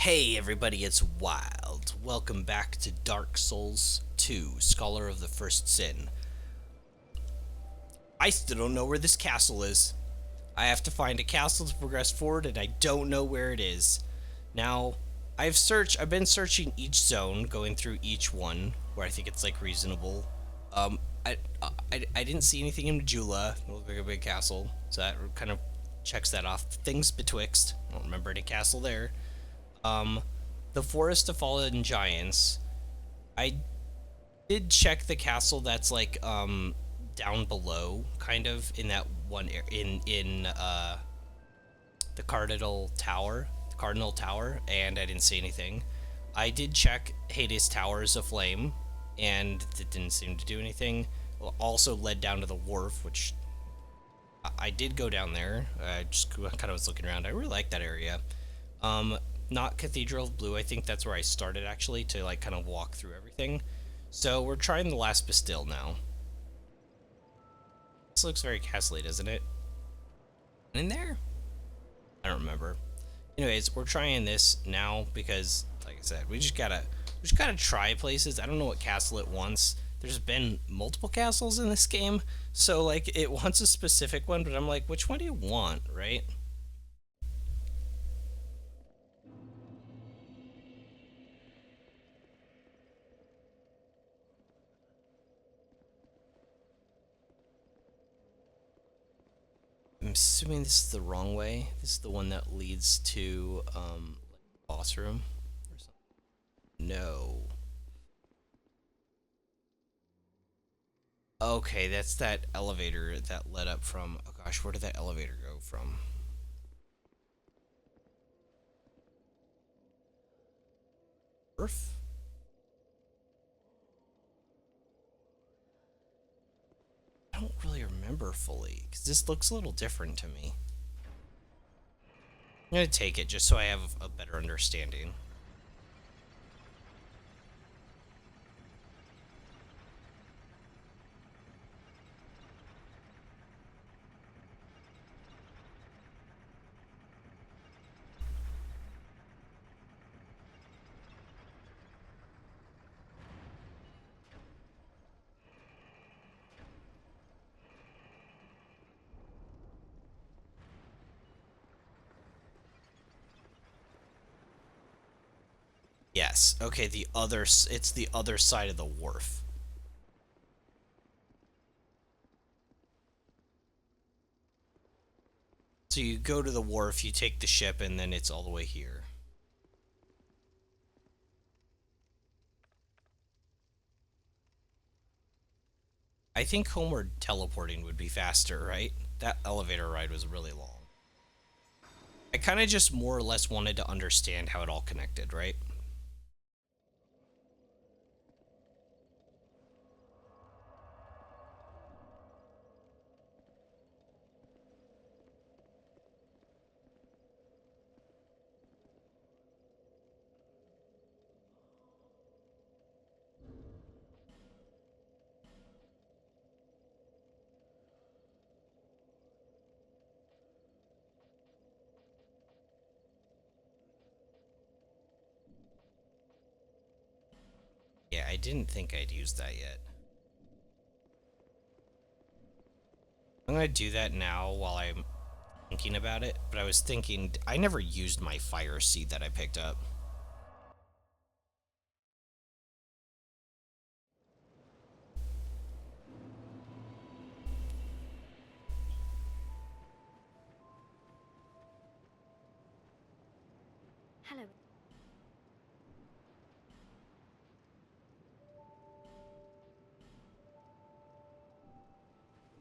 Hey everybody, it's Wild. Welcome back to Dark Souls 2, Scholar of the First Sin. I still don't know where this castle is. I have to find a castle to progress forward and I don't know where it is. Now, I've been searching each zone, going through each one where I think it's like reasonable. Um I didn't see anything in Majula. It looked like a big castle, so that kind of checks that off. Things betwixt. I don't remember any castle there. Um, the Forest of Fallen Giants. I did check the castle that's like down below, kind of in that one in the Cardinal Tower, and I didn't see anything. I did check Hades Towers of Flame, and it didn't seem to do anything. Also led down to the wharf, which I did go down there. I just kind of was looking around. I really like that area. Um, Not Cathedral of Blue. I think that's where I started actually to like kind of walk through everything. So we're trying the last Bastille now. This looks very castle-y, doesn't it? In there? I don't remember. Anyways, we're trying this now because, like I said, we just gotta try places. I don't know what castle it wants. There's been multiple castles in this game, so like it wants a specific one, but I'm like, which one do you want, right? I'm assuming this is the wrong way. This is the one that leads to boss room or something. No. Okay, that's that elevator that led up from. Oh gosh, where did that elevator go from? Earth? I don't really remember fully because this looks a little different to me. I'm gonna take it just so I have a better understanding. Yes. Okay. It's the other side of the wharf. So you go to the wharf, you take the ship, and then it's all the way here. I think homeward teleporting would be faster, right? That elevator ride was really long. I kind of just more or less wanted to understand how it all connected, right? Yeah, I didn't think I'd use that yet. I'm gonna do that now while I'm thinking about it, but I was thinking I never used my fire seed that I picked up. Hello.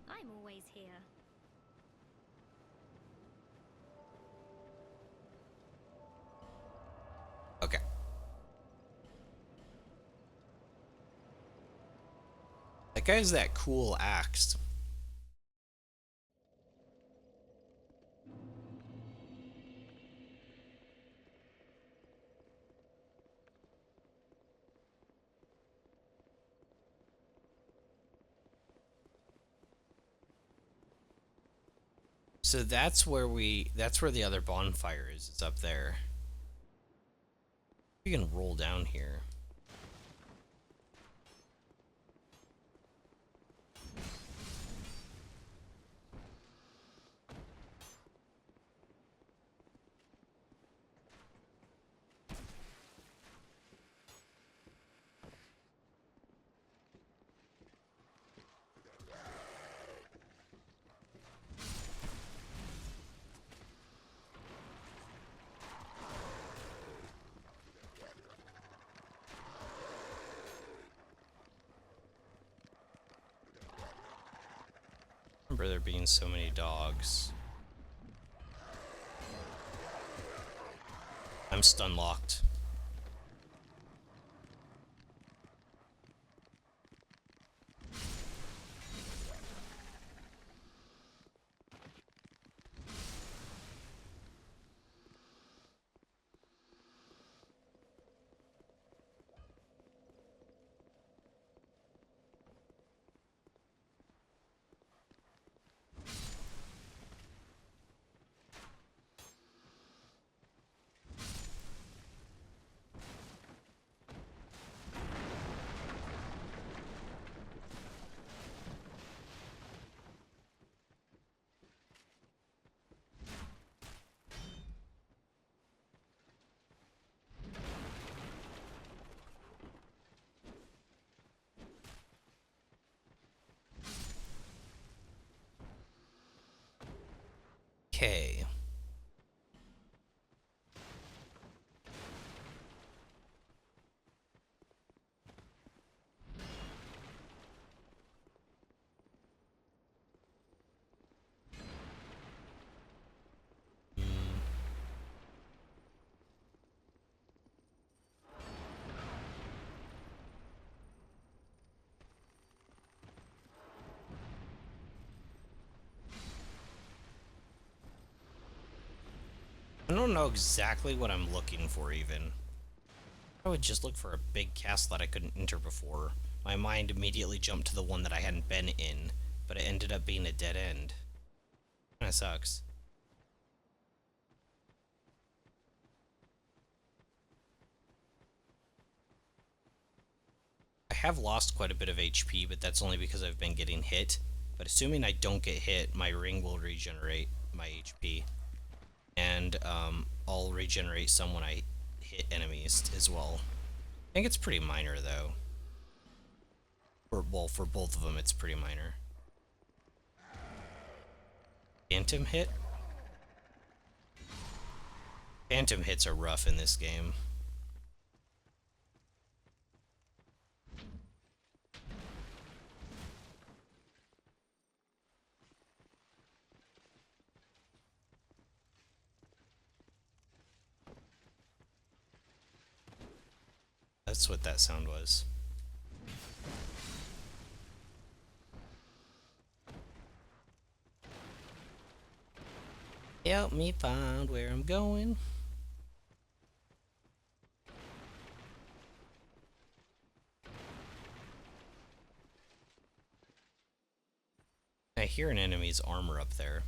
I'm always here. Okay. That guy has that cool axe. So that's where the other bonfire is. It's up there. We can roll down here. Remember there being so many dogs. I'm stun locked. Okay. I don't know exactly what I'm looking for even. I would just look for a big castle that I couldn't enter before. My mind immediately jumped to the one that I hadn't been in, but it ended up being a dead end. Kinda sucks. I have lost quite a bit of HP, but that's only because I've been getting hit. But assuming I don't get hit, my ring will regenerate my HP. And I'll regenerate some when I hit enemies as well. I think it's pretty minor though. Well, for both of them, it's pretty minor. Phantom hit? Phantom hits are rough in this game. That's what that sound was. Help me find where I'm going. I hear an enemy's armor up there.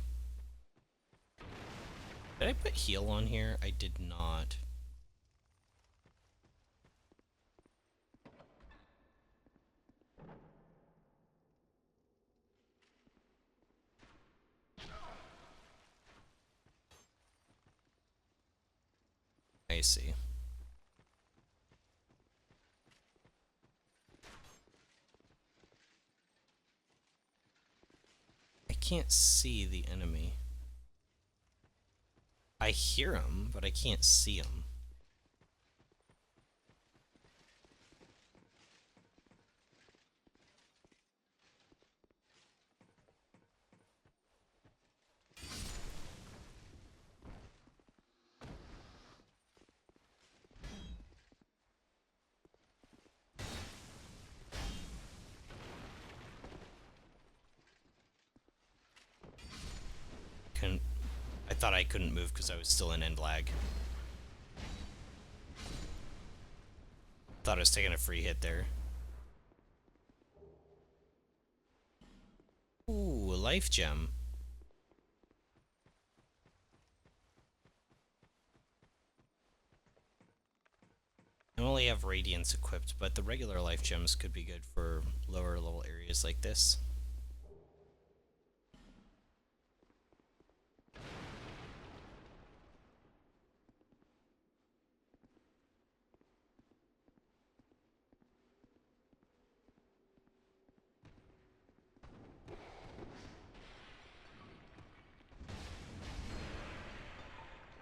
Did I put heal on here? I did not. I see. I can't see the enemy. I hear him, but I can't see him. Couldn't. I thought I couldn't move because I was still in end lag. Thought I was taking a free hit there. Ooh, a life gem. I only have Radiance equipped, but the regular life gems could be good for lower level areas like this.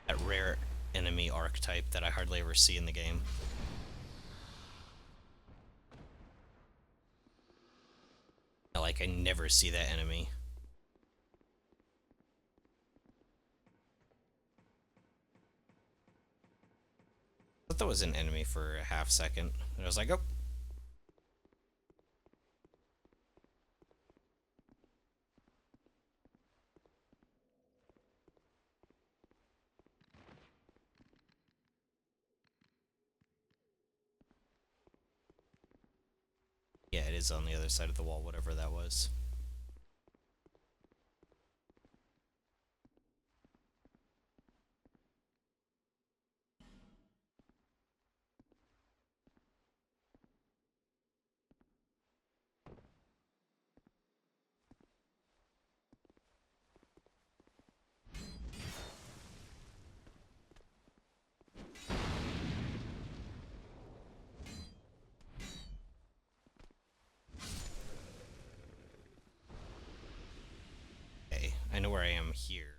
That rare enemy archetype that I hardly ever see in the game. Like, I never see that enemy. I thought that was an enemy for a half second. And I was like, oh. Yeah, it is on the other side of the wall, whatever that was. Okay, I know where I am here.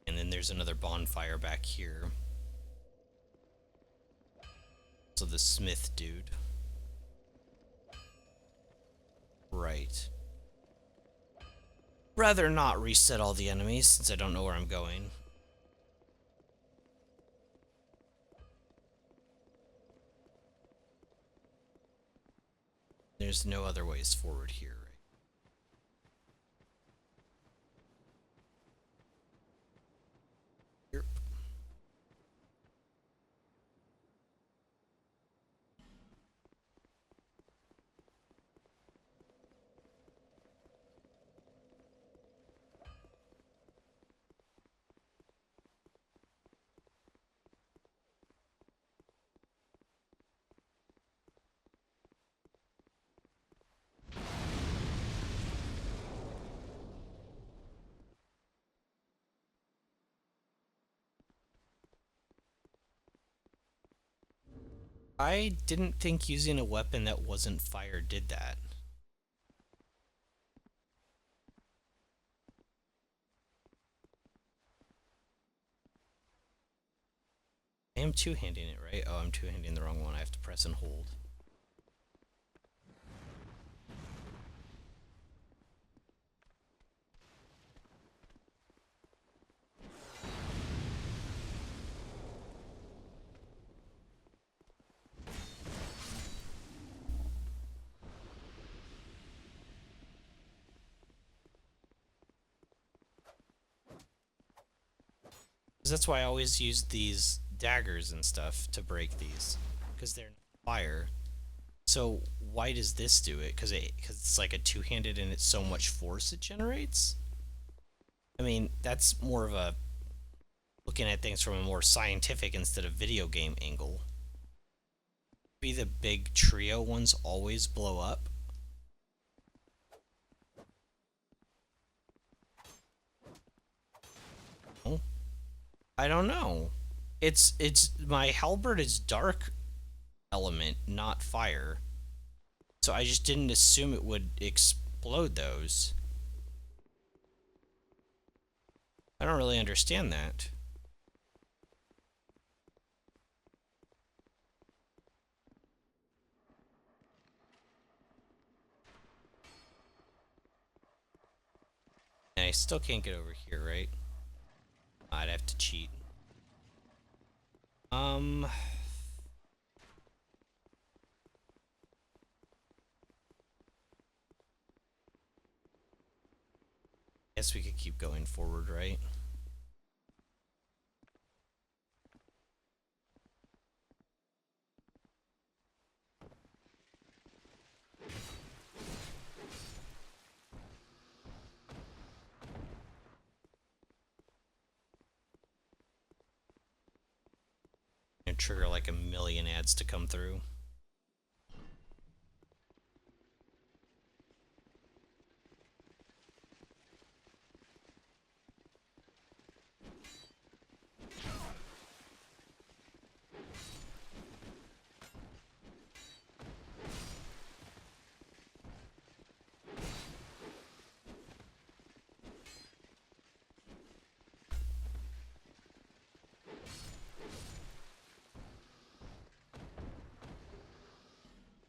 And then there's another bonfire back here. So the smith dude. Right. Rather not reset all the enemies since I don't know where I'm going. There's no other ways forward here, right? Yep. I didn't think using a weapon that wasn't fire did that. I am two-handing it, right? Oh, I'm two-handing the wrong one. I have to press and hold. That's why I always use these daggers and stuff to break these, because they're fire. So why does this do it? Because it's like a two-handed and it's so much force it generates. I mean, that's more of a looking at things from a more scientific instead of video game angle. Be the big trio ones always blow up. Oh, I don't know. It's my halberd is dark element, not fire. So I just didn't assume it would explode those. I don't really understand that. And I still can't get over here, right? I'd have to cheat. Guess we could keep going forward, right? trigger like a million ads to come through.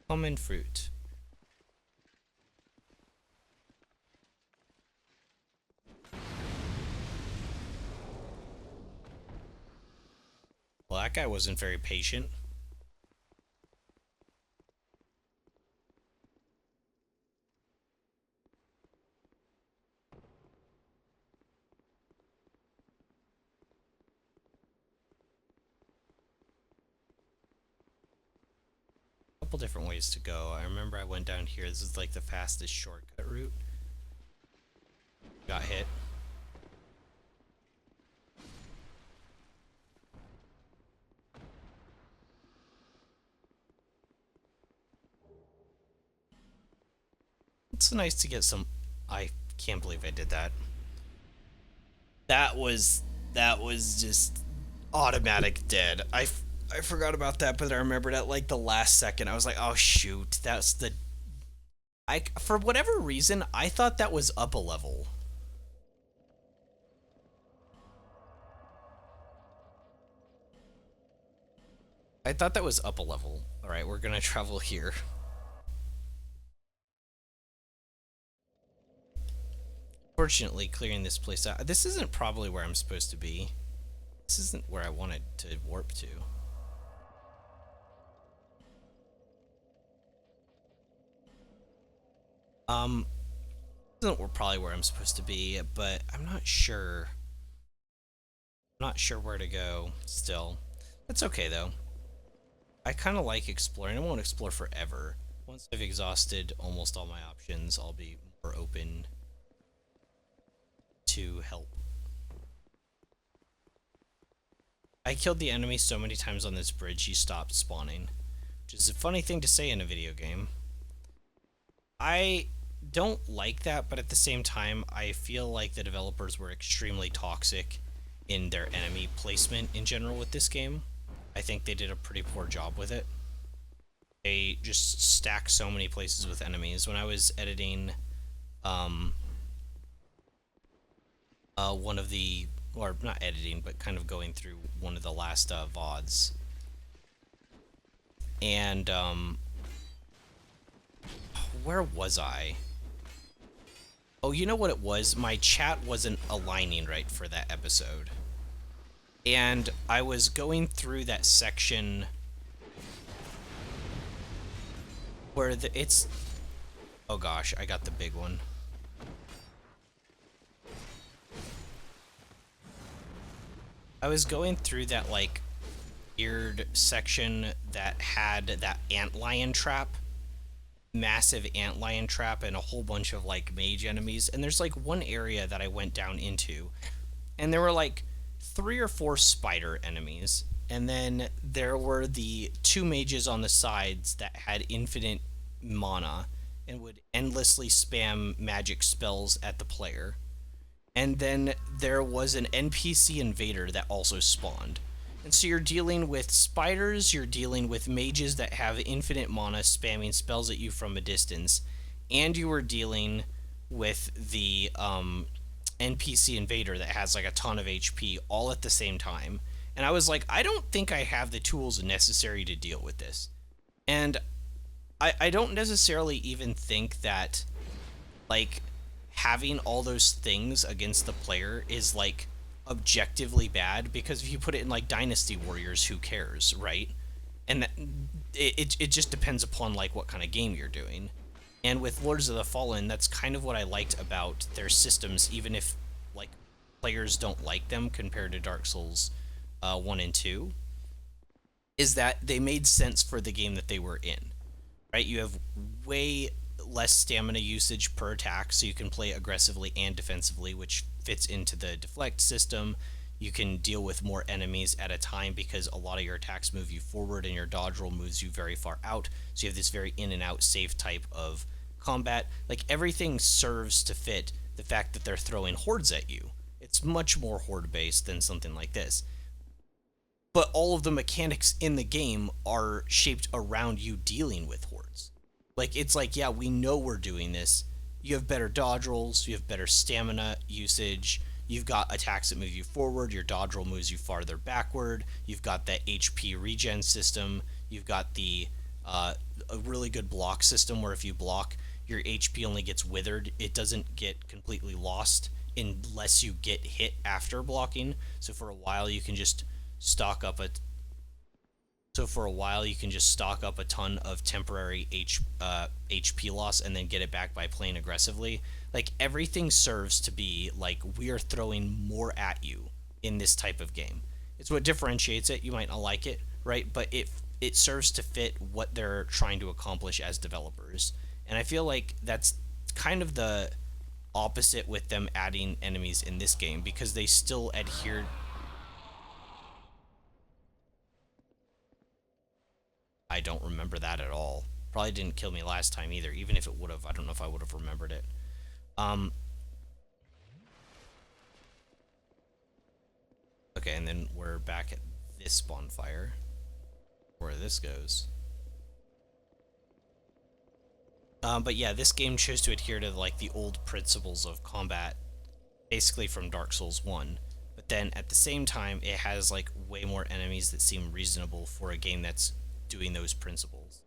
Common fruit. Well, that guy wasn't very patient. Couple different ways to go. I remember I went down here. This is like the fastest shortcut route. Got hit. It's nice to get some. I can't believe I did that. That was just automatic dead. I forgot about that, but I remembered at like the last second. I was like, oh shoot, that's the. I for whatever reason I thought that was up a level. I thought that was up a level. All right, we're gonna travel here. Fortunately, clearing this place out. This isn't probably where I'm supposed to be. This isn't where I wanted to warp to. This isn't probably where I'm supposed to be, but I'm not sure. I'm not sure where to go still. That's okay though. I kind of like exploring. I won't explore forever. Once I've exhausted almost all my options, I'll be more open to help. I killed the enemy so many times on this bridge he stopped spawning, which is a funny thing to say in a video game. I don't like that, but at the same time, I feel like the developers were extremely toxic in their enemy placement in general with this game. I think they did a pretty poor job with it. They just stack so many places with enemies. When I was editing one of the, or not editing, but kind of going through one of the last VODs, and where was I? Oh, you know what it was? My chat wasn't aligning right for that episode. And I was going through that section where it's... Oh gosh, I got the big one. I was going through that, like, weird section that had that antlion trap. Massive antlion trap and a whole bunch of, like, mage enemies. And there's, like, one area that I went down into. And there were, like, 3 or 4 spider enemies, and then there were the 2 mages on the sides that had infinite mana and would endlessly spam magic spells at the player. And then there was an NPC invader that also spawned. And so you're dealing with spiders, you're dealing with mages that have infinite mana spamming spells at you from a distance, and you were dealing with the NPC invader that has like a ton of HP all at the same time. And I was like, I don't think I have the tools necessary to deal with this. And I don't necessarily even think that, like, having all those things against the player is, like, objectively bad, because if you put it in, like, Dynasty Warriors, who cares, right? And that, it just depends upon, like, what kind of game you're doing. And with Lords of the Fallen, that's kind of what I liked about their systems, even if, like, players don't like them compared to Dark Souls 1 and 2, is that they made sense for the game that they were in, right? You have way less stamina usage per attack, so you can play aggressively and defensively, which fits into the deflect system. You can deal with more enemies at a time because a lot of your attacks move you forward and your dodge roll moves you very far out. So you have this very in and out safe type of combat. Like everything serves to fit the fact that they're throwing hordes at you. It's much more horde based than something like this. But all of the mechanics in the game are shaped around you dealing with hordes. Like it's like, yeah, we know we're doing this. You have better dodge rolls, you have better stamina usage, you've got attacks that move you forward, your dodge roll moves you farther backward, you've got that HP regen system, you've got the a really good block system where if you block, your HP only gets withered. It doesn't get completely lost unless you get hit after blocking. So for a while you can just stock up a stock up a ton of temporary HP loss and then get it back by playing aggressively. Like everything serves to be like we are throwing more at you in this type of game. It's what differentiates it. You might not like it, right? But it serves to fit what they're trying to accomplish as developers. And I feel like that's kind of the opposite with them adding enemies in this game because they still adhere. I don't remember that at all. Probably didn't kill me last time either. Even if it would have, I don't know if I would have remembered it. Okay, and then we're back at this bonfire, where this goes. But yeah, this game chose to adhere to like the old principles of combat, basically from Dark Souls 1. But then at the same time, it has like way more enemies that seem reasonable for a game that's doing those principles.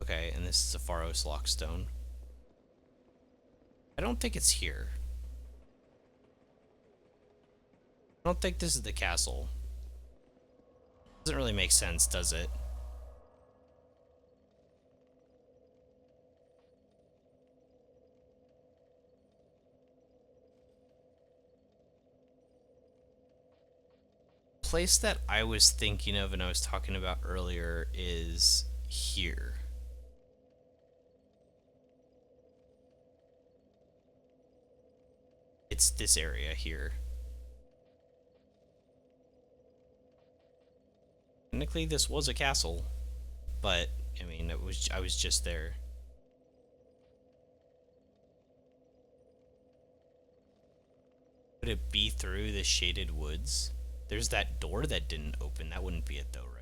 Okay, and this is a Pharos Lockstone. I don't think it's here. I don't think this is the castle. Doesn't really make sense, does it? Place that I was thinking of and I was talking about earlier is here. It's this area here. Technically, this was a castle, but I mean, I was just there. Would it be through the shaded woods? There's that door that didn't open. That wouldn't be it though, right?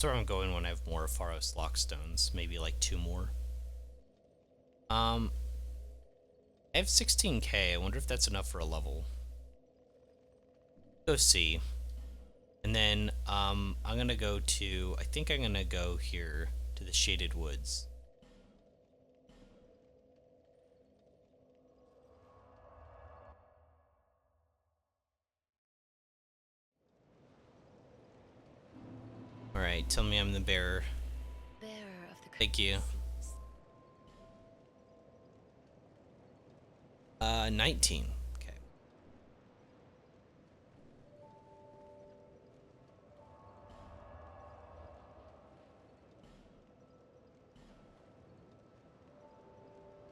That's where I'm going when I have more Pharos Lockstones. Maybe like 2 more. I have 16k. I wonder if that's enough for a level. Go see. And then I'm gonna go to, I think I'm gonna go here to the shaded woods. Alright, tell me I'm the bearer. Bearer of the Thank you. 19. Okay.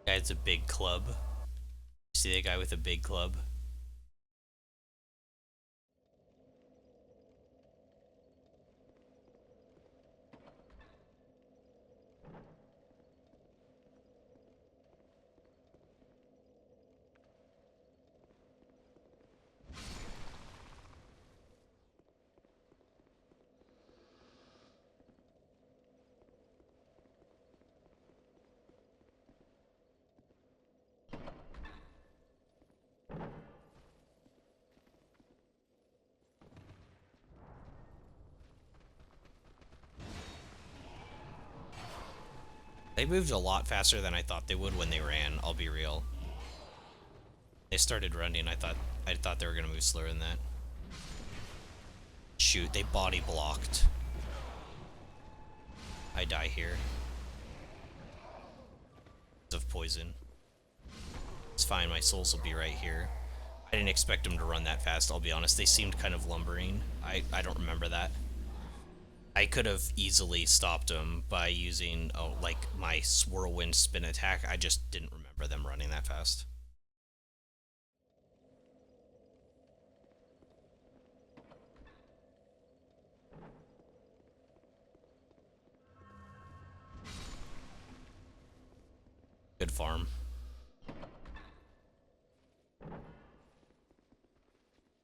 Guy's a big club. See the guy with a big club? They moved a lot faster than I thought they would when they ran, I'll be real. They started running, I thought they were gonna move slower than that. Shoot, they body blocked. I die here. Of poison. It's fine, my souls will be right here. I didn't expect them to run that fast, I'll be honest. They seemed kind of lumbering. I don't remember that. I could have easily stopped them by using, like, my whirlwind spin attack. I just didn't remember them running that fast. Good farm.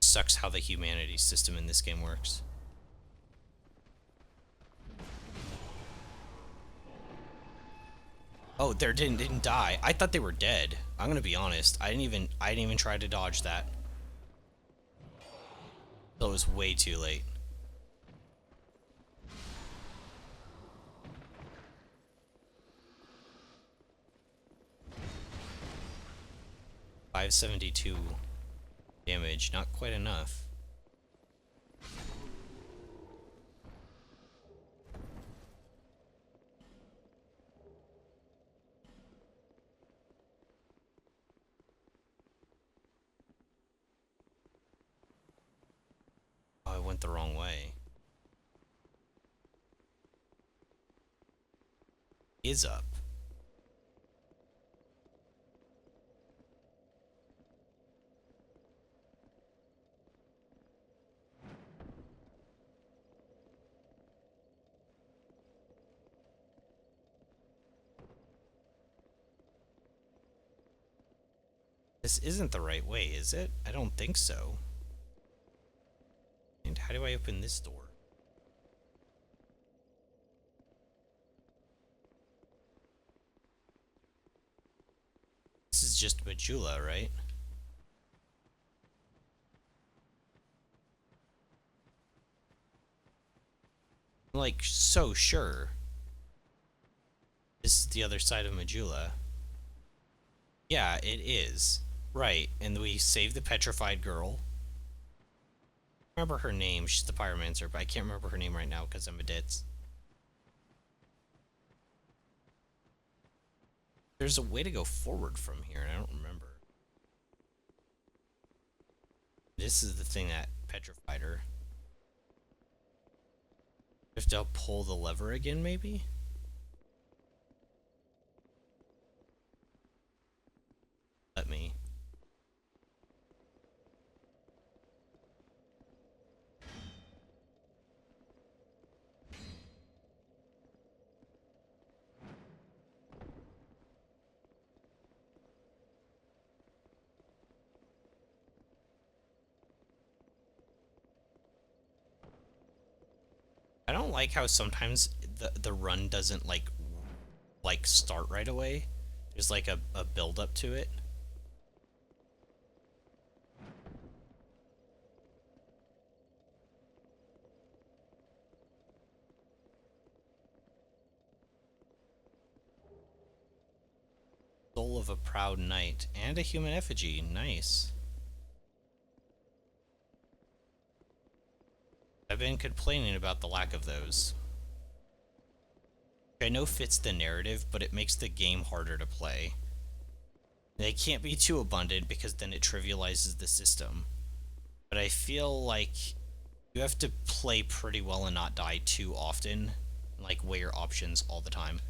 Sucks how the humanity system in this game works. Oh, they didn't die. I thought they were dead. I'm gonna be honest. I didn't even try to dodge that. So it was way too late. $572 damage, not quite enough. Oh, I went the wrong way. Is up. This isn't the right way, is it? I don't think so. And how do I open this door? This is just Majula, right? I'm like so sure. This is the other side of Majula. Yeah, it is. Right, and we saved the petrified girl. I remember her name, she's the pyromancer, but I can't remember her name right now because I'm a ditz. There's a way to go forward from here, and I don't remember. This is the thing that petrified her. We have to pull the lever again, maybe? Let me. I don't like how sometimes the run doesn't like start right away. There's like a build up to it. Soul of a proud knight and a human effigy. Nice. I've been complaining about the lack of those. I know fits the narrative, but it makes the game harder to play. They can't be too abundant because then it trivializes the system. But I feel like you have to play pretty well and not die too often. Like, weigh your options all the time.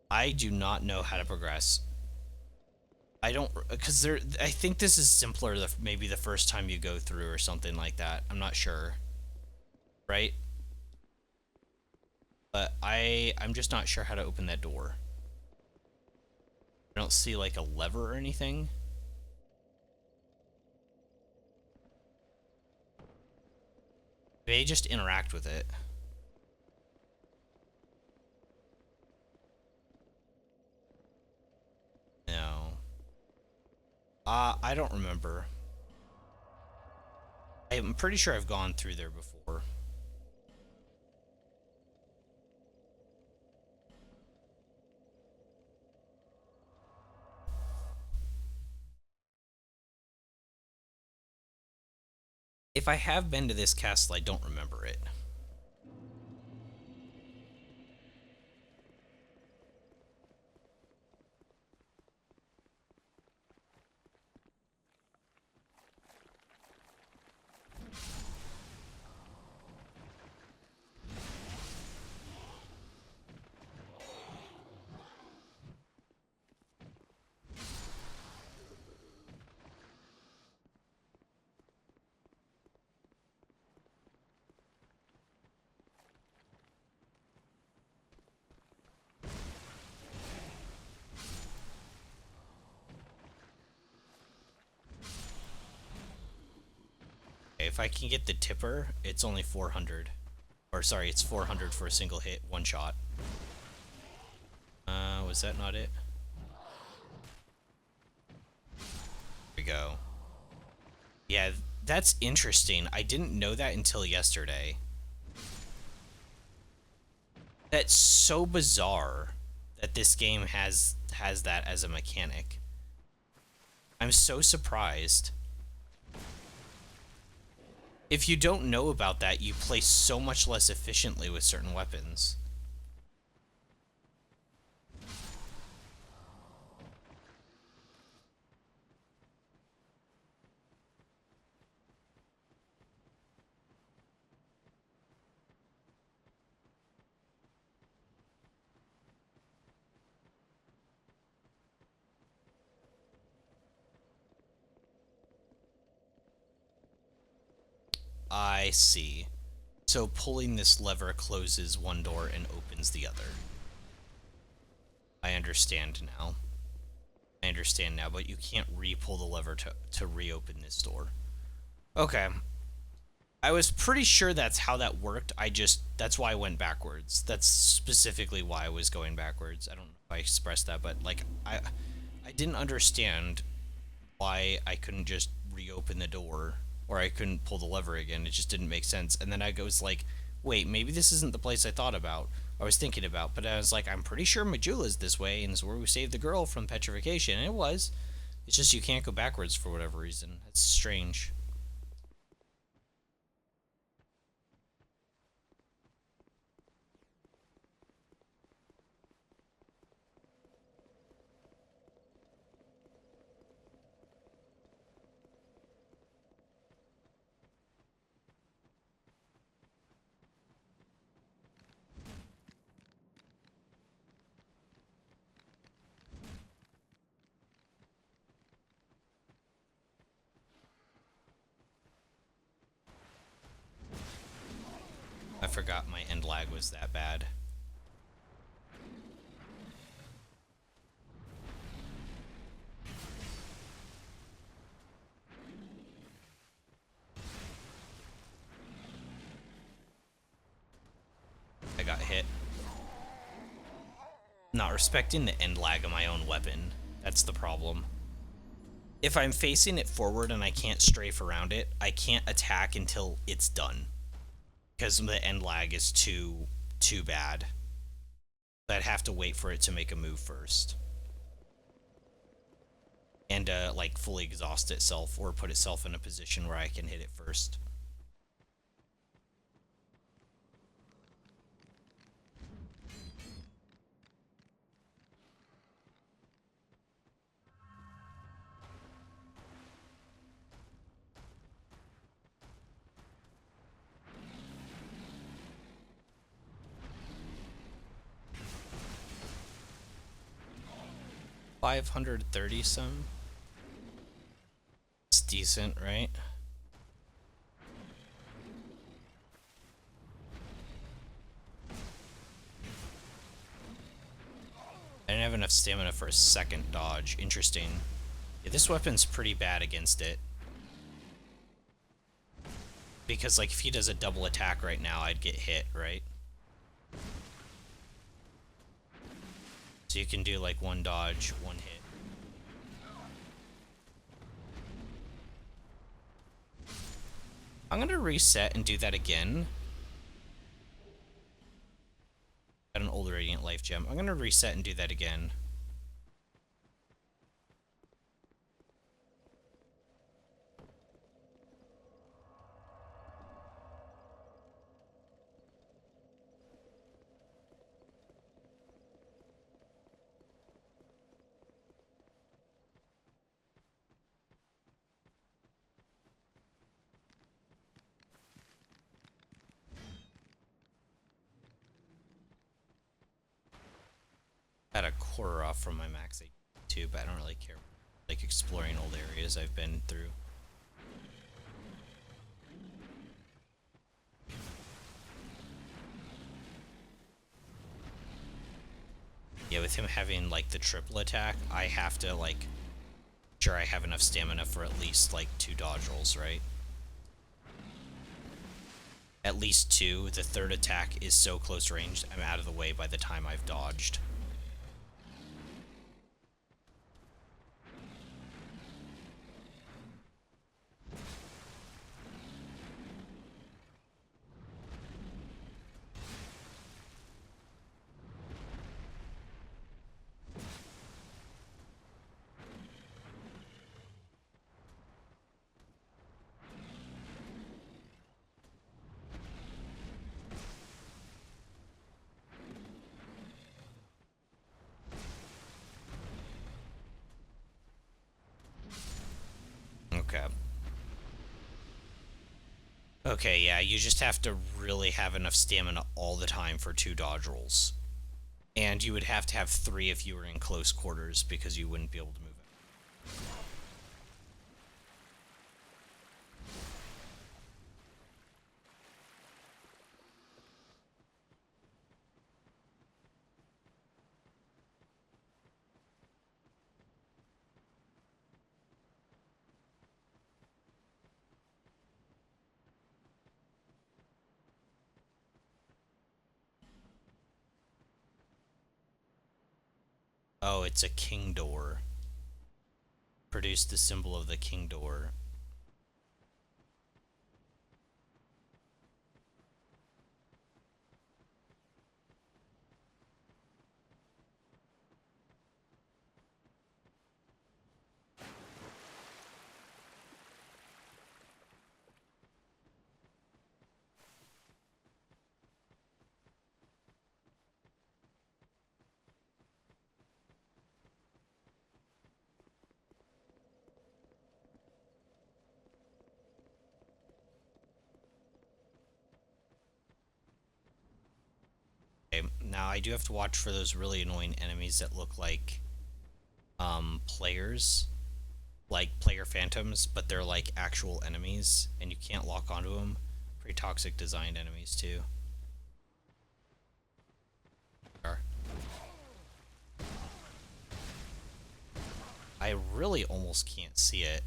I do not know how to progress. I don't, because I think this is simpler maybe the first time you go through or something like that. I'm not sure. Right? But I'm just not sure how to open that door. I don't see like a lever or anything. They just interact with it. No. I don't remember. I'm pretty sure I've gone through there before. If I have been to this castle, I don't remember it. If I can get the tipper, it's only 400. Or sorry, it's 400 for a single hit, one shot. Was that not it? There we go. Yeah, that's interesting. I didn't know that until yesterday. That's so bizarre that this game has that as a mechanic. I'm so surprised. If you don't know about that, you play so much less efficiently with certain weapons. I see. So pulling this lever closes one door and opens the other. I understand now. I understand now, but you can't re-pull the lever to reopen this door. Okay. I was pretty sure that's how that worked. That's why I went backwards. That's specifically why I was going backwards. I don't know if I expressed that, but like, I didn't understand why I couldn't just reopen the door or I couldn't pull the lever again. It just didn't make sense. And then I was like, wait, maybe this isn't the place I thought about. I was thinking about, but I was like, I'm pretty sure Majula's this way, and it's where we saved the girl from petrification. And it was. It's just you can't go backwards for whatever reason. It's strange. I forgot my end lag was that bad. I got hit. Not respecting the end lag of my own weapon. That's the problem. If I'm facing it forward and I can't strafe around it, I can't attack until it's done. Because the end lag is too bad. I'd have to wait for it to make a move first. And like fully exhaust itself or put itself in a position where I can hit it first. $530 some. It's decent, right? I didn't have enough stamina for a second dodge. Interesting. Yeah, this weapon's pretty bad against it. Because, like, if he does a double attack right now, I'd get hit, right? So you can do, like, one dodge, one hit. I'm gonna reset and do that again. Got an old Radiant Life Gem. I'm gonna reset and do that again. horror off from my max HP too, but I don't really care. Like exploring old areas I've been through. Yeah, with him having like the triple attack, I have to like sure I have enough stamina for at least like 2 dodge rolls, right? At least 2. The third attack is so close range, I'm out of the way by the time I've dodged. Okay. Okay, yeah, you just have to really have enough stamina all the time for 2 dodge rolls. And you would have to have 3 if you were in close quarters because you wouldn't be able to move it. Oh, it's a king door. Produce the symbol of the king door. Okay, now I do have to watch for those really annoying enemies that look like players, like player phantoms, but they're like actual enemies and you can't lock onto them. Pretty toxic designed enemies too. Are. I really almost can't see it.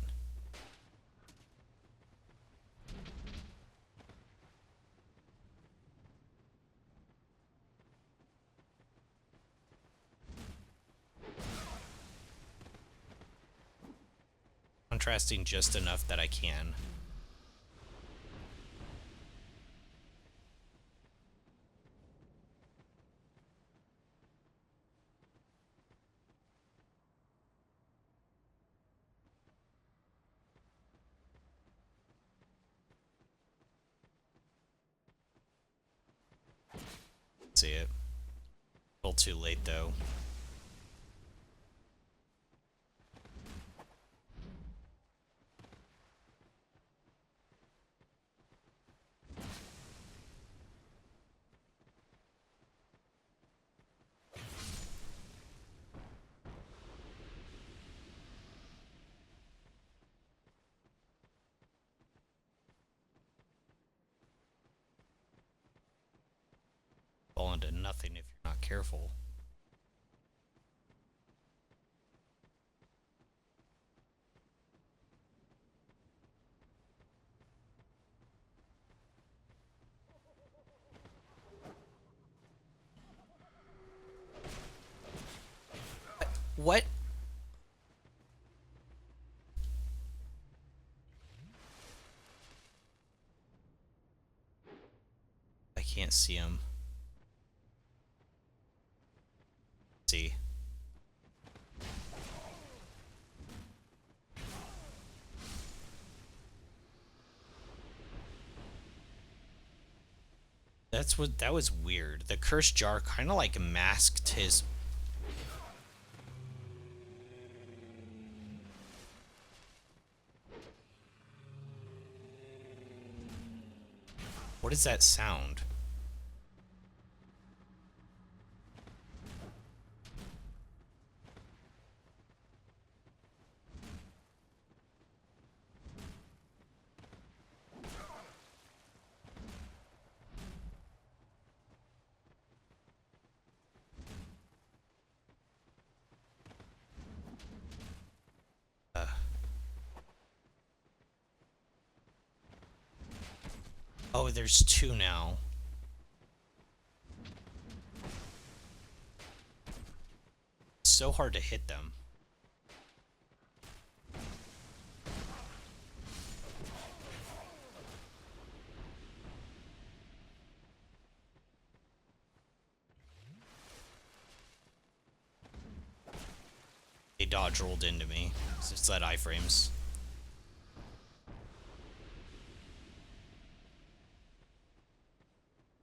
Contrasting just enough that I can. See it. A little too late though. Fall into nothing if you're not careful. What? I can't see him. See. That was weird. The cursed jar kind of like masked his. What is that sound? Oh, there's two now. It's so hard to hit them. They dodge rolled into me. It's that iframes.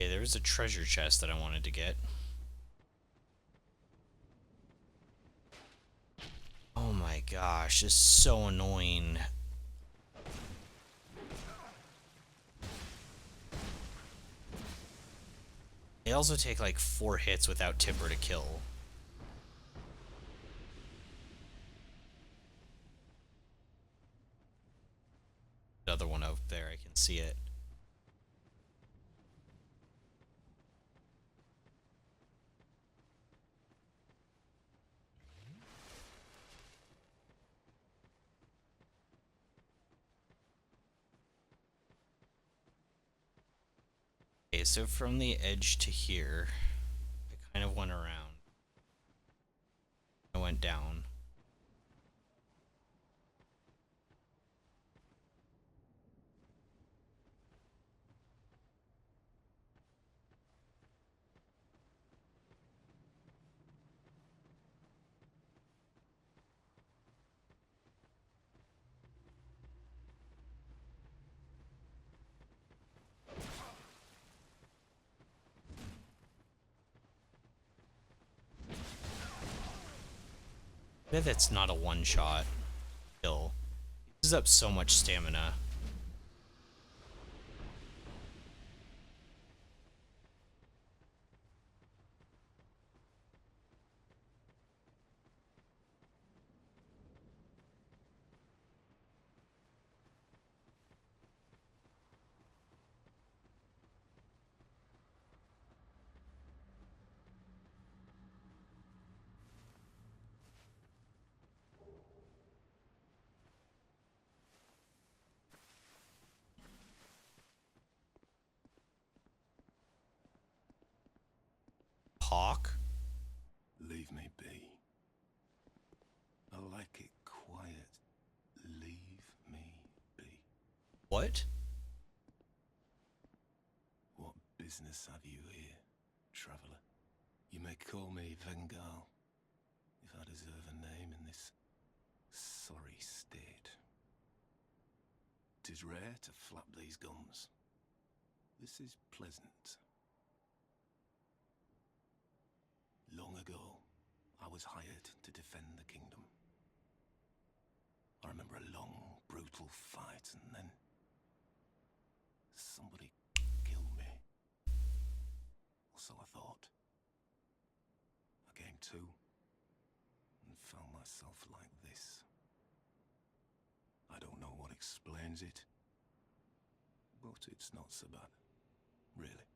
Okay, there was a treasure chest that I wanted to get. Oh my gosh, it's so annoying. They also take like 4 hits without Tipper to kill. The other one up there, I can see it. Okay, so from the edge to here, I kind of went around. I went down. I bet that's not a one-shot kill. Uses up so much stamina. Hawk? Leave me be. I like it quiet. Leave me be. What? What business have you here, traveller? You may call me Vengal, if I deserve a name in this sorry state. 'Tis rare to flap these gums. This is pleasant. Long ago, I was hired to defend the kingdom. I remember a long, brutal fight, and then somebody killed me. Or so I thought. I came to and found myself like this. I don't know what explains it, but it's not so bad, really.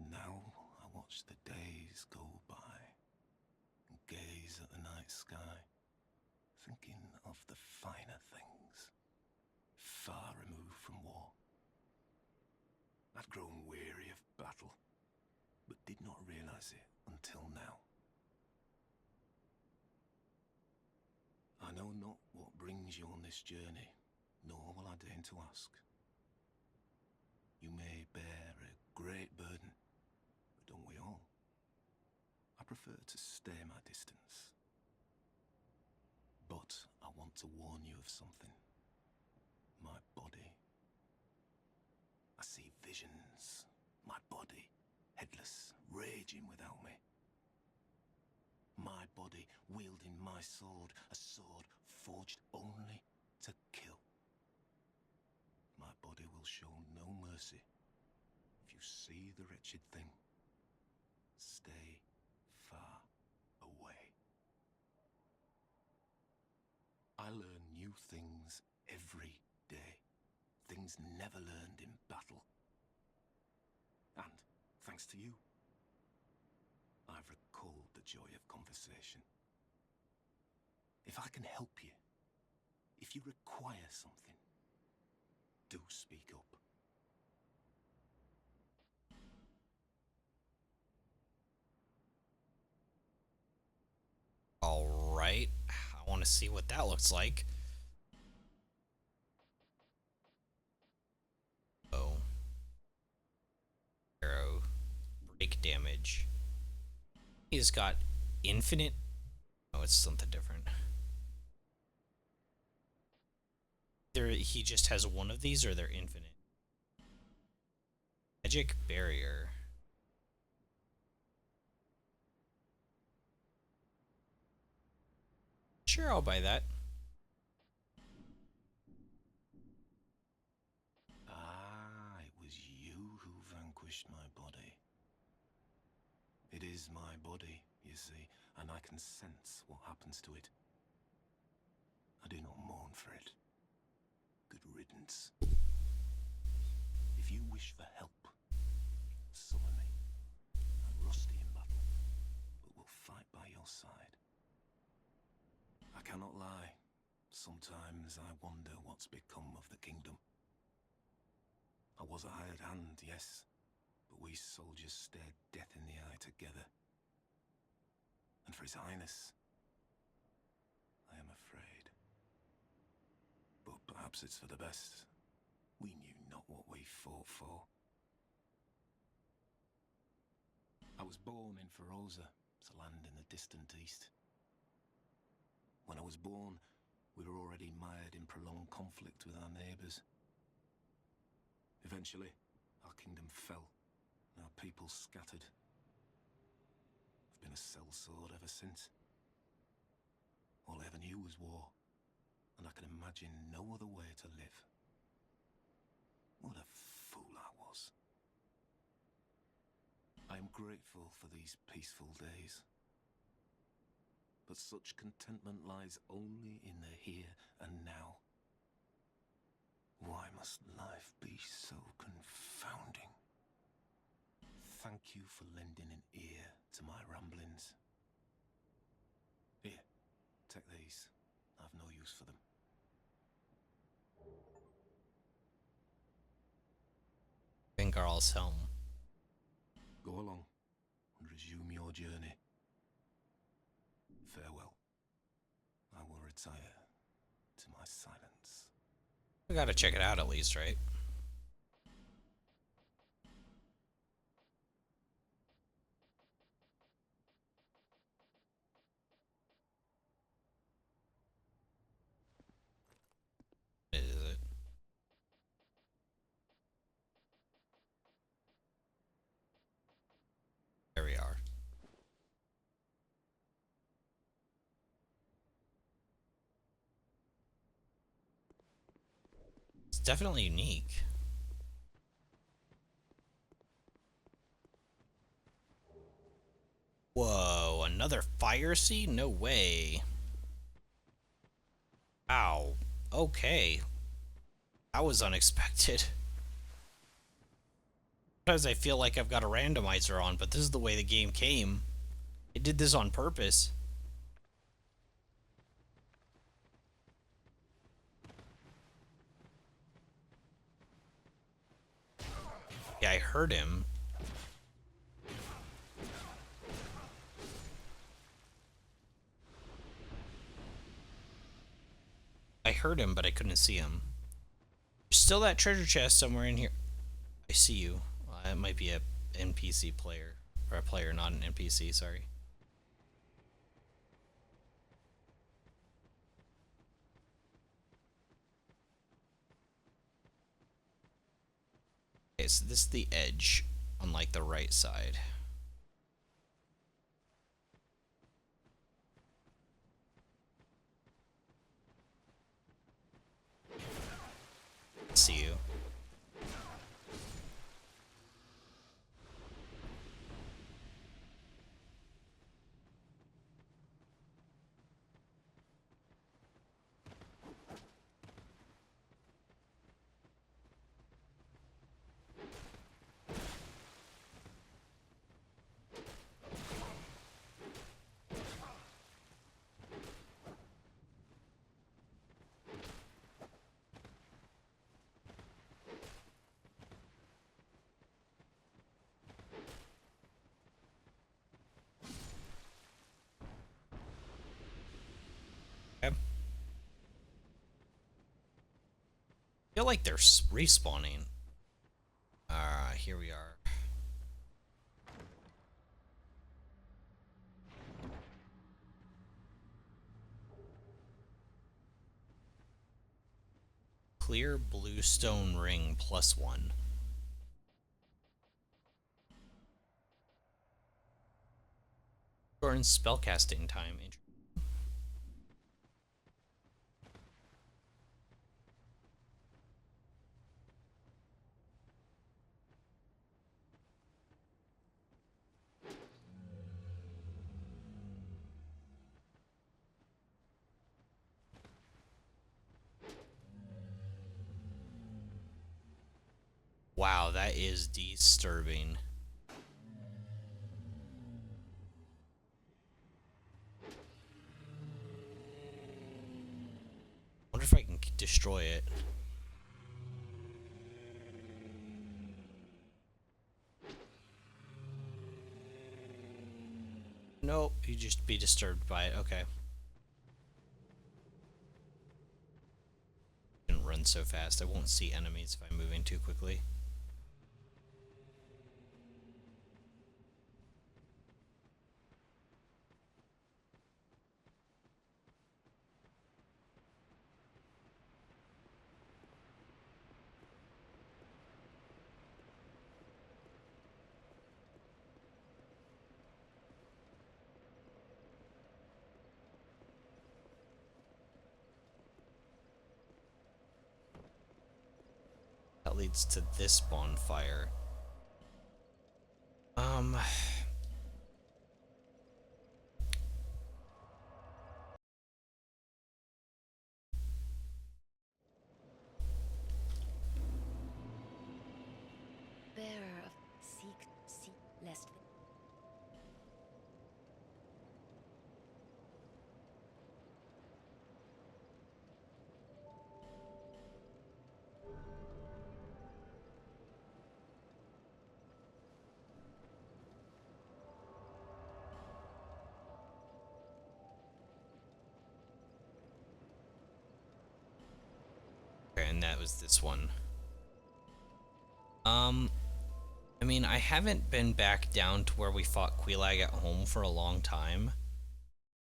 Now I watch the days go by and gaze at the night sky, thinking of the finer things, far removed from war. I'd grown weary of battle, but did not realize it until now. I know not what brings you on this journey, nor will I deign to ask. You may bear a great burden, but don't we all? I prefer to stay my distance. But I want to warn you of something. My body. I see visions. My body, headless, raging without me. My body wielding my sword, a sword forged only to kill. My body will show no mercy. If you see the wretched thing, stay far away. I learn new things every day, things never learned in battle. And, thanks to you, I've recalled the joy of conversation. If I can help you, if you require something, do speak up. to see what that looks like. Oh. Arrow. Break damage. He's got infinite. Oh, it's something different. He just has one of these, or they're infinite. Magic barrier. Sure, I'll buy that. Ah, it was you who vanquished my body. It is my body, you see, and I can sense what happens to it. I do not mourn for it. Good riddance. If you wish for help, summon me. I'm rusty in battle, but will fight by your side. I cannot lie. Sometimes I wonder what's become of the kingdom. I was a hired hand, yes, but we soldiers stared death in the eye together. And for His Highness, I am afraid. But perhaps it's for the best. We knew not what we fought for. I was born in Feroza, a land in the distant east. When I was born, we were already mired in prolonged conflict with our neighbours. Eventually, our kingdom fell, and our people scattered. I've been a sellsword ever since. All I ever knew was war, and I can imagine no other way to live. What a fool I was. I am grateful for these peaceful days. But such contentment lies only in the here and now. Why must life be so confounding? Thank you for lending an ear to my ramblings. Here, take these. I've no use for them. Bengal's helm. Go along and resume your journey. Farewell. I will retire to my silence. We gotta check it out at least, right? Is it? There we are. It's definitely unique. Whoa, another fire sea? No way. Ow. Okay. That was unexpected. Sometimes I feel like I've got a randomizer on, but this is the way the game came. It did this on purpose. Yeah, I heard him. I heard him, but I couldn't see him. There's still that treasure chest somewhere in here. I see you. It might be a NPC player. Or a player, not an NPC, sorry. Okay, so this is the edge on like the right side. See you. feel like they're respawning. Here we are. Clear bluestone ring +1. Shorten spellcasting time. Wow, that is disturbing. Wonder if I can destroy it. Nope, you just be disturbed by it. Okay. Can run so fast. I won't see enemies if I'm moving too quickly. That leads to this bonfire. Bearer of seek lest. Okay, and that was this one. I mean, I haven't been back down to where we fought Quelaag at home for a long time.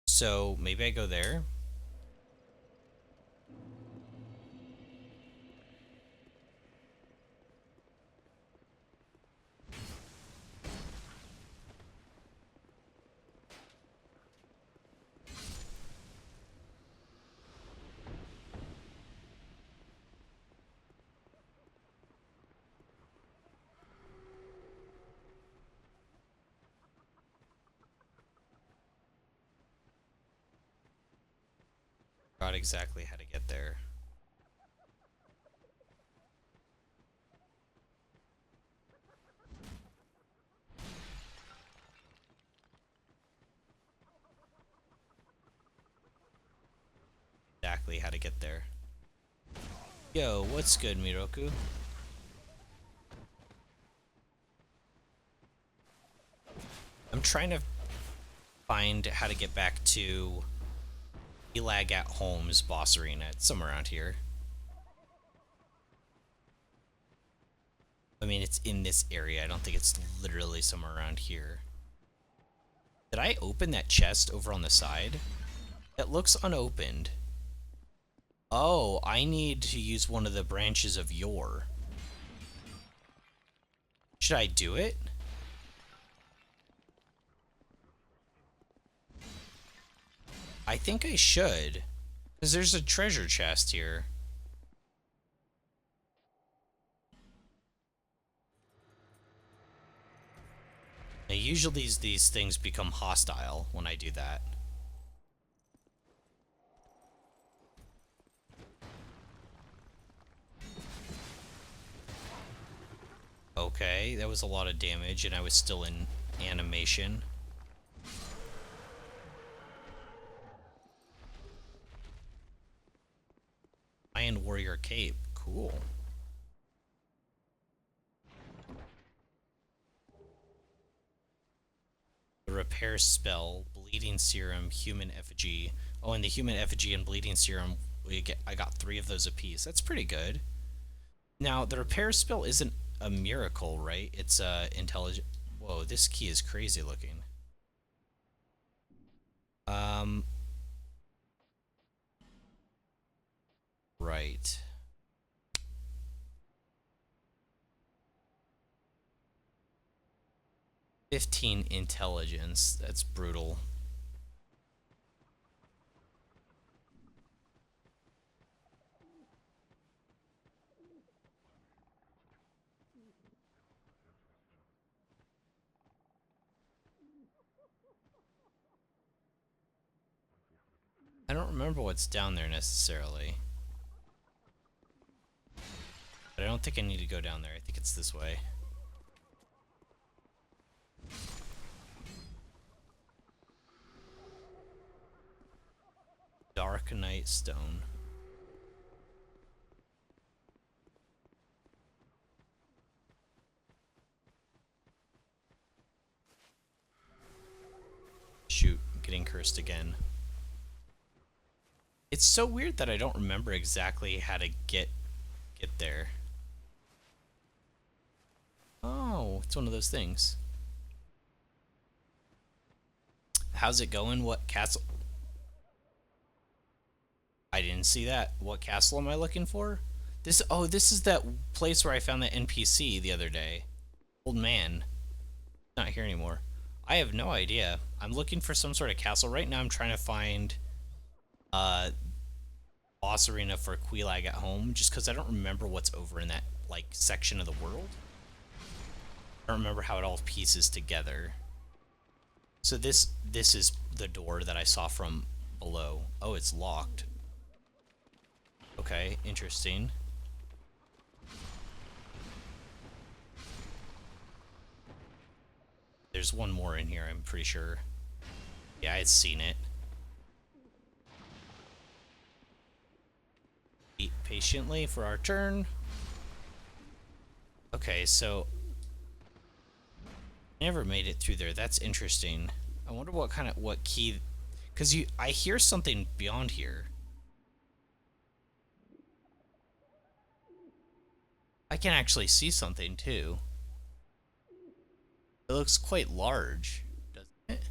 So maybe I go there. Forgot exactly how to get there. Exactly how to get there. Yo, what's good, Miroku? I'm trying to find how to get back to Elag at Home's boss arena. It's somewhere around here. I mean, it's in this area. I don't think it's literally somewhere around here. Did I open that chest over on the side? It looks unopened. Oh, I need to use one of the branches of Yore. Should I do it? I think I should. Because there's a treasure chest here. Now, usually these things become hostile when I do that. Okay, that was a lot of damage and I was still in animation. Iron Warrior Cape, cool. The repair spell, bleeding serum, human effigy. Oh, and the human effigy and bleeding serum, I got 3 of those apiece. That's pretty good. Now, the repair spell isn't a miracle, right? It's intelligent. Whoa, this key is crazy looking. Um, right. $15 intelligence. That's brutal. I don't remember what's down there necessarily. But I don't think I need to go down there. I think it's this way. Dark Night Stone. Shoot, I'm getting cursed again. It's so weird that I don't remember exactly how to get there. Oh, it's one of those things. How's it going? What castle? I didn't see that. What castle am I looking for? This is that place where I found that NPC the other day. Old man. Not here anymore. I have no idea. I'm looking for some sort of castle. Right now I'm trying to find boss arena for Quelaag at home, just because I don't remember what's over in that like section of the world. I don't remember how it all pieces together. So this is the door that I saw from below. Oh, it's locked. Okay, interesting. There's one more in here, I'm pretty sure. Yeah, I'd seen it. Wait patiently for our turn. Okay, so never made it through there. That's interesting. I wonder what key, because I hear something beyond here. I can actually see something too. It looks quite large, doesn't it?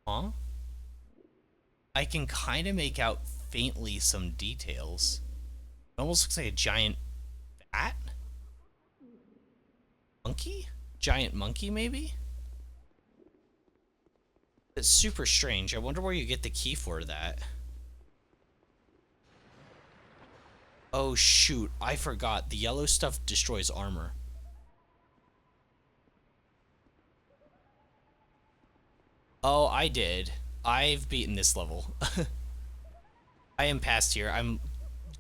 Huh? I can kind of make out faintly some details. It almost looks like a giant bat? Monkey? Giant monkey, maybe? It's super strange. I wonder where you get the key for that. Oh shoot, I forgot. The yellow stuff destroys armor. Oh, I did. I've beaten this level. I am past here. I'm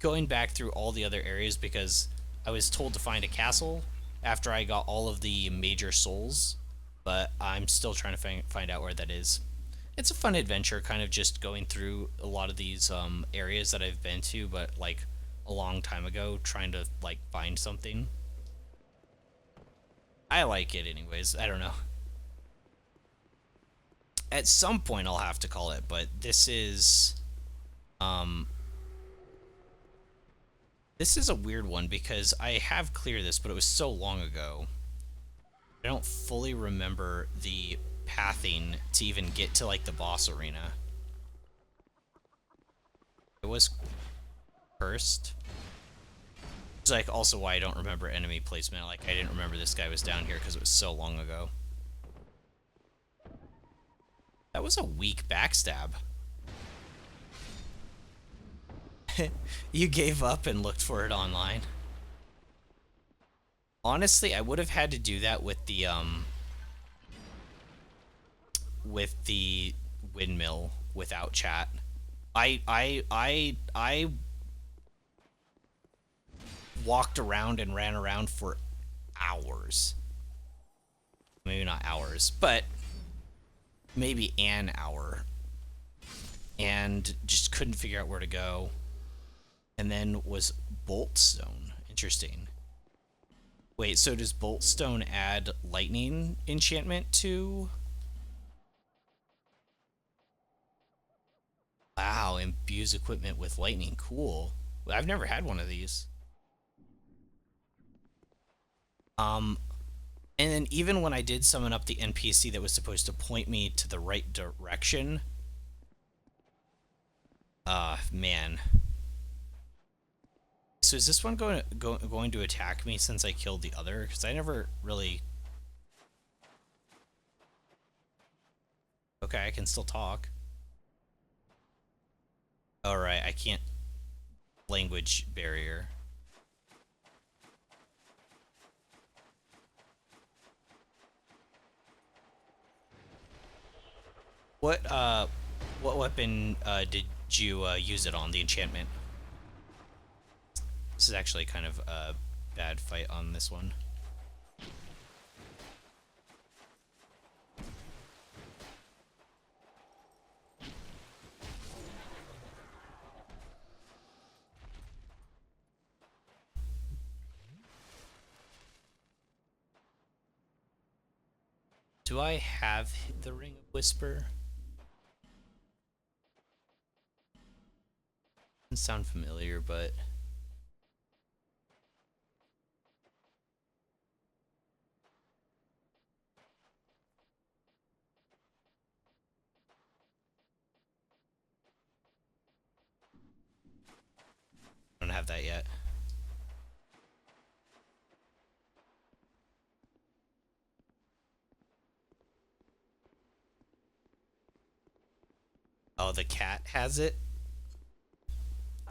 going back through all the other areas because I was told to find a castle after I got all of the major souls, but I'm still trying to find out where that is. It's a fun adventure, kind of just going through a lot of these areas that I've been to, but like a long time ago, trying to like find something. I like it anyways. I don't know. At some point I'll have to call it, but um this is a weird one because I have cleared this, but it was so long ago. I don't fully remember the pathing to even get to like the boss arena. It was cursed. It's like also why I don't remember enemy placement. Like I didn't remember this guy was down here because it was so long ago. That was a weak backstab. You gave up and looked for it online. Honestly, I would have had to do that with the windmill without chat. I walked around and ran around for hours. Maybe not hours, but maybe an hour. And just couldn't figure out where to go. And then was Boltstone. Interesting. Wait, so does Boltstone add lightning enchantment to fuse equipment with lightning. Cool. I've never had one of these. And then even when I did summon up the NPC that was supposed to point me to the right direction, man. So is this one going to attack me since I killed the other? Because I never really... Okay, I can still talk. Alright, I can't... Language barrier. What weapon, did you, use it on, the enchantment? This is actually kind of a bad fight on this one. Do I have the Ring of Whisper? Doesn't sound familiar, but... I don't have that yet. Oh, the cat has it?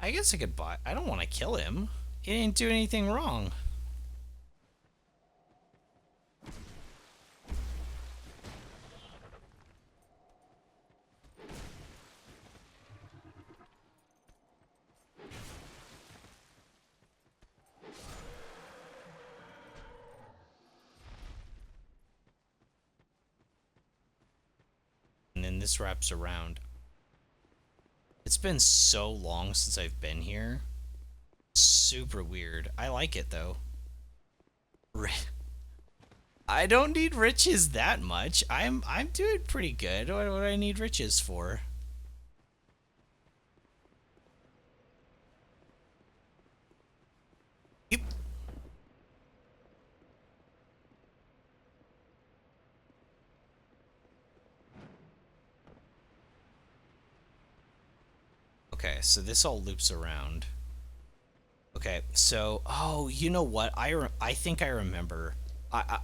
I guess I could buy... I don't want to kill him. He didn't do anything wrong. And then this wraps around. It's been so long since I've been here. Super weird. I like it though. I don't need riches that much. I'm doing pretty good. What do I need riches for? Yep. Okay, so this all loops around. Okay, so oh, you know what? I think I remember.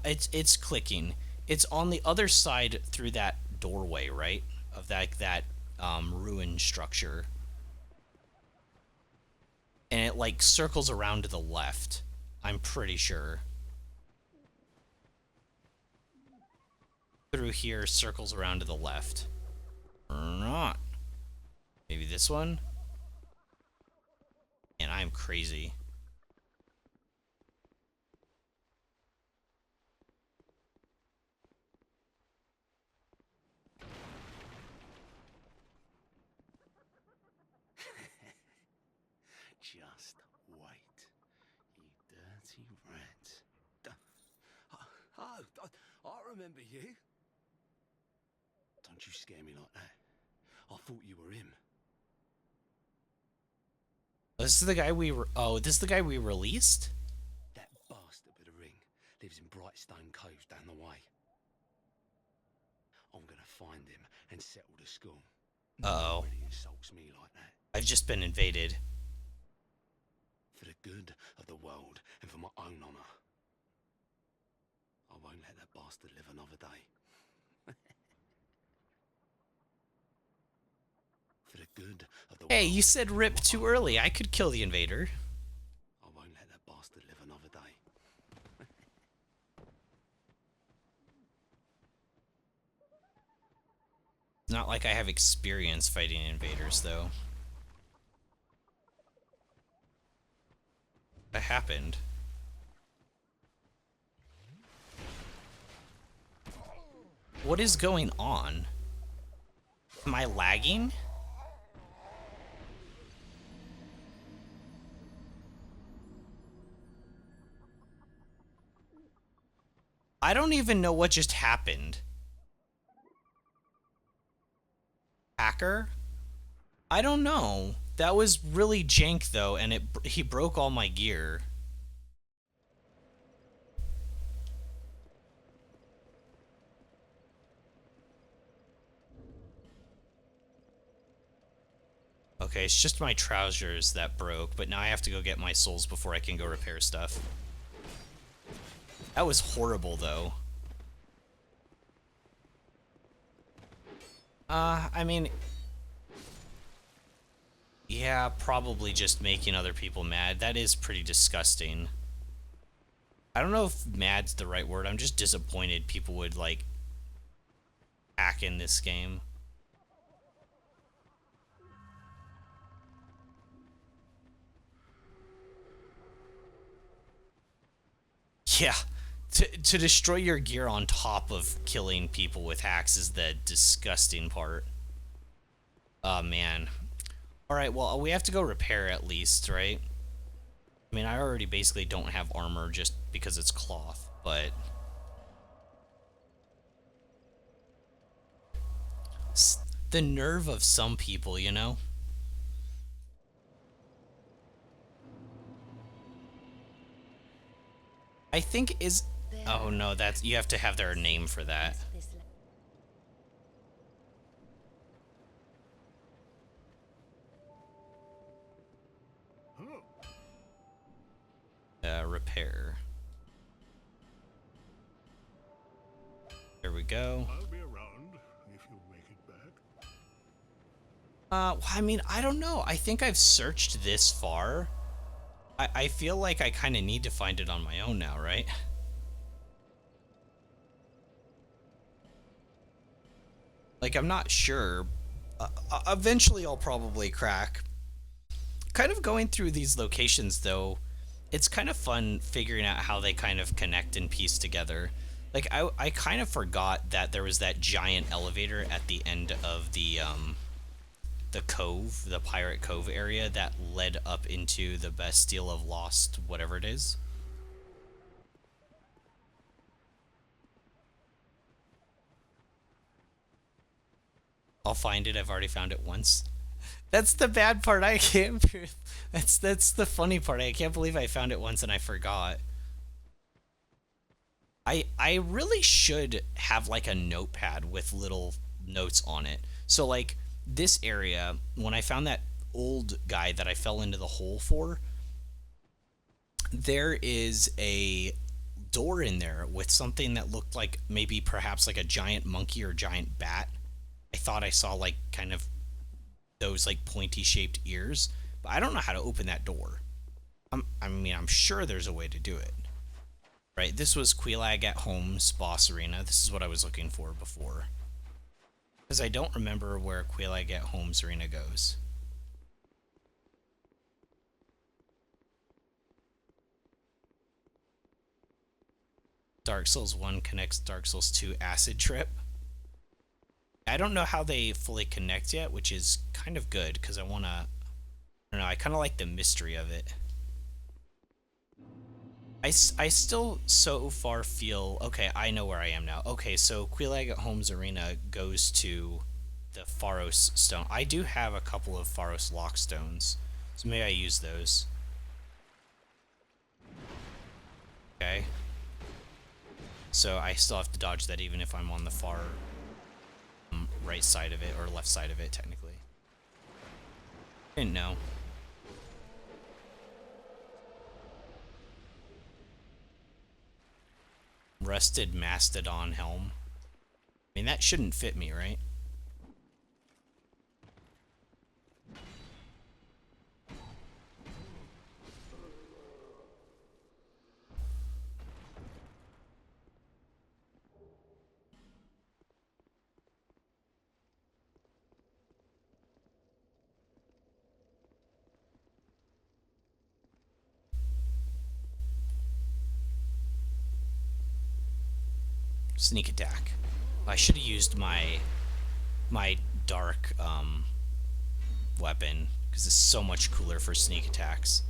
It's clicking. It's on the other side through that doorway, right? Of that ruined structure. And it like circles around to the left. I'm pretty sure. Through here, circles around to the left. Or not. Maybe this one? And I'm crazy. Just wait, you dirty rat. I remember you. Don't you scare me like that. I thought you were him. This is the guy we were... Oh, this is the guy we released? That bastard with the ring lives in Brightstone Cove down the way. I'm gonna find him and settle the score. Uh-oh. Nobody insults me like that. I've just been invaded. For the good of the world and for my own honour. I won't let that bastard live another day. For the good of the Hey, world. you said rip too early. I could kill the invader. I won't let that bastard live another day. Not like I have experience fighting invaders, though. What happened? What is going on? Am I lagging? I don't even know what just happened. Hacker? I don't know. That was really jank though, and he broke all my gear. Okay, it's just my trousers that broke, but now I have to go get my souls before I can go repair stuff. That was horrible though. I mean, yeah, probably just making other people mad. That is pretty disgusting. I don't know if mad's the right word. I'm just disappointed people would, like, hack in this game. Yeah, to destroy your gear on top of killing people with hacks is the disgusting part. Oh, man. Alright, well, we have to go repair at least, right? I mean, I already basically don't have armor just because it's cloth, but... the nerve of some people, you know? I think is... Oh no, that's... You have to have their name for that. Repair. There we go. I'll be around if you make it back. I mean, I don't know. I think I've searched this far. I feel like I kind of need to find it on my own now, right? Like, I'm not sure. Eventually, I'll probably crack. Kind of going through these locations, though, it's kind of fun figuring out how they kind of connect and piece together. Like, I kind of forgot that there was that giant elevator at the end of the cove, the Pirate Cove area that led up into the Bastille of Lost, whatever it is. I'll find it. I've already found it once. That's the bad part. I can't. That's the funny part. I can't believe I found it once and I forgot. I really should have like a notepad with little notes on it. So like this area, when I found that old guy that I fell into the hole for, there is a door in there with something that looked like maybe perhaps like a giant monkey or giant bat. I thought I saw like kind of those like pointy shaped ears, but I don't know how to open that door. I mean, I'm sure there's a way to do it. Right, this was Quelaag at Home's boss arena. This is what I was looking for before. Because I don't remember where Quelaag at Home's arena goes. Dark Souls 1 connects Dark Souls 2 Acid Trip. I don't know how they fully connect yet, which is kind of good, because I want to... I don't know, I kind of like the mystery of it. I still so far feel... Okay, I know where I am now. Okay, so Quelaag at Home's arena goes to the Pharos stone. I do have a couple of Pharos lock stones, so maybe I use those. Okay. So I still have to dodge that even if I'm on the far right side of it, or left side of it, technically. Didn't know. Rusted Mastodon helm. I mean, that shouldn't fit me, right? Sneak attack. I should have used my dark weapon, because it's so much cooler for sneak attacks.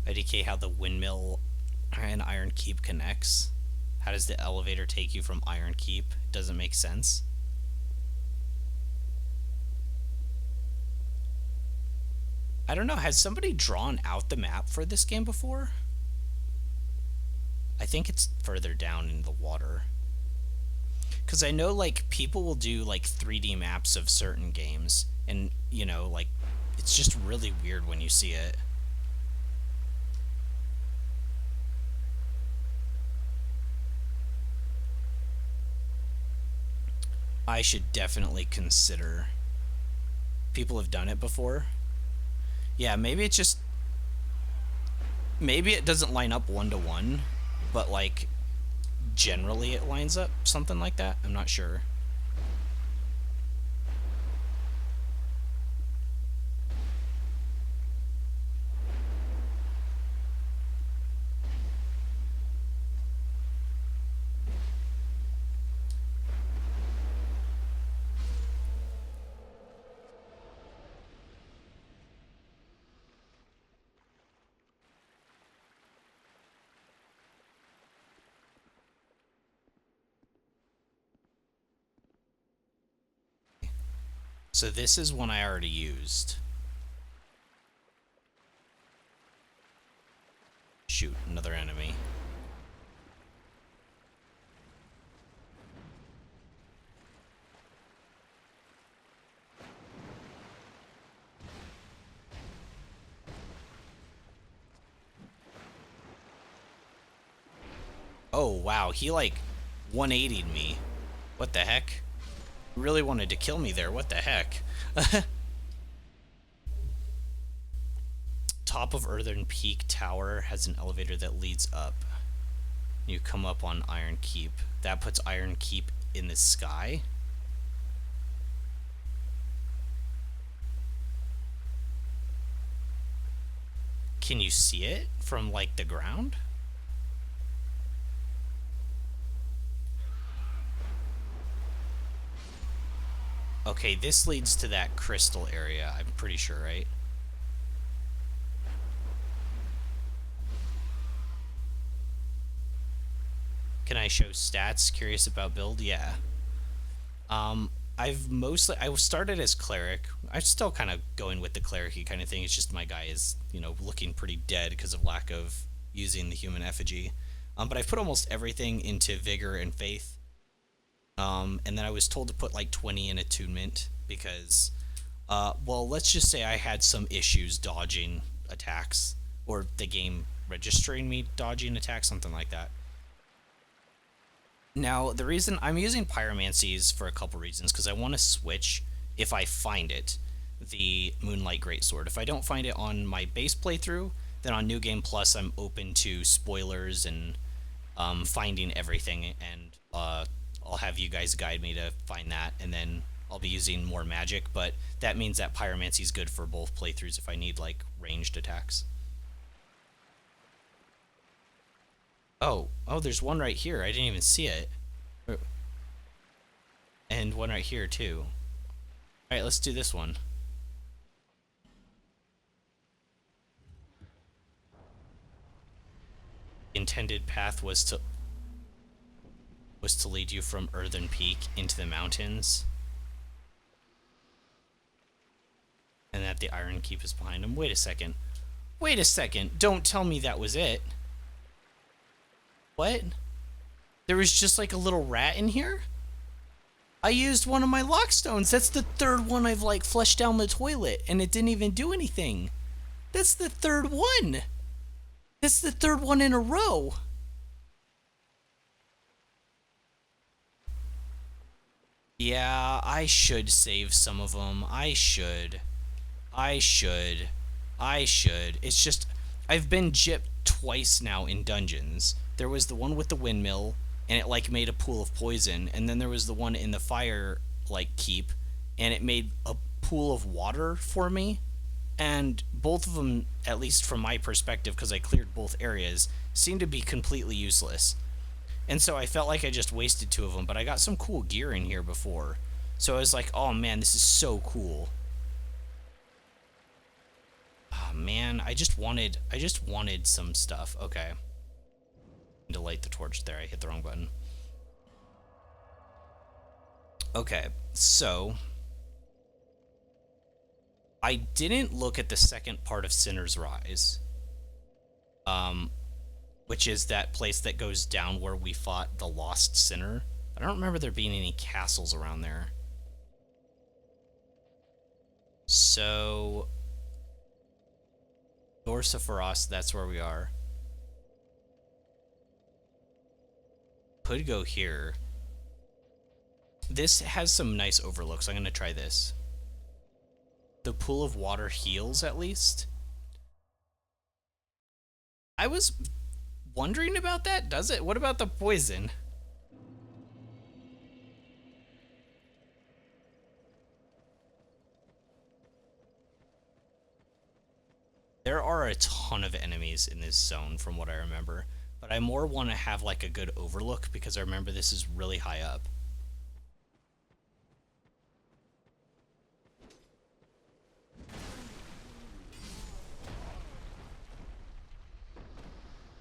IDK how the windmill and Iron Keep connects. How does the elevator take you from Iron Keep? It doesn't make sense. I don't know, has somebody drawn out the map for this game before? I think it's further down in the water. Because I know, like, people will do, like, 3D maps of certain games, and, you know, like, it's just really weird when you see it. I should definitely consider. People have done it before. Yeah, maybe it's just... Maybe it doesn't line up one-to-one, but, like, generally it lines up, something like that. I'm not sure. So this is one I already used. Shoot, another enemy. Oh, wow, he, like, 180'd me. What the heck? Really wanted to kill me there, what the heck? Top of Earthen Peak Tower has an elevator that leads up. You come up on Iron Keep. That puts Iron Keep in the sky. Can you see it from, like, the ground? Okay, this leads to that crystal area, I'm pretty sure, right? Can I show stats? Curious about build? Yeah. I started as cleric. I'm still kind of going with the cleric-y kind of thing. It's just my guy is, you know, looking pretty dead because of lack of using the human effigy. But I've put almost everything into vigor and faith. And then I was told to put like 20 in attunement because, well, let's just say I had some issues dodging attacks, or the game registering me dodging attacks, something like that. Now, the reason I'm using pyromancies for a couple reasons, because I want to switch, if I find it, the Moonlight Greatsword. If I don't find it on my base playthrough, then on New Game Plus, I'm open to spoilers and finding everything, and I'll have you guys guide me to find that, and then I'll be using more magic, but that means that pyromancy is good for both playthroughs if I need, like, ranged attacks. Oh, there's one right here. I didn't even see it. And one right here, too. Alright, let's do this one. Intended path was to lead you from Earthen Peak into the mountains. And that the Iron Keep is behind him. Wait a second. Wait a second. Don't tell me that was it. What? There was just like a little rat in here? I used one of my lockstones. That's the third one I've like flushed down the toilet and it didn't even do anything. That's the third one. That's the third one in a row. Yeah, I should save some of them. I should. It's just, I've been gypped twice now in dungeons. There was the one with the windmill, and it, like, made a pool of poison. And then there was the one in the fire, like, keep, and it made a pool of water for me. And both of them, at least from my perspective, because I cleared both areas, seemed to be completely useless. And so I felt like I just wasted two of them, but I got some cool gear in here before. So I was like, oh man, this is so cool. Oh man, I just wanted some stuff. Okay. To light the torch there, I hit the wrong button. Okay, so I didn't look at the second part of Sinner's Rise, which is that place that goes down where we fought the Lost Sinner. I don't remember there being any castles around there. So, Dorsaforos, that's where we are. Could go here. This has some nice overlooks. I'm going to try this. The pool of water heals, at least. I was wondering about that. Does it? What about the poison? There are a ton of enemies in this zone from what I remember, but I more want to have like a good overlook because I remember this is really high up.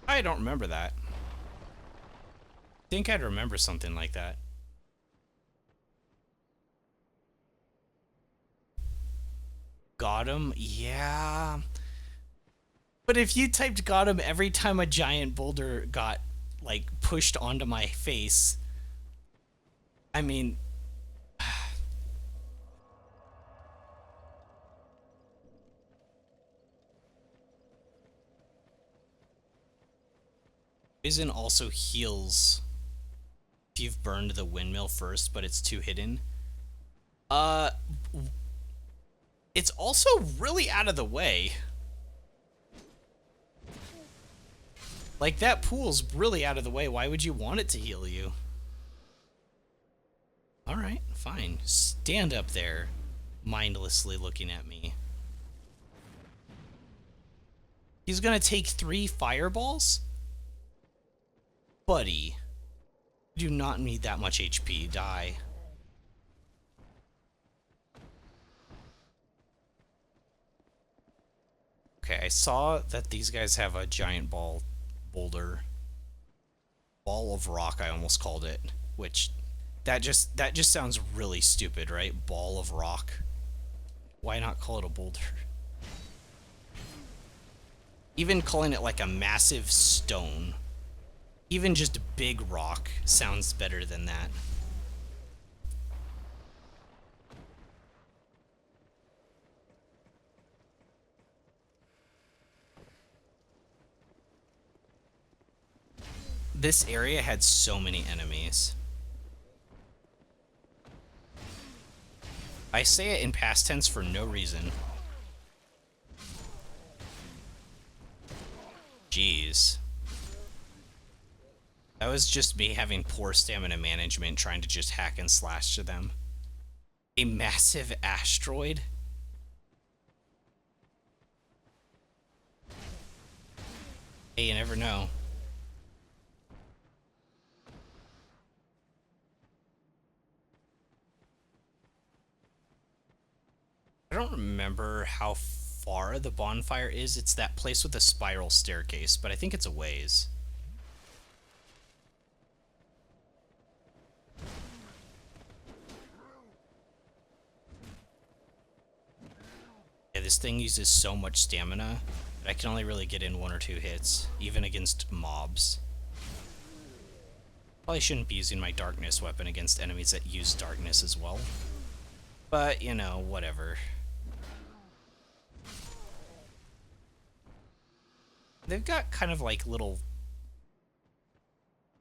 I don't remember that. I think I'd remember something like that. Got him? Yeah. But if you typed got him every time a giant boulder got, like, pushed onto my face, I mean... Poison also heals if you've burned the windmill first, but it's too hidden. It's also really out of the way. Like, that pool's really out of the way. Why would you want it to heal you? Alright, fine. Stand up there, mindlessly looking at me. He's gonna take 3 fireballs? Buddy. You do not need that much HP. Die. Okay, I saw that these guys have a giant boulder. Ball of rock, I almost called it. Which, that just sounds really stupid, right? Ball of rock. Why not call it a boulder? Even calling it like a massive stone. Even just big rock sounds better than that. This area had so many enemies. I say it in past tense for no reason. Jeez. That was just me having poor stamina management trying to just hack and slash to them. A massive asteroid? Hey, you never know. I don't remember how far the bonfire is. It's that place with the spiral staircase, but I think it's a ways. Yeah, this thing uses so much stamina that I can only really get in 1 or 2 hits, even against mobs. Probably shouldn't be using my darkness weapon against enemies that use darkness as well. But, you know, whatever. They've got kind of like little...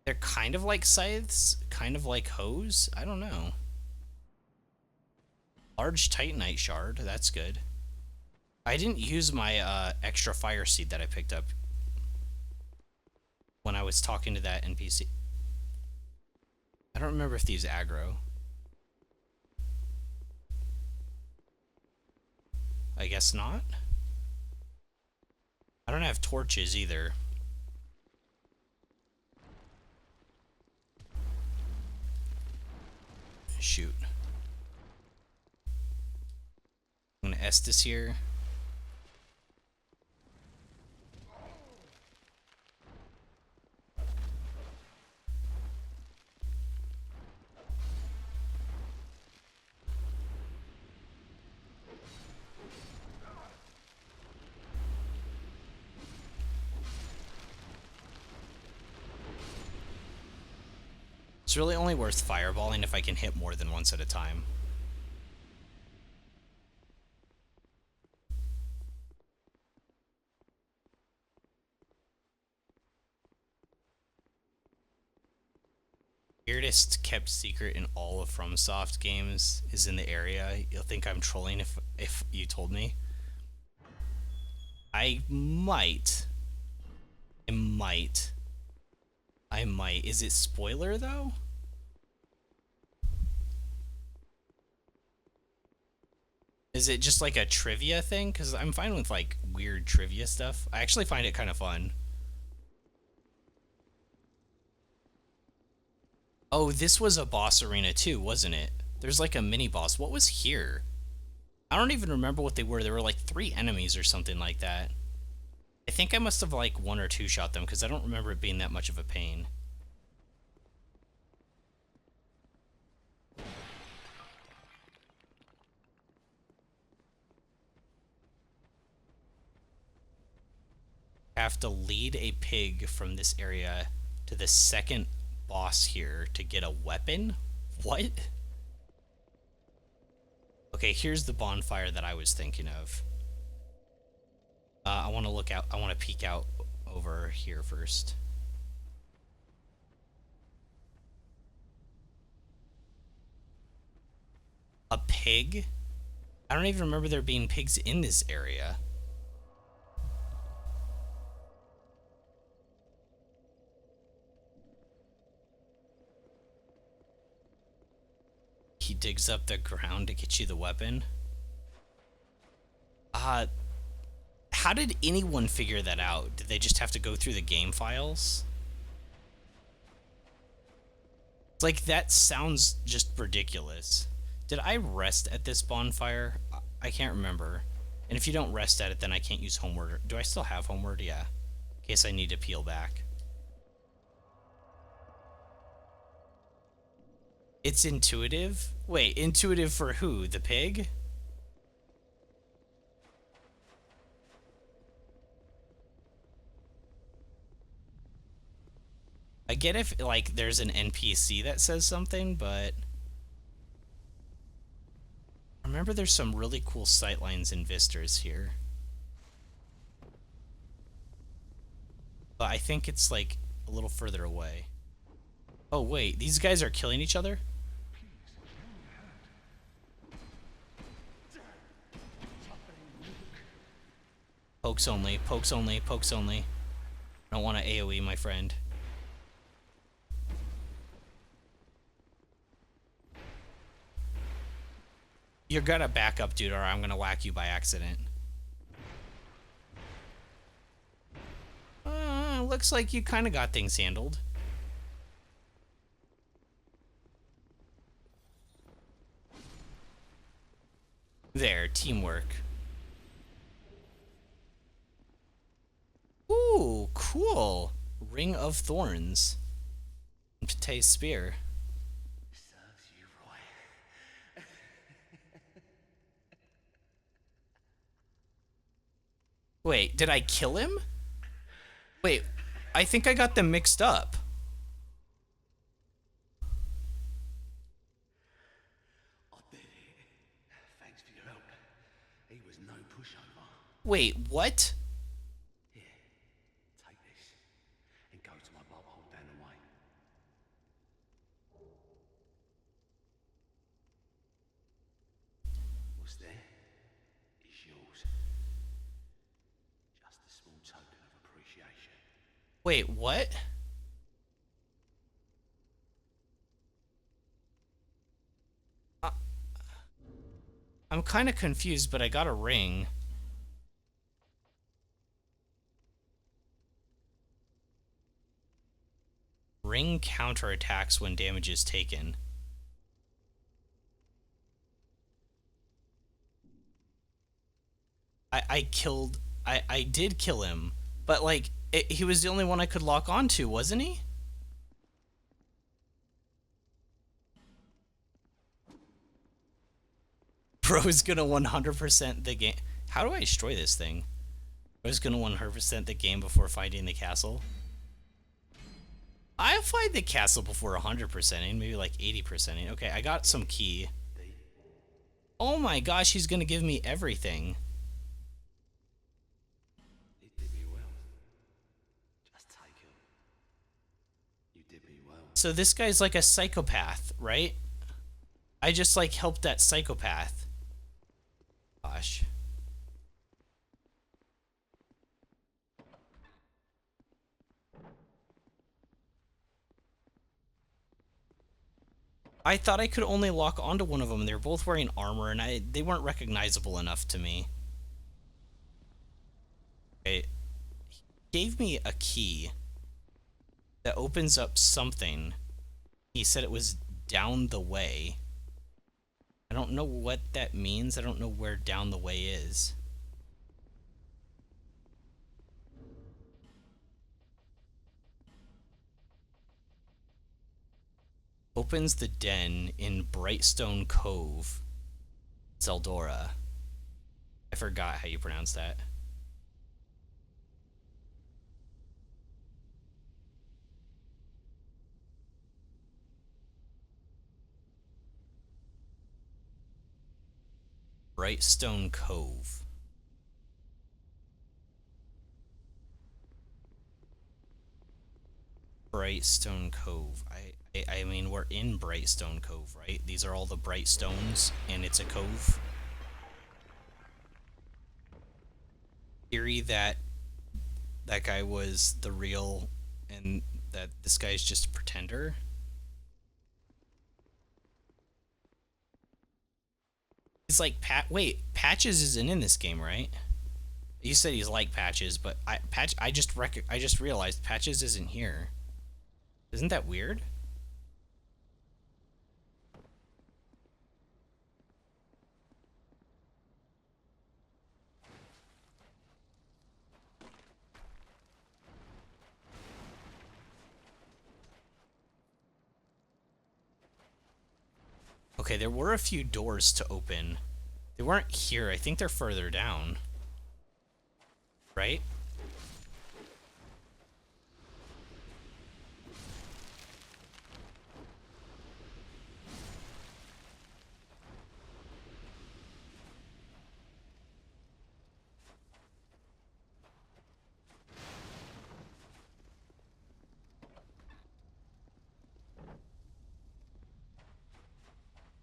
They're kind of like scythes, kind of like hoes. I don't know. Large Titanite shard, that's good. I didn't use my extra fire seed that I picked up when I was talking to that NPC. I don't remember if these aggro. I guess not. I don't have torches either. Shoot. I'm gonna Estus here. It's really only worth fireballing if I can hit more than once at a time. Weirdest kept secret in all of FromSoft games is in the area. You'll think I'm trolling if you told me. I might. Is it spoiler though? Is it just like a trivia thing? Because I'm fine with like weird trivia stuff. I actually find it kind of fun. Oh, this was a boss arena too, wasn't it? There's like a mini boss. What was here? I don't even remember what they were. There were like 3 enemies or something like that. I think I must have like 1 or 2 shot them because I don't remember it being that much of a pain. Have to lead a pig from this area to the second boss here to get a weapon? What? Okay, here's the bonfire that I was thinking of. I want to look out. I want to peek out over here first. A pig? I don't even remember there being pigs in this area. He digs up the ground to get you the weapon. How did anyone figure that out? Did they just have to go through the game files? It's like, that sounds just ridiculous. Did I rest at this bonfire? I can't remember. And if you don't rest at it, then I can't use homeward. Do I still have homeward? Yeah. In case I need to peel back. It's intuitive? Wait, intuitive for who? The pig? I get if, like, there's an NPC that says something, but... remember there's some really cool sightlines and vistas here. But I think it's, like, a little further away. Oh, wait, these guys are killing each other? Pokes only, pokes only, pokes only. I don't want to AoE, my friend. You're gonna back up, dude, or I'm gonna whack you by accident. Looks like you kind of got things handled. There, teamwork. Ooh, cool. Ring of Thorns. Ptay's spear. Serves you right. Wait, did I kill him? Wait, I think I got them mixed up. I did it. Thanks for your help. He was no pushover. Wait, what? Here, take this and go to my bob hole down the way. What's there is yours. Just a small token of appreciation. Wait, what? I'm kind of confused, but I got a ring. Ring counterattacks when damage is taken. I did kill him, but like, he was the only one I could lock onto, wasn't he? Bro's gonna 100% the game. How do I destroy this thing? Bro's gonna 100% the game before finding the castle. I find the castle before 100%ing, maybe like 80%ing. Okay, I got some key. Oh my gosh, he's gonna give me everything. You did me well. Just take it. You did me well. So this guy's like a psychopath, right? I just like helped that psychopath. Gosh. I thought I could only lock onto one of them. They were both wearing armor, and they weren't recognizable enough to me. Okay. He gave me a key that opens up something. He said it was down the way. I don't know what that means. I don't know where down the way is. Opens the den in Brightstone Cove, Zeldora. I forgot how you pronounce that. Brightstone Cove. Brightstone Cove. I mean, we're in Brightstone Cove, right? These are all the bright stones, and it's a cove. Theory that that guy was the real, and that this guy's just a pretender. He's like Wait, Patches isn't in this game, right? You said he's like Patches, but I just realized Patches isn't here. Isn't that weird? Okay, there were a few doors to open. They weren't here. I think they're further down. Right?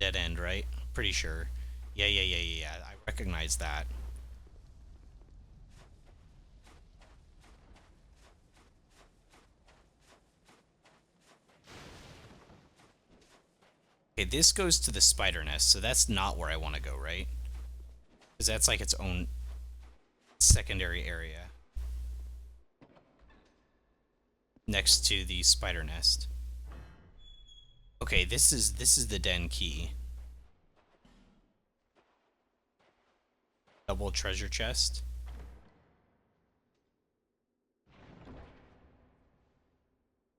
Dead end, right? Pretty sure. Yeah. I recognize that. Okay, this goes to the spider nest, so that's not where I want to go, right? Because that's like its own secondary area. Next to the spider nest. Okay, this is the den key. Double treasure chest.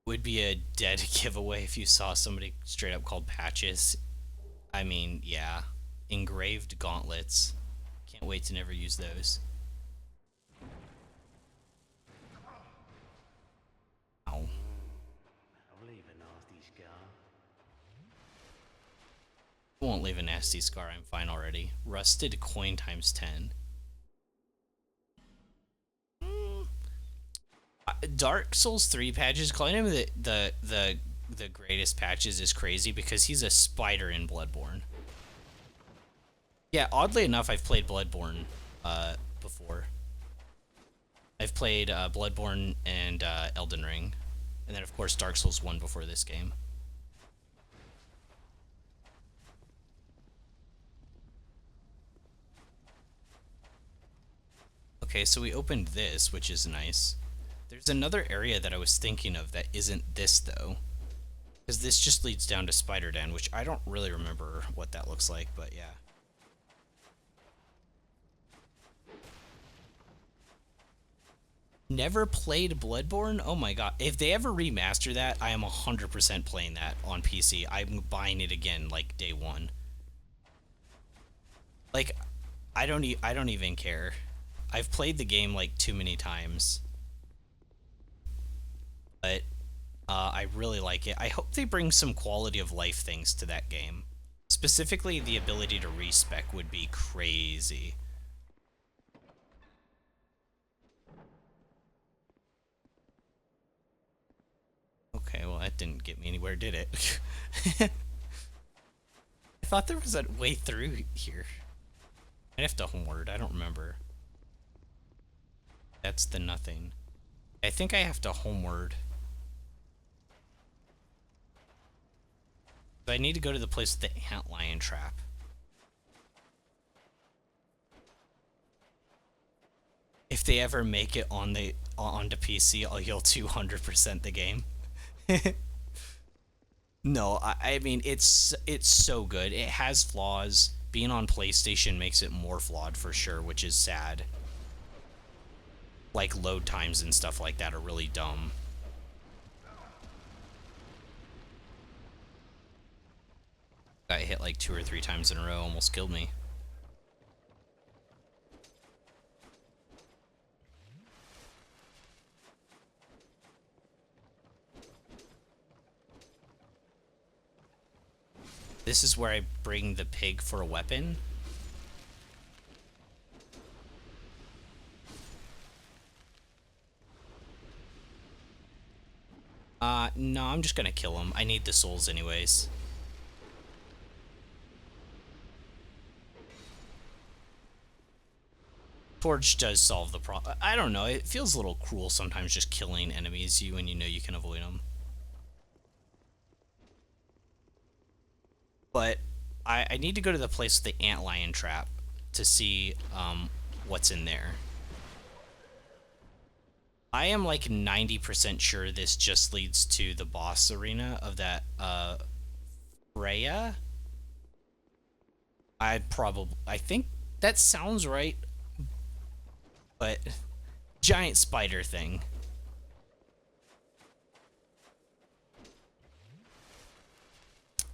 Would be a dead giveaway if you saw somebody straight up called Patches. I mean, yeah. Engraved gauntlets. Can't wait to never use those. Ow. I'll leave a nasty scar. Won't leave a nasty scar, I'm fine already. Rusted coin times 10. Dark Souls 3 Patches, calling him the greatest Patches is crazy because he's a spider in Bloodborne. Yeah, oddly enough, I've played Bloodborne before. I've played Bloodborne and Elden Ring. And then, of course, Dark Souls 1 before this game. Okay, so we opened this, which is nice. There's another area that I was thinking of that isn't this, though. Because this just leads down to Spider Den, which I don't really remember what that looks like, but yeah. Never played Bloodborne? Oh my god. If they ever remaster that, I am 100% playing that on PC. I'm buying it again, like, day one. Like, I don't even care. I've played the game, like, too many times. But I really like it. I hope they bring some quality of life things to that game. Specifically, the ability to respec would be crazy. Okay, well that didn't get me anywhere, did it? I thought there was a way through here. I'd have to homeward, I don't remember. That's the nothing. I think I have to homeward. I need to go to the place with the antlion trap. If they ever make it onto PC, you'll 200% the game. No, I mean it's so good. It has flaws. Being on PlayStation makes it more flawed for sure, which is sad. Like load times and stuff like that are really dumb. Got hit like 2 or 3 times in a row, almost killed me. This is where I bring the pig for a weapon. No, I'm just gonna kill him. I need the souls anyways. Torch does solve the problem. I don't know, it feels a little cruel sometimes just killing enemies when you know you can avoid them. But I need to go to the place with the antlion trap to see what's in there. I am like 90% sure this just leads to the boss arena of that Freya. I think that sounds right, but giant spider thing.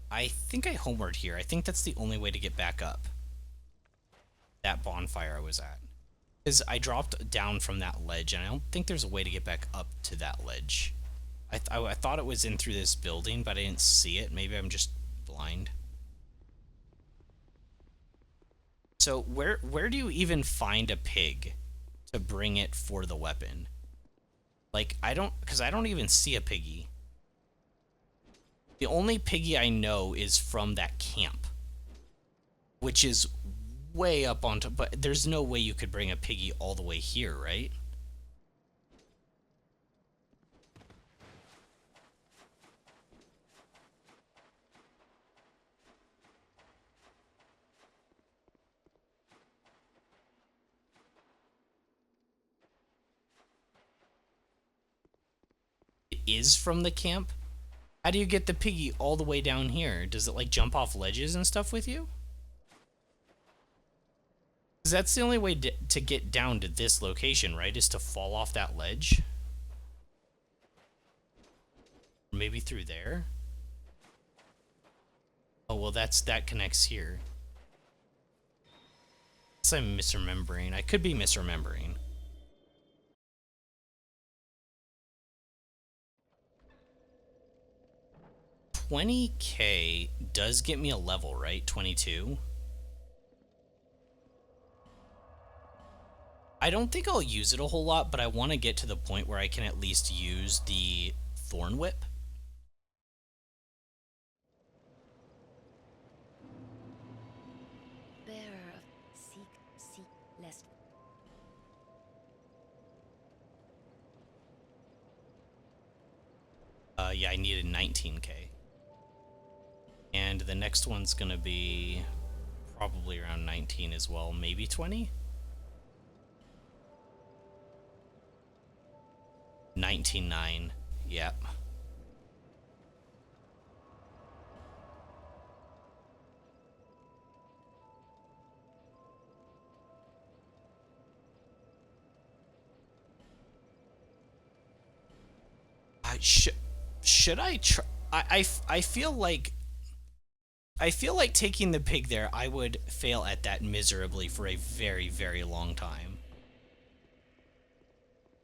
I think I homered here. I think that's the only way to get back up. That bonfire I was at. Because I dropped down from that ledge, and I don't think there's a way to get back up to that ledge. I thought it was in through this building, but I didn't see it. Maybe I'm just blind. So where do you even find a pig to bring it for the weapon? Like, because I don't even see a piggy. The only piggy I know is from that camp, which is way up on top, but there's no way you could bring a piggy all the way here, right? It is from the camp? How do you get the piggy all the way down here? Does it like jump off ledges and stuff with you? Because that's the only way to get down to this location, right? Is to fall off that ledge? Maybe through there? Oh, well that connects here. Guess I'm misremembering. I could be misremembering. $20K does get me a level, right? 22. I don't think I'll use it a whole lot, but I want to get to the point where I can at least use the Thorn Whip. Bearer of seek, lest. Yeah, I needed 19K. And the next one's gonna be probably around 19 as well, maybe 20? 19.9, yep. Should I try? I feel like taking the pig there, I would fail at that miserably for a very, very long time.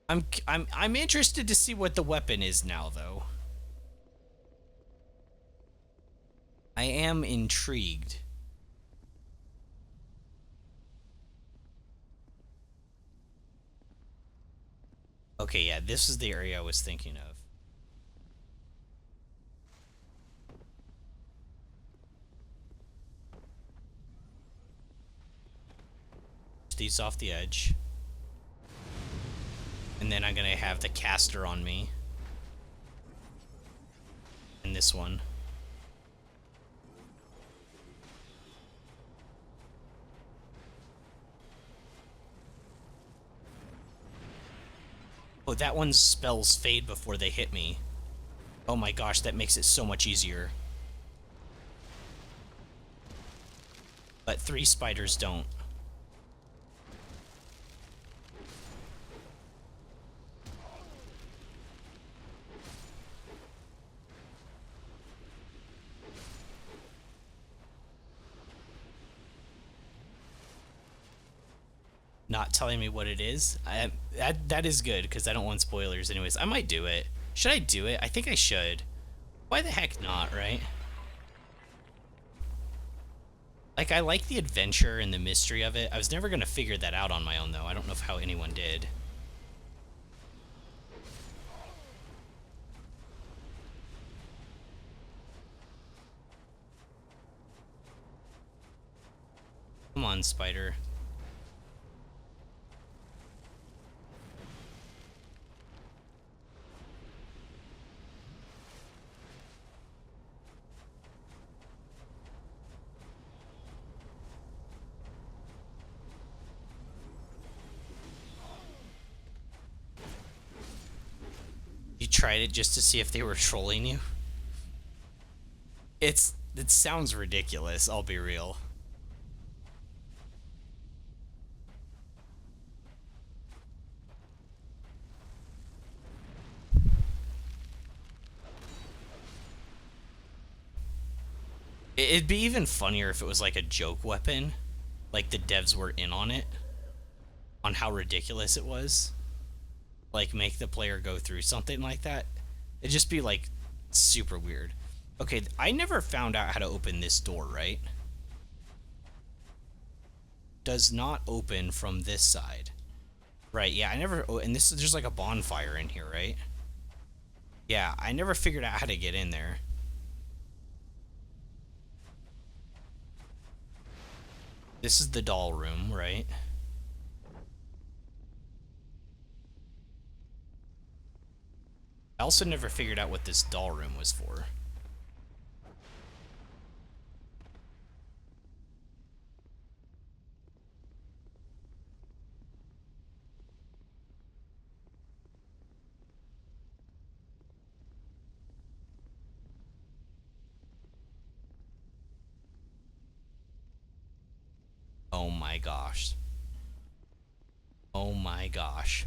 I'm interested to see what the weapon is now, though. I am intrigued. Okay, yeah, this is the area I was thinking of. These off the edge. And then I'm gonna have the caster on me. And this one. Oh, that one's spells fade before they hit me. Oh my gosh, that makes it so much easier. But 3 spiders don't. Not telling me what it is. That is good because I don't want spoilers anyways. I might do it. Should I do it? I think I should. Why the heck not, right? Like, I like the adventure and the mystery of it. I was never going to figure that out on my own, though. I don't know how anyone did. Come on, spider. You tried it just to see if they were trolling you? It sounds ridiculous, I'll be real. It'd be even funnier if it was like a joke weapon. Like the devs were in on it. On how ridiculous it was. Like make the player go through something like that. It'd just be like super weird. Okay, I never found out how to open this door, right? Does not open from this side. Right, yeah, I never... Oh, and this is just like a bonfire in here, right? Yeah, I never figured out how to get in there. This is the doll room, right? I also never figured out what this doll room was for. Oh my gosh. Oh my gosh.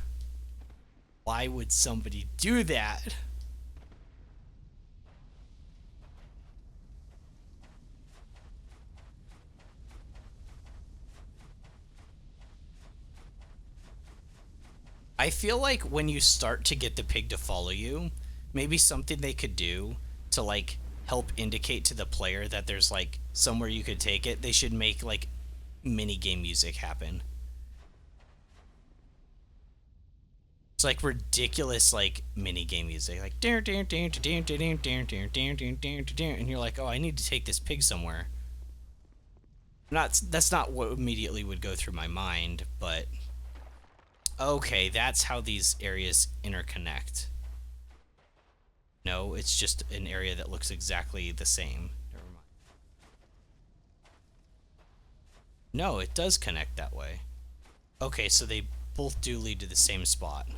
Why would somebody do that? I feel like when you start to get the pig to follow you, maybe something they could do to like help indicate to the player that there's like somewhere you could take it, they should make like mini game music happen. It's like ridiculous like mini game music, like and you're like, oh, I need to take this pig somewhere. Not that's not what immediately would go through my mind, but okay, that's how these areas interconnect. No, it's just an area that looks exactly the same. Never mind. No, it does connect that way. Okay, so they both do lead to the same spot.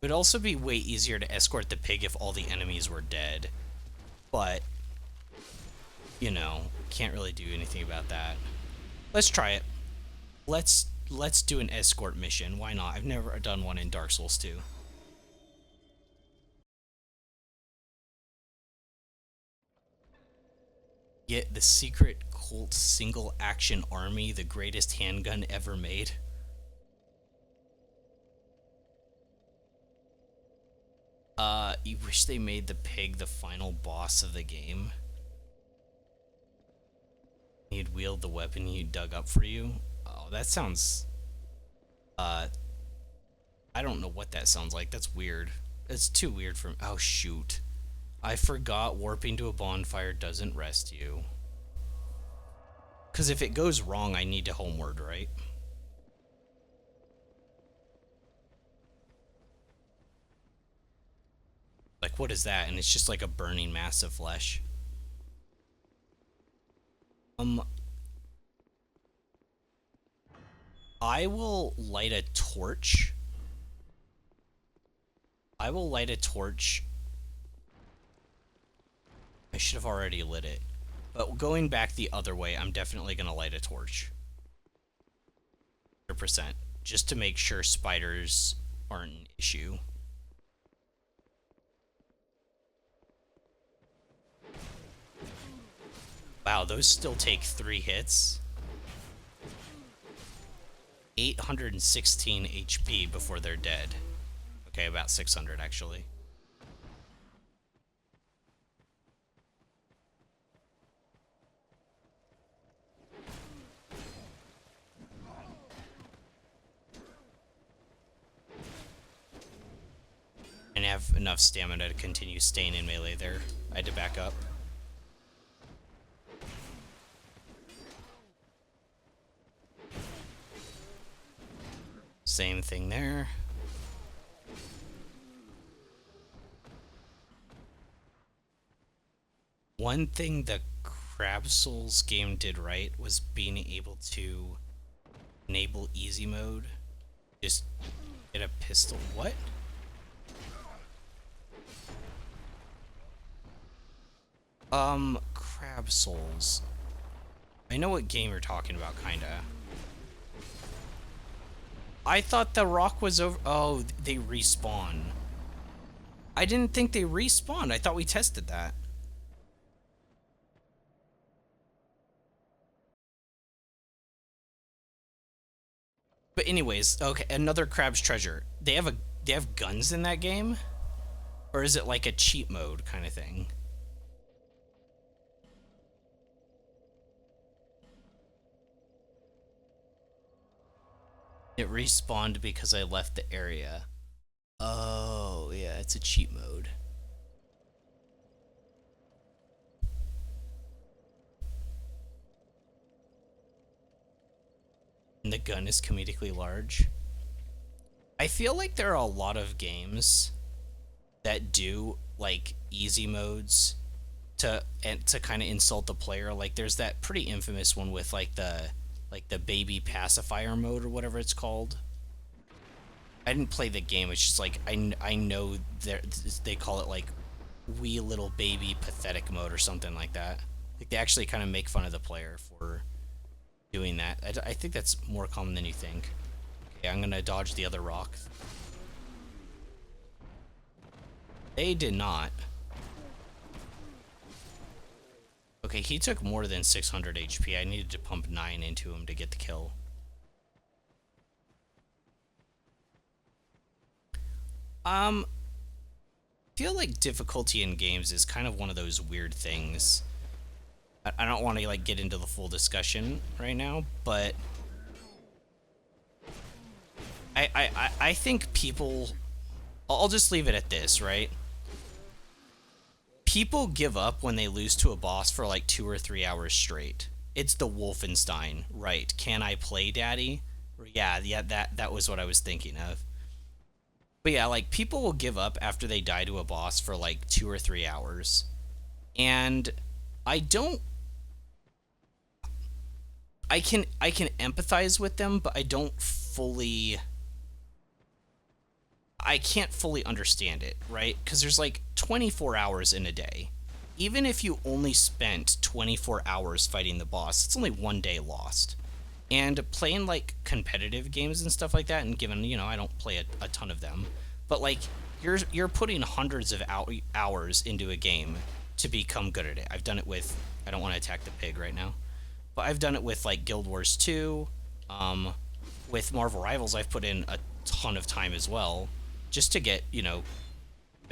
It would also be way easier to escort the pig if all the enemies were dead. But, you know, can't really do anything about that. Let's try it. Let's do an escort mission. Why not? I've never done one in Dark Souls 2. Get the secret Colt single action army, the greatest handgun ever made. You wish they made the pig the final boss of the game. He'd wield the weapon you dug up for you. Oh, that sounds... I don't know what that sounds like. That's weird. It's too weird for me. Oh, shoot. I forgot warping to a bonfire doesn't rest you. Because if it goes wrong, I need to homeward, right? Like, what is that? And it's just like a burning mass of flesh. I will light a torch. I will light a torch. I should have already lit it. But going back the other way, I'm definitely going to light a torch. 100%. Just to make sure spiders aren't an issue. Wow, those still take 3 hits. 816 HP before they're dead. Okay, about 600 actually. And have enough stamina to continue staying in melee there. I had to back up. Same thing there. One thing the Crab Souls game did right was being able to enable easy mode. Just get a pistol. What? Crab Souls. I know what game you're talking about, kinda. I thought the rock was over. Oh, they respawn. I didn't think they respawned. I thought we tested that. But anyways, okay, another Crab's Treasure. They have guns in that game? Or is it like a cheat mode kind of thing? It respawned because I left the area. Oh, yeah, it's a cheat mode. And the gun is comedically large. I feel like there are a lot of games that do like easy modes to kind of insult the player. Like there's that pretty infamous one with like the baby pacifier mode or whatever it's called. I didn't play the game. It's just like I know they call it like wee little baby pathetic mode or something like that. Like they actually kind of make fun of the player for doing that. I think that's more common than you think. Okay, I'm gonna dodge the other rock. They did not. Okay, he took more than 600 HP. I needed to pump 9 into him to get the kill. I feel like difficulty in games is kind of one of those weird things. I don't want to like get into the full discussion right now, but I think people, I'll just leave it at this, right? People give up when they lose to a boss for like 2 or 3 hours straight. It's the Wolfenstein, right? Can I play, Daddy? Yeah, that was what I was thinking of. But yeah, like people will give up after they die to a boss for like 2 or 3 hours. And I can empathize with them, but I can't fully understand it, right? Because there's like 24 hours in a day. Even if you only spent 24 hours fighting the boss, it's only 1 day lost. And playing like competitive games and stuff like that, and given, you know, I don't play a ton of them, but like you're putting hundreds of hours into a game to become good at it. I've done it with, I don't want to attack the pig right now, but I've done it with like Guild Wars 2. With Marvel Rivals, I've put in a ton of time as well, just to get, you know,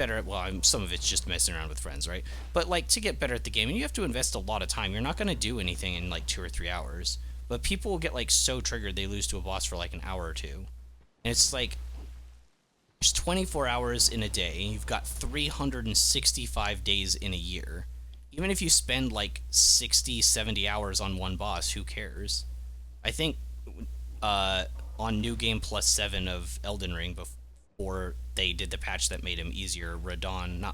better at, well, some of it's just messing around with friends, right? But like to get better at the game, and you have to invest a lot of time. You're not going to do anything in like 2 or 3 hours. But people will get like so triggered they lose to a boss for like an hour or two. And it's like there's 24 hours in a day. You've got 365 days in a year. Even if you spend like 60, 70 hours on one boss, who cares? I think on New Game Plus 7 of Elden Ring before they did the patch that made him easier, Radon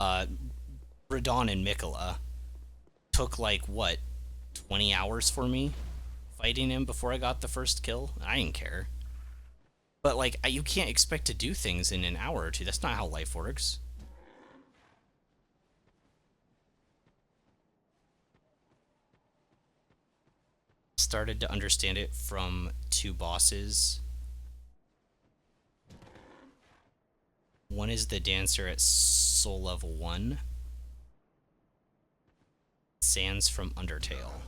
and Mikola took like what 20 hours for me fighting him before I got the first kill. I didn't care. But like you can't expect to do things in an hour or two. That's not how life works. Started to understand it from 2 bosses. One is the dancer at soul level 1. Sans from Undertale.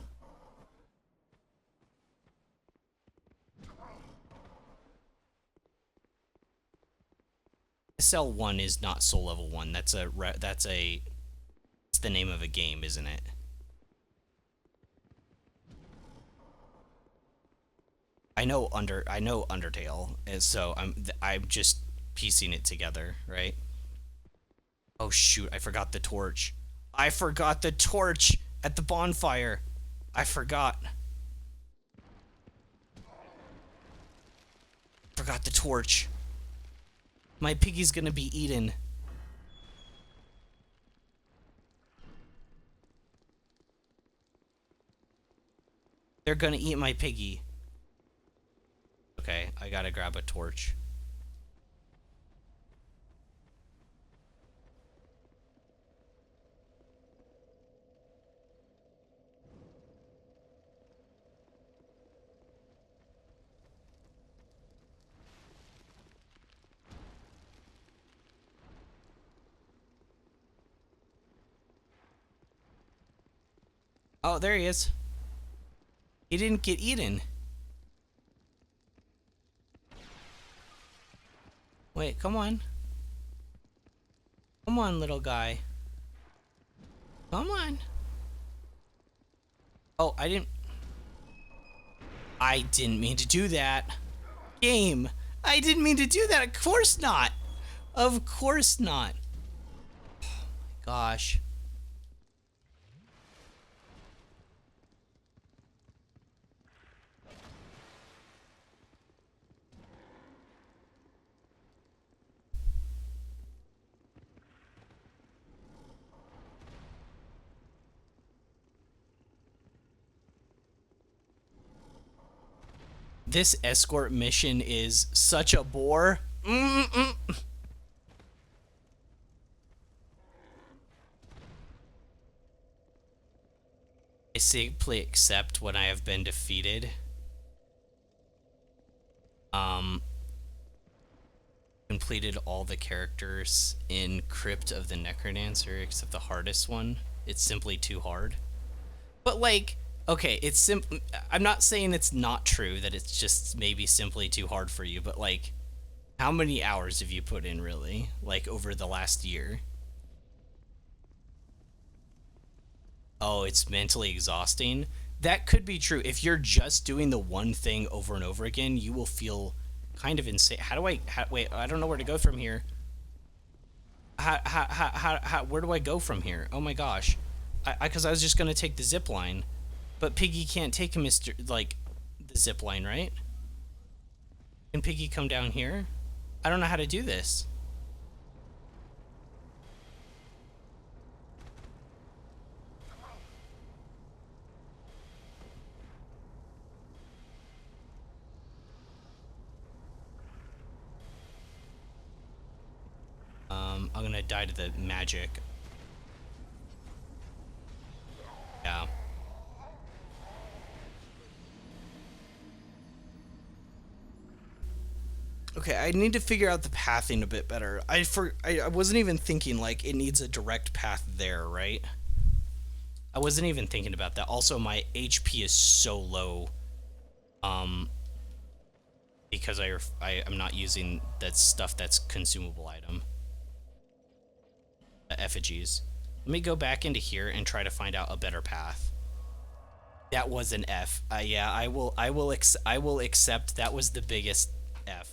SL1 is not soul level 1. It's the name of a game, isn't it? I know Undertale, and so I'm just piecing it together, right? Oh shoot, I forgot the torch. I forgot the torch at the bonfire. I forgot. Forgot the torch. My piggy's gonna be eaten. They're gonna eat my piggy. Okay, I gotta grab a torch. Oh, there he is. He didn't get eaten. Wait, come on. Come on, little guy. Come on. Oh, I didn't mean to do that. Game. I didn't mean to do that. Of course not. Of course not. Oh my gosh. This escort mission is such a bore. I simply accept when I have been defeated. Completed all the characters in Crypt of the Necrodancer except the hardest one. It's simply too hard. But like, okay, it's simple. I'm not saying it's not true that it's just maybe simply too hard for you, but like, how many hours have you put in really? Like over the last year? Oh, it's mentally exhausting. That could be true. If you're just doing the one thing over and over again, you will feel kind of insane. Wait, I don't know where to go from here. Where do I go from here? Oh my gosh. Because I was just going to take the zip line. But Piggy can't take the zip line, right? Can Piggy come down here? I don't know how to do this. I'm gonna die to the magic. Yeah. Okay, I need to figure out the pathing a bit better. I wasn't even thinking like it needs a direct path there, right? I wasn't even thinking about that. Also, my HP is so low. because I'm not using that stuff that's consumable item. Effigies. Let me go back into here and try to find out a better path. That was an F. Yeah, I will accept that was the biggest F.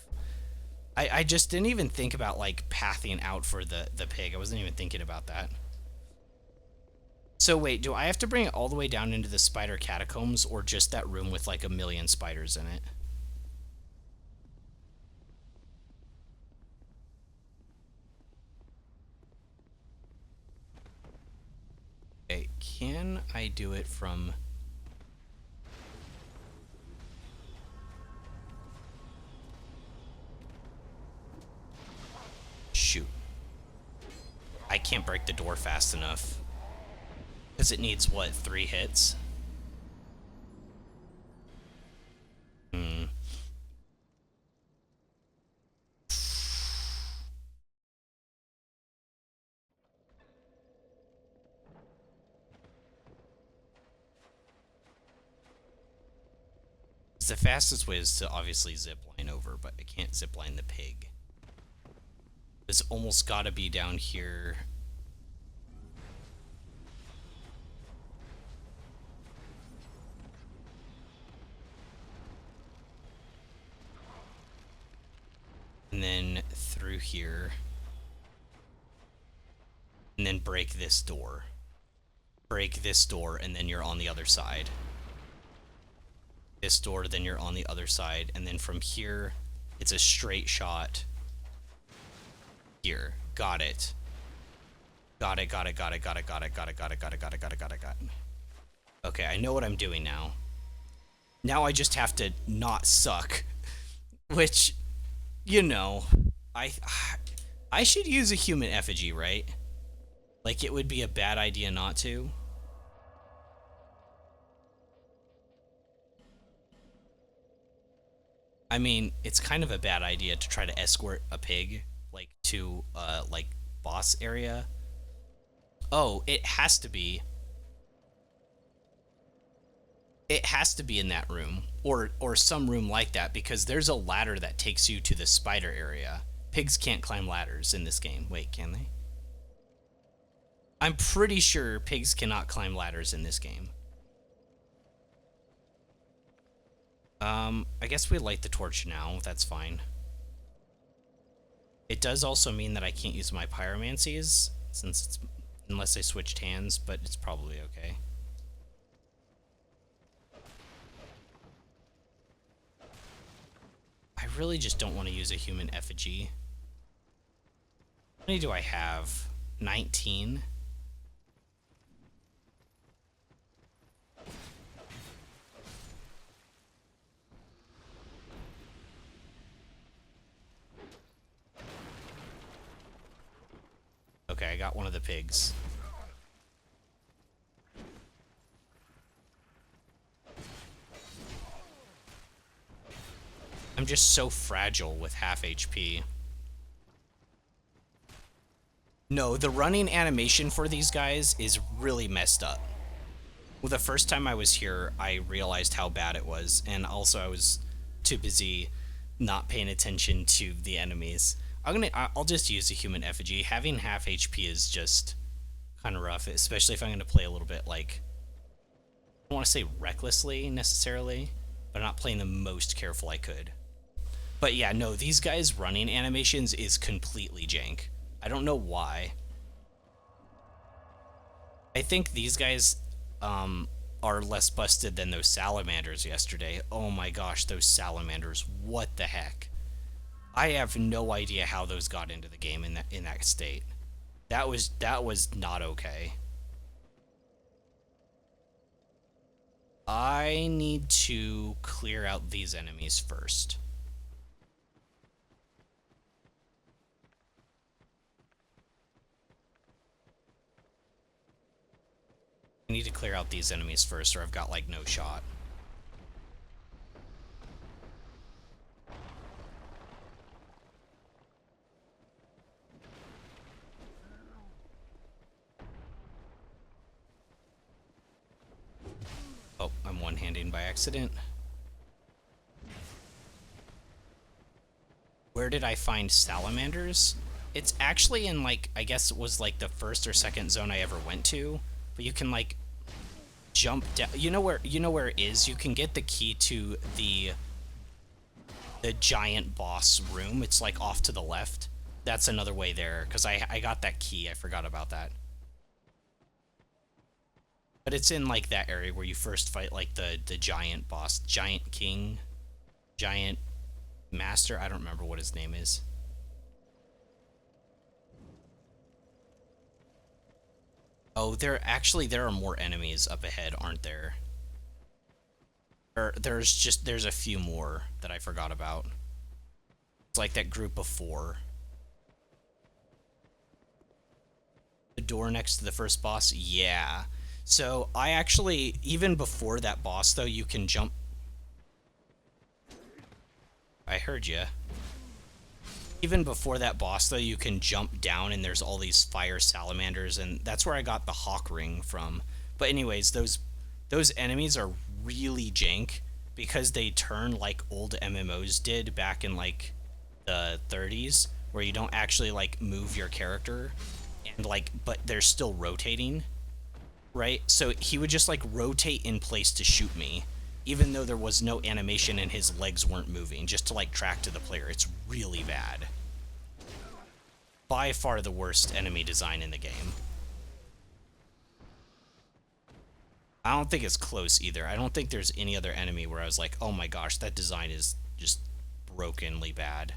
I just didn't even think about like pathing out for the pig. I wasn't even thinking about that. So wait, do I have to bring it all the way down into the spider catacombs, or just that room with like a million spiders in it? Okay, can I do it from... Shoot. I can't break the door fast enough. Because it needs, what, 3 hits? Hmm. The fastest way is to obviously zip line over, but I can't zip line the pig. It's almost gotta be down here. And then through here. And then break this door. Break this door, and then you're on the other side. This door, then you're on the other side, and then from here, it's a straight shot. Here. Got it. Got it, got it, got it, got it, got it, got it, got it, got it, got it, got it, got it, got it. Okay, I know what I'm doing now. Now I just have to not suck. Which, you know, I should use a human effigy, right? Like, it would be a bad idea not to. I mean, it's kind of a bad idea to try to escort a pig, like, to, like, boss area. Oh, it has to be. It has to be in that room, or some room like that, because there's a ladder that takes you to the spider area. Pigs can't climb ladders in this game. Wait, can they? I'm pretty sure pigs cannot climb ladders in this game. I guess we light the torch now. That's fine. It does also mean that I can't use my pyromancies, since it's... unless I switched hands, but it's probably okay. I really just don't want to use a human effigy. How many do I have? 19? Okay, I got one of the pigs. I'm just so fragile with half HP. No, the running animation for these guys is really messed up. Well, the first time I was here, I realized how bad it was, and also I was too busy not paying attention to the enemies. I'll just use a human effigy. Having half HP is just kind of rough, especially if I'm gonna play a little bit, like, I don't want to say recklessly necessarily, but I'm not playing the most careful I could. But yeah, no, these guys' running animations is completely jank. I don't know why. I think these guys are less busted than those salamanders yesterday. Oh my gosh, those salamanders, what the heck? I have no idea how those got into the game in that state. That was not okay. I need to clear out these enemies first. I need to clear out these enemies first, or I've got like no shot. Oh, I'm one-handing by accident. Where did I find salamanders? It's actually in, like, I guess it was like the first or second zone I ever went to, but you can like jump down. You know where it is? You can get the key to the giant boss room. It's like off to the left. That's another way there, because I got that key. I forgot about that. But it's in like that area where you first fight like the giant boss, giant king, giant master. I don't remember what his name is. Oh, there are more enemies up ahead, aren't there? There's a few more that I forgot about. It's like that group of 4. The door next to the first boss, yeah. So I actually, even before that boss though, you can jump. I heard you. Even before that boss though, you can jump down and there's all these fire salamanders, and that's where I got the hawk ring from. But anyways, those enemies are really jank because they turn like old MMOs did back in like the 30s, where you don't actually like move your character, and like, but they're still rotating, right? So he would just like rotate in place to shoot me, even though there was no animation and his legs weren't moving, just to like track to the player. It's really bad. By far the worst enemy design in the game. I don't think it's close either. I don't think there's any other enemy where I was like, oh my gosh, that design is just brokenly bad.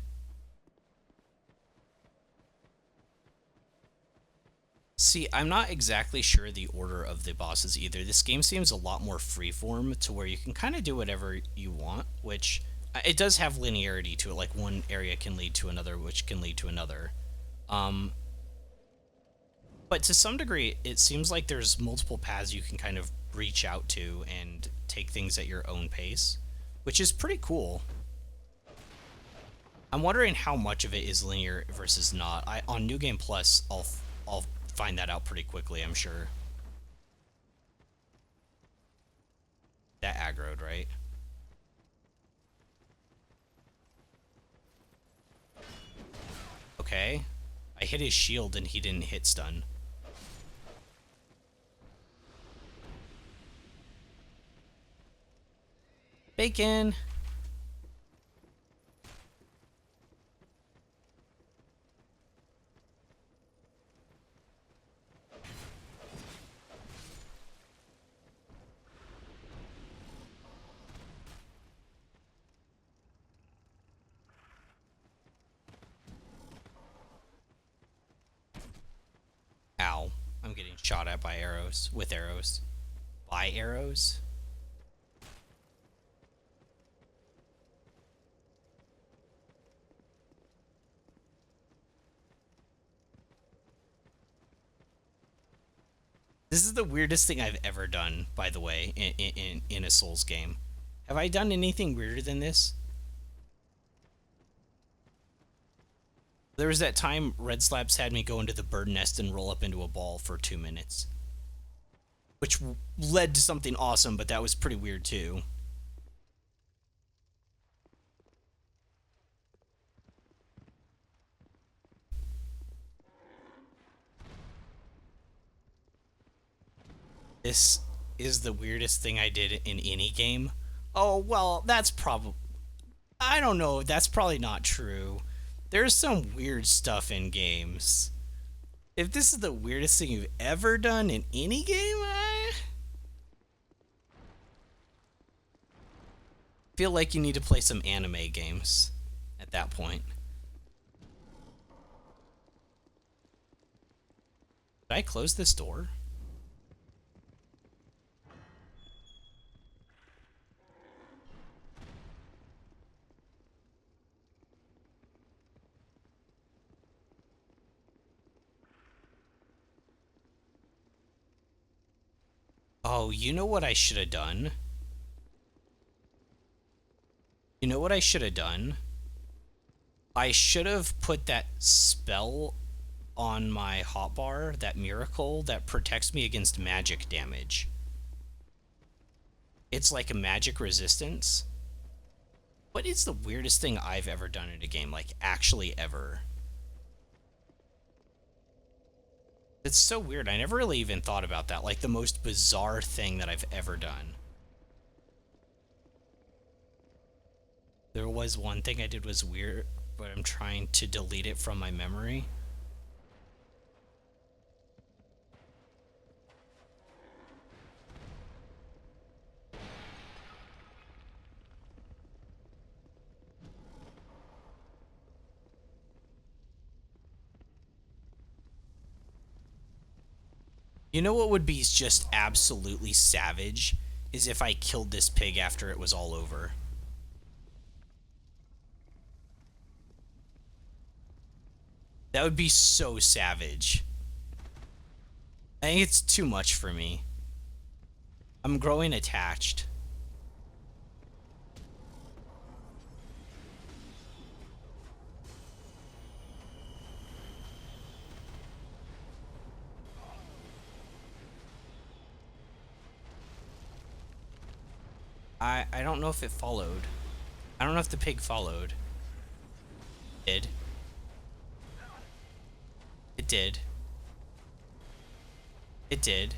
See, I'm not exactly sure the order of the bosses either. This game seems a lot more freeform, to where you can kind of do whatever you want, which it does have linearity to it. Like one area can lead to another, which can lead to another. But to some degree, it seems like there's multiple paths you can kind of reach out to and take things at your own pace, which is pretty cool. I'm wondering how much of it is linear versus not. On New Game Plus, I'll find that out pretty quickly, I'm sure. That aggroed, right? Okay. I hit his shield and he didn't hit stun. Bacon! Ow. I'm getting shot at by arrows. With arrows. By arrows? This is the weirdest thing I've ever done, by the way, in a Souls game. Have I done anything weirder than this? There was that time Red Slabs had me go into the bird nest and roll up into a ball for 2 minutes. Which led to something awesome, but that was pretty weird too. This is the weirdest thing I did in any game. Oh, well, that's probably... I don't know, that's probably not true. There's some weird stuff in games. If this is the weirdest thing you've ever done in any game, I feel like you need to play some anime games at that point. Did I close this door? Oh, you know what I should have done? You know what I should have done? I should have put that spell on my hotbar, that miracle that protects me against magic damage. It's like a magic resistance. What is the weirdest thing I've ever done in a game? Like, actually ever? It's so weird. I never really even thought about that. Like, the most bizarre thing that I've ever done. There was one thing I did was weird, but I'm trying to delete it from my memory. You know what would be just absolutely savage? Is if I killed this pig after it was all over. That would be so savage. I think it's too much for me. I'm growing attached. I don't know if it followed. I don't know if the pig followed. It did. It did. It did.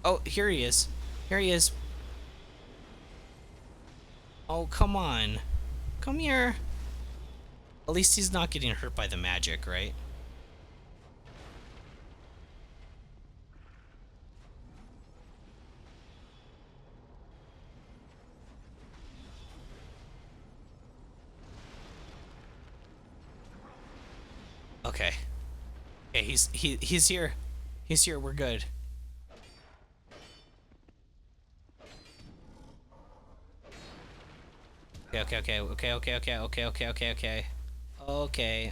Oh, here he is. Here he is. Oh, come on. Come here. At least he's not getting hurt by the magic, right? Okay. Okay, he's here. He's here. We're good. Okay.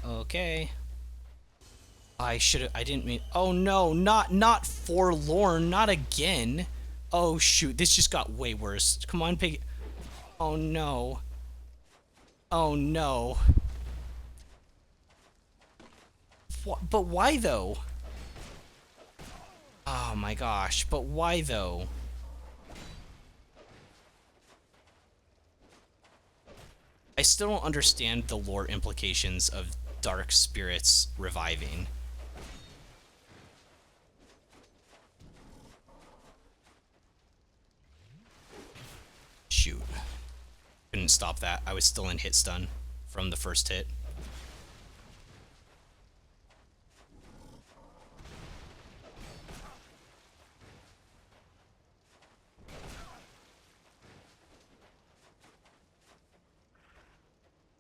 Okay. I didn't mean. Oh no, not forlorn, not again. Oh shoot, this just got way worse. Come on, pig. Oh no. Oh no. But why though? Oh my gosh, but why though? I still don't understand the lore implications of dark spirits reviving. Shoot. Couldn't stop that. I was still in hit stun from the first hit.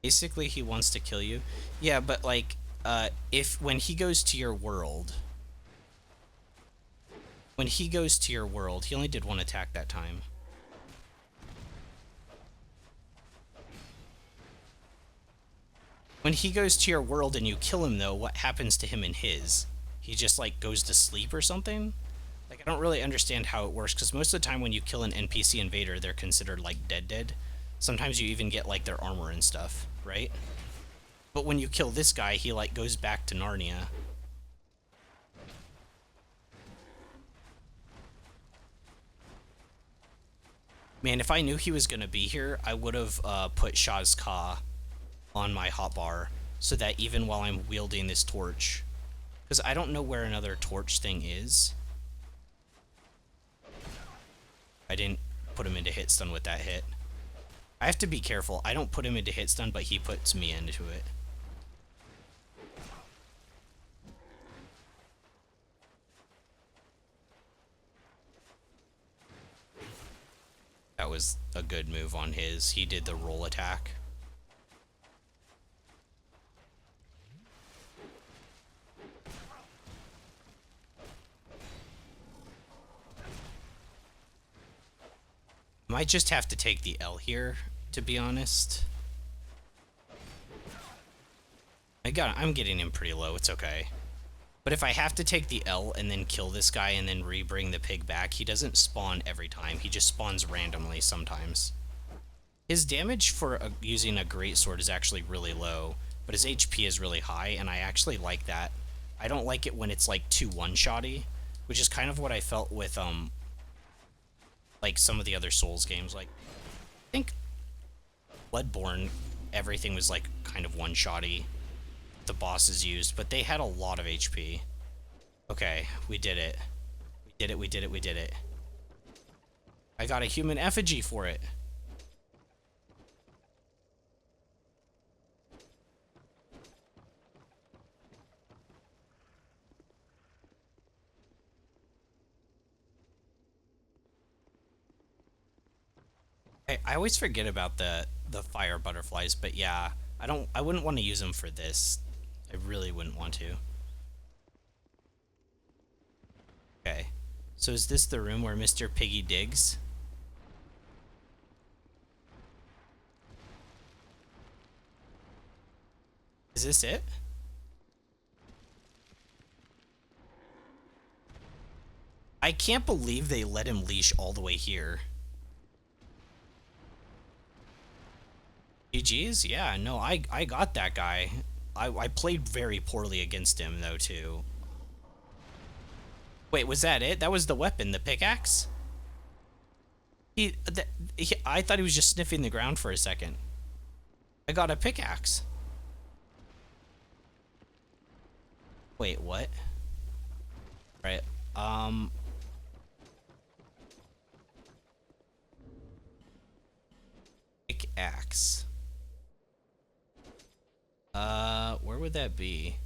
Basically, he wants to kill you. Yeah, but like, when he goes to your world, he only did one attack that time. When he goes to your world and you kill him, though, what happens to him and his? He just, like, goes to sleep or something? Like, I don't really understand how it works, because most of the time when you kill an NPC invader, they're considered, like, dead. Sometimes you even get, like, their armor and stuff, right? But when you kill this guy, he, like, goes back to Narnia. Man, if I knew he was gonna be here, I would have put Shaz Ka on my hotbar so that even while I'm wielding this torch, because I don't know where another torch thing is. I didn't put him into hit stun with that hit. I have to be careful. I don't put him into hit stun, but he puts me into it. That was a good move on his. He did the roll attack. Might just have to take the L here, to be honest. I'm getting him pretty low, it's okay. But if I have to take the L and then kill this guy and then re-bring the pig back, he doesn't spawn every time. He just spawns randomly sometimes. His damage for using a greatsword is actually really low, but his HP is really high, and I actually like that. I don't like it when it's like too one-shotty, which is kind of what I felt with like some of the other Souls games. Like I think Bloodborne, everything was like kind of one-shotty. The bosses used, but they had a lot of HP. Okay, we did it. We did it, we did it, we did it. I got a human effigy for it. I always forget about the fire butterflies, but yeah, I wouldn't want to use them for this. I really wouldn't want to. Okay. So is this the room where Mr. Piggy digs? Is this it? I can't believe they let him leash all the way here. GG's? Yeah, no, I got that guy. I played very poorly against him, though, too. Wait, was that it? That was the weapon, the pickaxe? I thought he was just sniffing the ground for a second. I got a pickaxe. Wait, what? Right, pickaxe. Where would that be?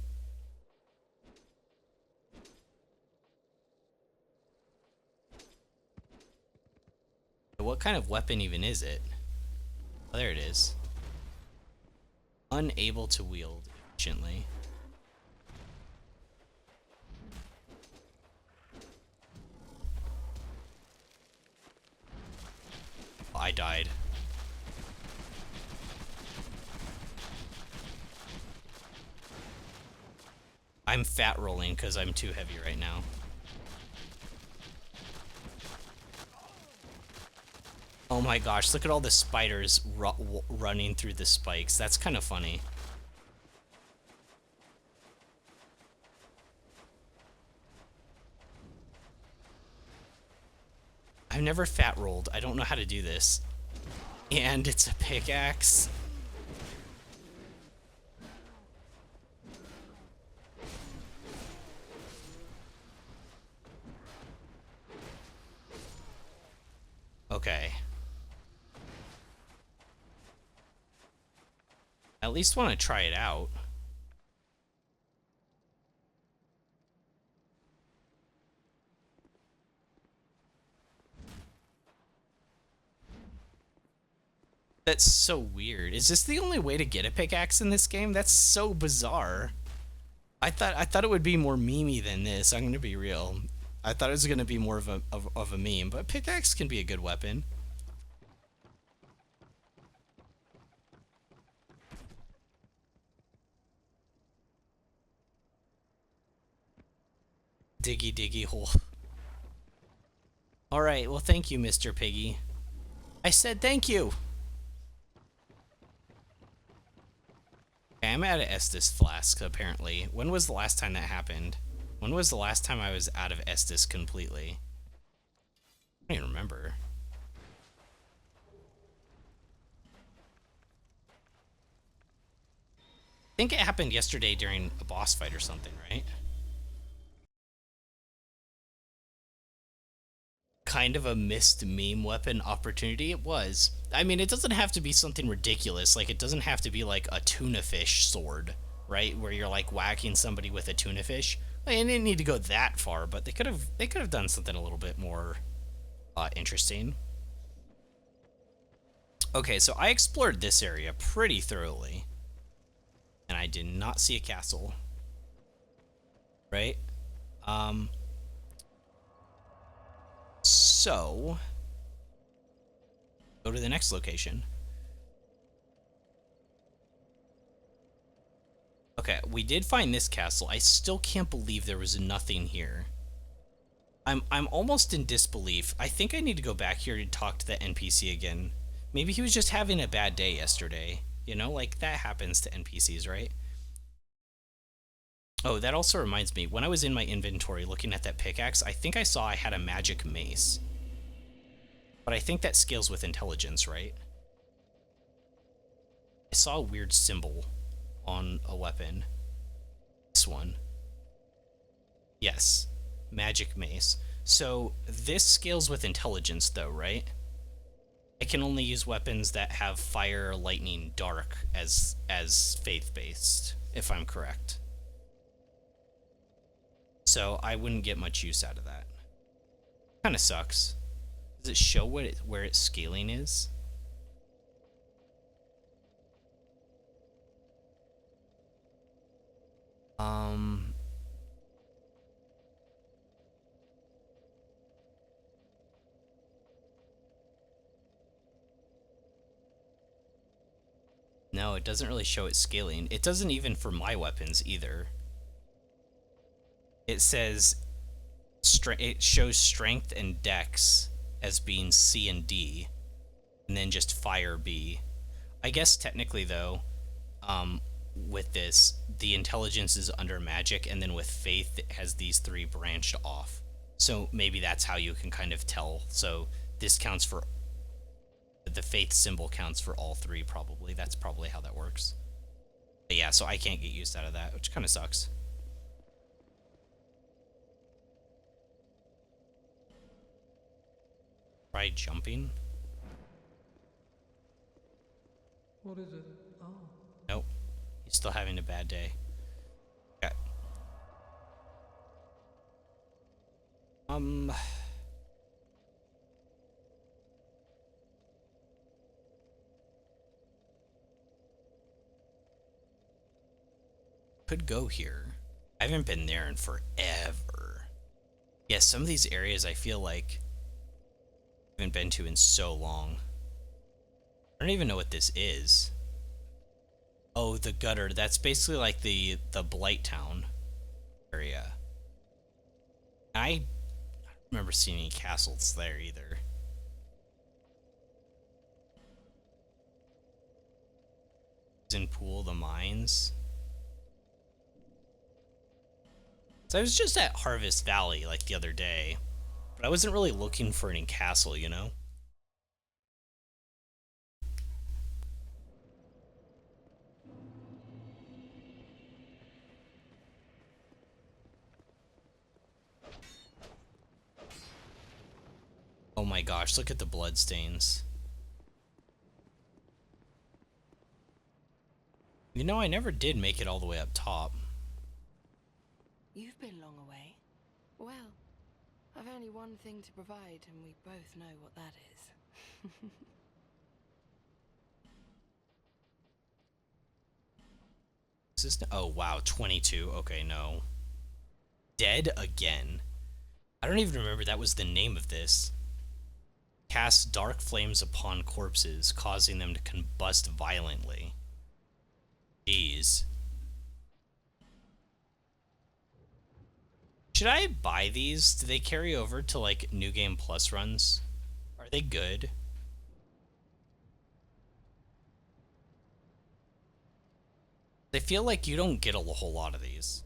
What kind of weapon even is it? Oh, there it is. Unable to wield efficiently. Oh, I died. I'm fat rolling because I'm too heavy right now. Oh my gosh, look at all the spiders running through the spikes. That's kind of funny. I've never fat rolled. I don't know how to do this. And it's a pickaxe. Okay. At least want to try it out. That's so weird. Is this the only way to get a pickaxe in this game? That's so bizarre. I thought it would be more memey than this. I'm gonna be real. I thought it was gonna be more of a meme, but pickaxe can be a good weapon. Diggy diggy hole. All right. Well, thank you, Mr. Piggy. I said thank you. Okay, I'm out of Estus flasks, apparently. When was the last time that happened? When was the last time I was out of Estus completely? I don't even remember. I think it happened yesterday during a boss fight or something, right? Kind of a missed meme weapon opportunity. It was. I mean, it doesn't have to be something ridiculous. Like, it doesn't have to be like a tuna fish sword, right? Where you're like whacking somebody with a tuna fish. Like, it didn't need to go that far, but they could have done something a little bit more interesting. Okay, so I explored this area pretty thoroughly, and I did not see a castle. Right? So, go to the next location. Okay, we did find this castle. I still can't believe there was nothing here. I'm almost in disbelief. I think I need to go back here to talk to the NPC again. Maybe he was just having a bad day yesterday. You know, like that happens to NPCs, right? Oh, that also reminds me, when I was in my inventory looking at that pickaxe, I think I saw I had a magic mace. But I think that scales with intelligence, right? I saw a weird symbol on a weapon. This one. Yes. Magic mace. So this scales with intelligence though, right? I can only use weapons that have fire, lightning, dark as faith-based, if I'm correct. So I wouldn't get much use out of that. Kind of sucks. Does it show where its scaling is? No, it doesn't really show it scaling. It doesn't even for my weapons either. It says it shows strength and dex as being C and D, and then just fire B. I guess technically though, with this, the intelligence is under magic, and then with faith it has these three branched off. So maybe that's how you can kind of tell. So this counts for the faith symbol counts for all three, probably. That's probably how that works. But yeah, so I can't get used out of that, which kind of sucks. Try jumping. What is it? Oh. Nope. He's still having a bad day. Okay. Could go here. I haven't been there in forever. Yeah, some of these areas I feel like I haven't been to in so long. I don't even know what this is. Oh, the gutter. That's basically like the Blight Town area. I don't remember seeing any castles there either. In Pool, the mines. So I was just at Harvest Valley like the other day, but I wasn't really looking for any castle, you know? Oh my gosh, look at the bloodstains. You know, I never did make it all the way up top. You've been long away. Well, I've only one thing to provide, and we both know what that is. Is this, oh wow, 22. Okay, no. Dead again. I don't even remember that was the name of this. Cast dark flames upon corpses, causing them to combust violently. Jeez. Should I buy these? Do they carry over to like New Game Plus runs? Are they good? They feel like you don't get a whole lot of these.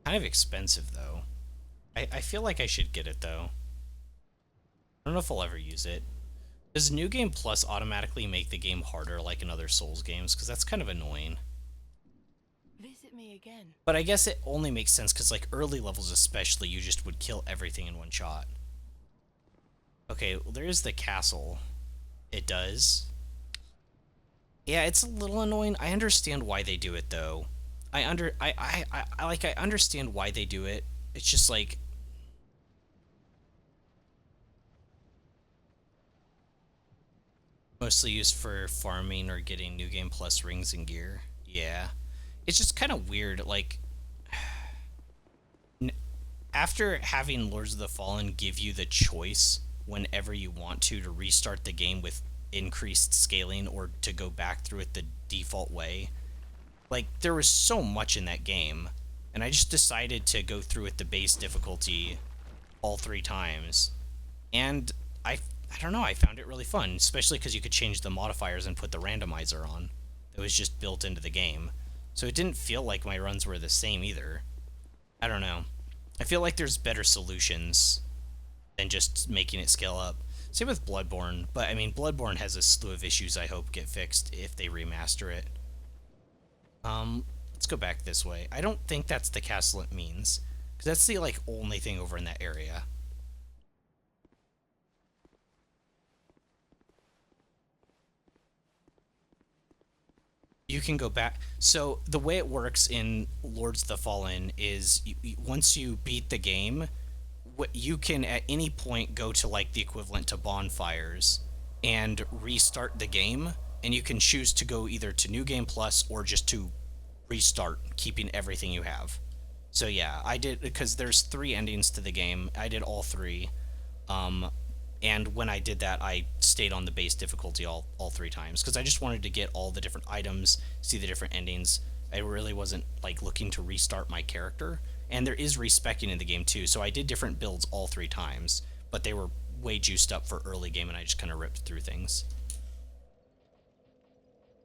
Kind of expensive though. I feel like I should get it though. I don't know if I'll ever use it. Does New Game Plus automatically make the game harder like in other Souls games? Because that's kind of annoying. Visit me again. But I guess it only makes sense because like early levels especially, you just would kill everything in one shot. Okay, well, there's the castle. It does. Yeah, it's a little annoying. I understand why they do it though. I understand why they do it. It's just like mostly used for farming or getting New Game Plus rings and gear. Yeah. It's just kind of weird, like after having Lords of the Fallen give you the choice whenever you want to restart the game with increased scaling or to go back through it the default way. Like, there was so much in that game, and I just decided to go through it the base difficulty all 3 times. And I don't know, I found it really fun, especially because you could change the modifiers and put the randomizer on. that was just built into the game. So it didn't feel like my runs were the same either. I don't know. I feel like there's better solutions than just making it scale up. Same with Bloodborne, but I mean, Bloodborne has a slew of issues I hope get fixed if they remaster it. Let's go back this way. I don't think that's the castle it means, because that's the, like, only thing over in that area. You can go back. So the way it works in Lords of the Fallen is once you beat the game, you can at any point go to like the equivalent to bonfires and restart the game, and you can choose to go either to New Game Plus or just to restart, keeping everything you have. So yeah, I did, because there's 3 endings to the game. I did all 3. And when I did that, I stayed on the base difficulty all 3 times, because I just wanted to get all the different items, see the different endings. I really wasn't like looking to restart my character. And there is respecing in the game too, so I did different builds all 3 times, but they were way juiced up for early game, and I just kind of ripped through things.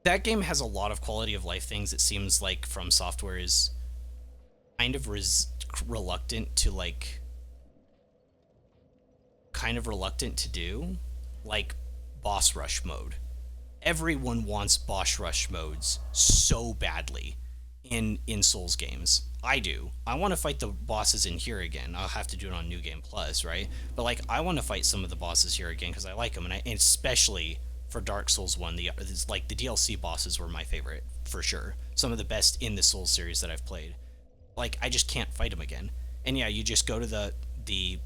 That game has a lot of quality of life things. It seems like From Software is kind of reluctant to like do, like boss rush mode. Everyone wants boss rush modes so badly in Souls games. I do. I want to fight the bosses in here again. I'll have to do it on New Game Plus, right? But like, I want to fight some of the bosses here again because I like them, and especially for Dark Souls 1, the DLC bosses were my favorite for sure. Some of the best in the Souls series that I've played. Like, I just can't fight them again. And yeah, you just go to the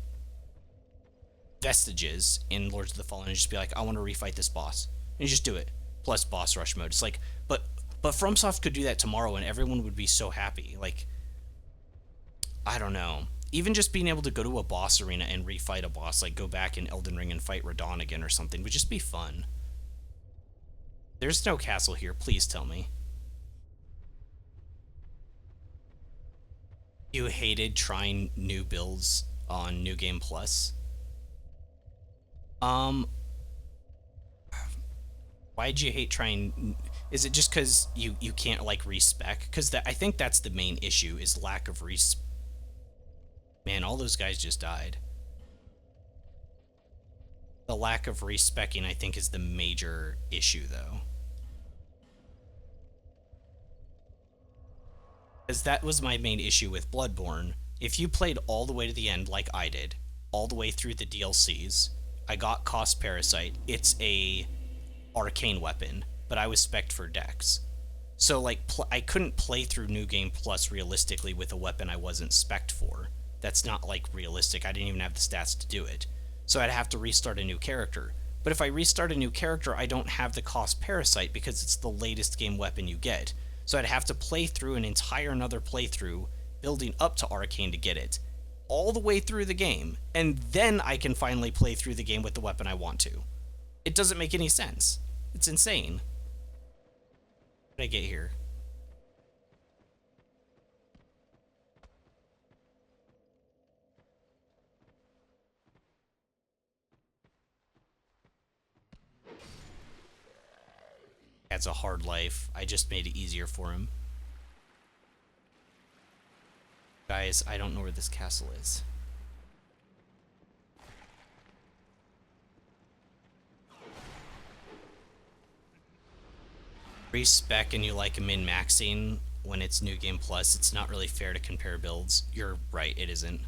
vestiges in Lords of the Fallen and just be like, I want to refight this boss, and you just do it. Plus boss rush mode. It's like, but FromSoft could do that tomorrow and everyone would be so happy. Like, I don't know. Even just being able to go to a boss arena and refight a boss, like go back in Elden Ring and fight Radahn again or something, would just be fun. There's no castle here, please tell me. You hated trying new builds on New Game Plus? Why'd you hate trying? Is it just because you can't like respec? Because I think that's the main issue, is lack of respec. Man, all those guys just died. The lack of respecing, I think, is the major issue, though. Because that was my main issue with Bloodborne. If you played all the way to the end, like I did, all the way through the DLCs, I got Cost Parasite. It's a arcane weapon, but I was spec'd for Dex. So, like, I couldn't play through New Game Plus realistically with a weapon I wasn't spec'd for. That's not, like, realistic. I didn't even have the stats to do it. So I'd have to restart a new character. But if I restart a new character, I don't have the Cost Parasite because it's the latest game weapon you get. So I'd have to play through an entire another playthrough, building up to Arcane to get it, all the way through the game, and then I can finally play through the game with the weapon I want to. It doesn't make any sense. It's insane. What did I get here? That's a hard life. I just made it easier for him. Guys, I don't know where this castle is. Respec and you like a min-maxing when it's New Game Plus, it's not really fair to compare builds. You're right, it isn't.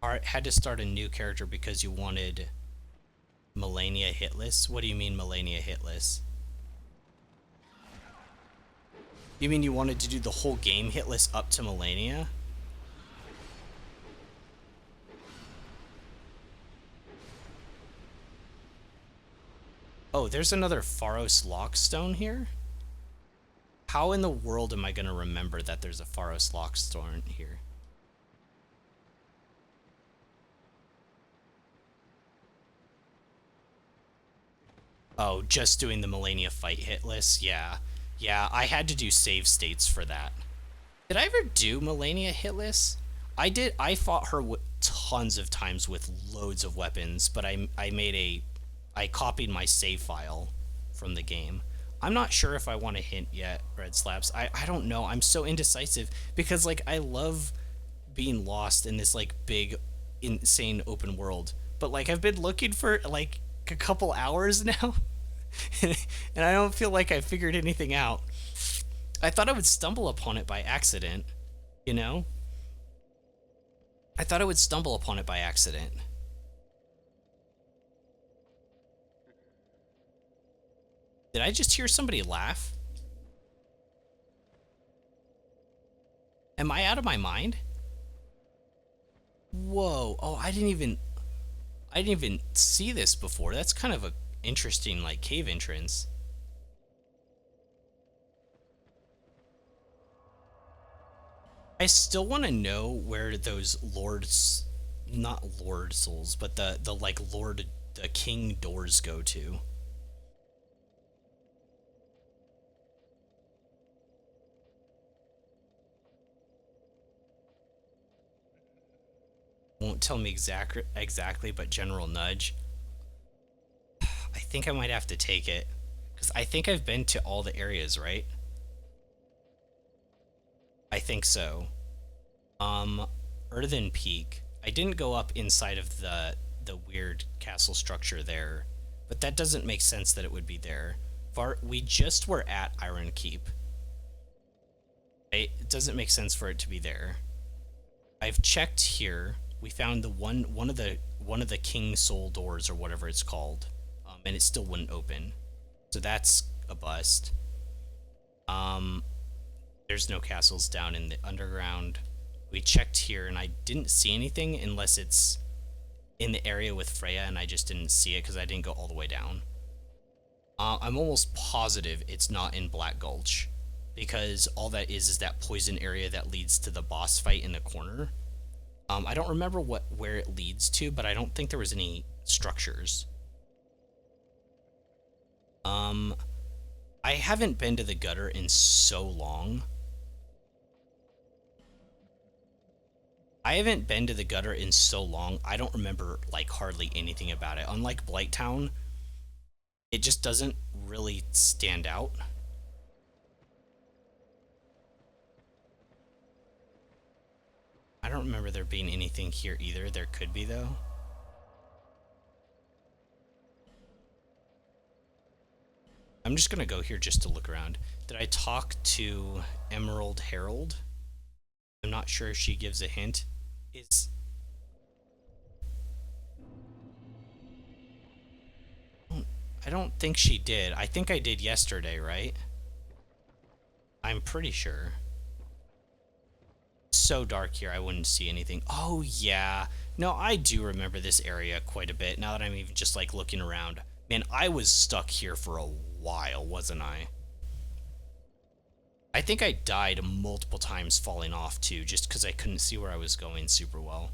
Alright, had to start a new character because you wanted Melania hitless? What do you mean Melania hitless? You mean you wanted to do the whole game hitless up to Melania? Oh, there's another Pharos Lockstone here? How in the world am I going to remember that there's a Pharos Lockstone here? Oh, just doing the Melania fight hitless? Yeah. Yeah, I had to do save states for that. Did I ever do Melania hitless? I did. I fought her tons of times with loads of weapons, but I copied my save file from the game. I'm not sure if I want to hint yet, Red Slaps. I don't know. I'm so indecisive because like I love being lost in this like big insane open world. But like I've been looking for like a couple hours now and I don't feel like I figured anything out. I thought I would stumble upon it by accident, you know? I thought I would stumble upon it by accident. Did I just hear somebody laugh? Am I out of my mind? Whoa. Oh, I didn't even see this before. That's kind of a interesting like cave entrance. I still want to know where those lords, not lord souls, but the like lord, the king doors go to. Won't tell me exactly, but general nudge. I think I might have to take it because I think I've been to all the areas, right? I think so. Earthen Peak. I didn't go up inside of the weird castle structure there, but that doesn't make sense that it would be there. We just were at Iron Keep. Right? It doesn't make sense for it to be there. I've checked here. We found the one of the King Soul doors or whatever it's called, and it still wouldn't open. So that's a bust. There's no castles down in the underground. We checked here and I didn't see anything unless it's in the area with Freya, and I just didn't see it because I didn't go all the way down. I'm almost positive it's not in Black Gulch because all that is that poison area that leads to the boss fight in the corner. I don't remember where it leads to, but I don't think there was any structures. I haven't been to the gutter in so long. I haven't been to the gutter in so long, I don't remember like hardly anything about it. Unlike Blighttown, it just doesn't really stand out. I don't remember there being anything here either. There could be though. I'm just gonna go here just to look around. Did I talk to Emerald Herald? I'm not sure if she gives a hint. I don't think she did. I think I did yesterday, right? I'm pretty sure. It's so dark here, I wouldn't see anything. Oh, yeah. No, I do remember this area quite a bit, now that I'm even just, like, looking around. Man, I was stuck here for a while, wasn't I? I think I died multiple times falling off, too, just because I couldn't see where I was going super well.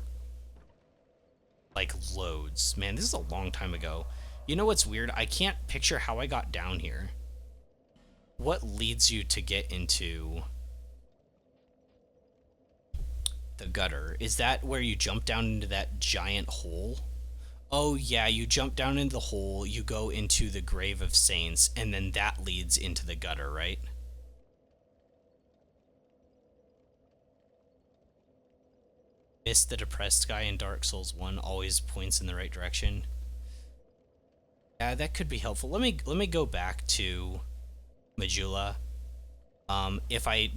Like, loads. Man, this is a long time ago. You know what's weird? I can't picture how I got down here. What leads you to get into the gutter? Is that where you jump down into that giant hole? Oh yeah, you jump down into the hole, you go into the Grave of Saints, and then that leads into the gutter, right? Miss the depressed guy in Dark Souls 1 always points in the right direction. Yeah, that could be helpful. Let me go back to Majula. If I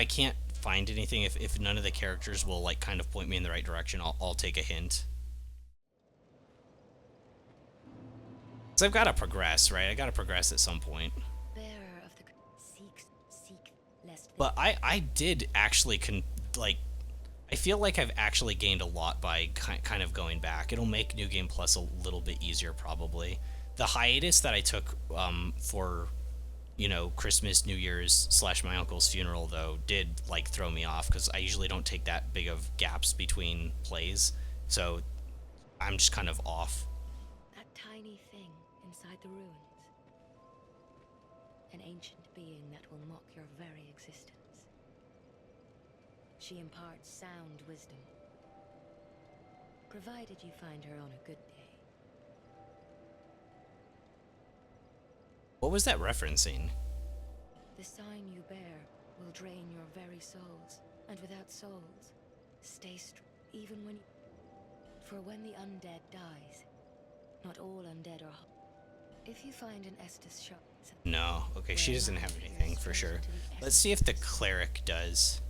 can't find anything, if none of the characters will like kind of point me in the right direction, I'll take a hint. So I've got to progress, right? I got to progress at some point. Bearer of the seek lest. But I did actually I feel like I've actually gained a lot by kind of going back. It'll make New Game Plus a little bit easier, probably. The hiatus that I took for, you know, Christmas, New Year's / my uncle's funeral, though, did, like, throw me off, because I usually don't take that big of gaps between plays, so I'm just kind of off. That tiny thing inside the ruins. An ancient being that will mock your very existence. She imparts sound wisdom, provided you find her on a good day. What was that referencing? The sign you bear will drain your very souls, and without souls, stay even when. For when the undead dies, not all undead are. If you find an Estus shop. No. Okay, she doesn't have anything for sure. Let's see if the cleric does.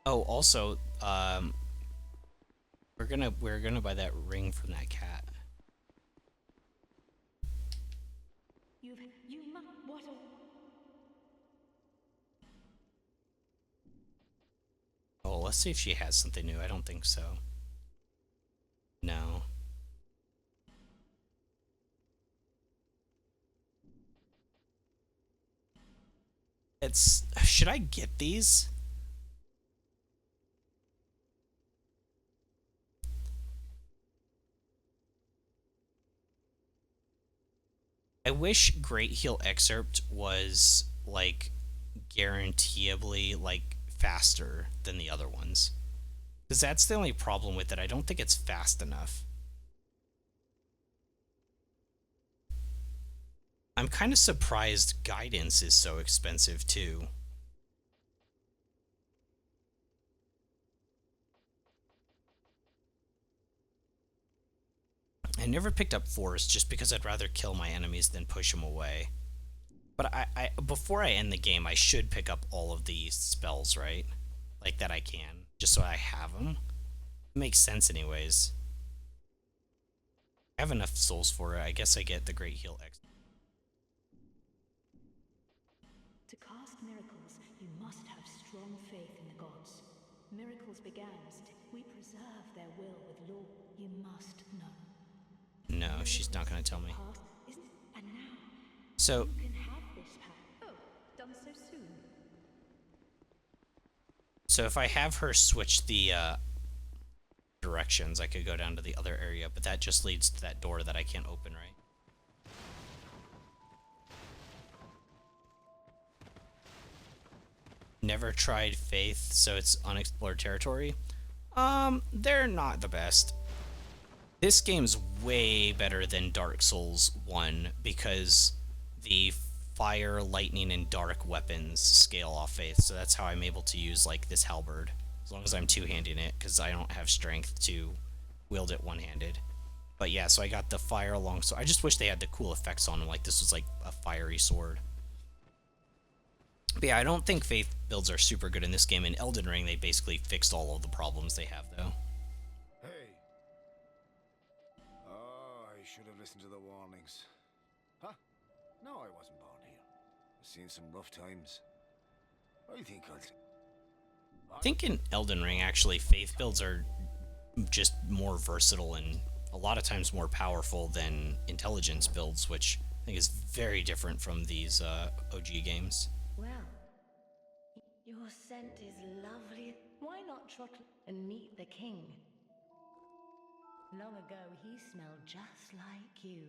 Oh, also, we're gonna buy that ring from that cat. Oh, let's see if she has something new. I don't think so. No. It's... Should I get these? I wish Great Heal Excerpt was, like, guaranteeably, like, faster than the other ones. Because that's the only problem with it. I don't think it's fast enough. I'm kind of surprised Guidance is so expensive, too. I never picked up Force just because I'd rather kill my enemies than push them away. But I before I end the game, I should pick up all of these spells, right? Like that I can, just so I have them. It makes sense anyways. I have enough souls for it. I guess I get the Great Heal X. To cast miracles, you must have strong faith in the gods. Miracles began as we preserve their will with law. You must know. No, she's not gonna tell me. And now, So you can have this power. Oh, done so soon. So if I have her switch the directions, I could go down to the other area, but that just leads to that door that I can't open, right? Never tried Faith, so it's unexplored territory. They're not the best. This game's way better than Dark Souls 1 because the fire, lightning, and dark weapons scale off Faith, so that's how I'm able to use, like, this halberd. As long as I'm two-handing it, because I don't have strength to wield it one-handed. But yeah, so I got the fire longsword. I just wish they had the cool effects on them, like this was like a fiery sword. But yeah, I don't think Faith builds are super good in this game. In Elden Ring, they basically fixed all of the problems they have, though. Hey. Oh, I should have listened to the warnings. Huh? No, I wasn't born here. I've seen some rough times. I think I think in Elden Ring, actually, Faith builds are just more versatile and a lot of times more powerful than intelligence builds, which I think is very different from these OG games. Well, your scent is lovely. Why not trot and meet the king? Long ago, he smelled just like you.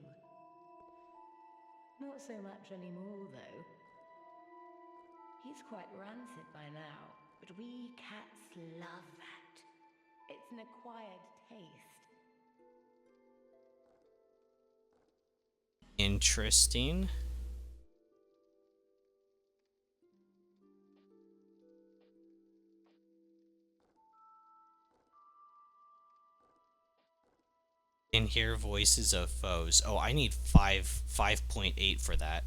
Not so much anymore, though. He's quite rancid by now, but we cats love that. It's an acquired taste. Interesting. And hear voices of foes. Oh, I need 5.8 for that.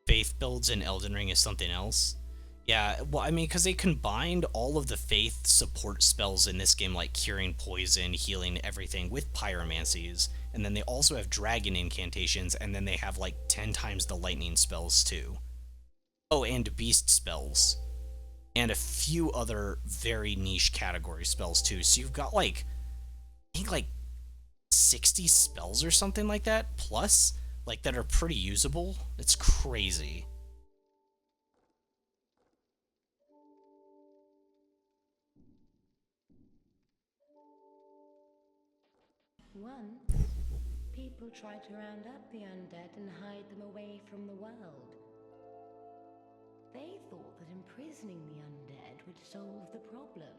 Faith builds in Elden Ring is something else. Yeah, well, I mean, because they combined all of the Faith support spells in this game, like curing poison, healing everything, with pyromancies, and then they also have dragon incantations, and then they have like 10 times the lightning spells too. Oh, and beast spells. And a few other very niche category spells too. So you've got like, I think like 60 spells or something like that, plus, like, that are pretty usable. It's crazy. Once, people tried to round up the undead and hide them away from the world. They thought that imprisoning the undead would solve the problem.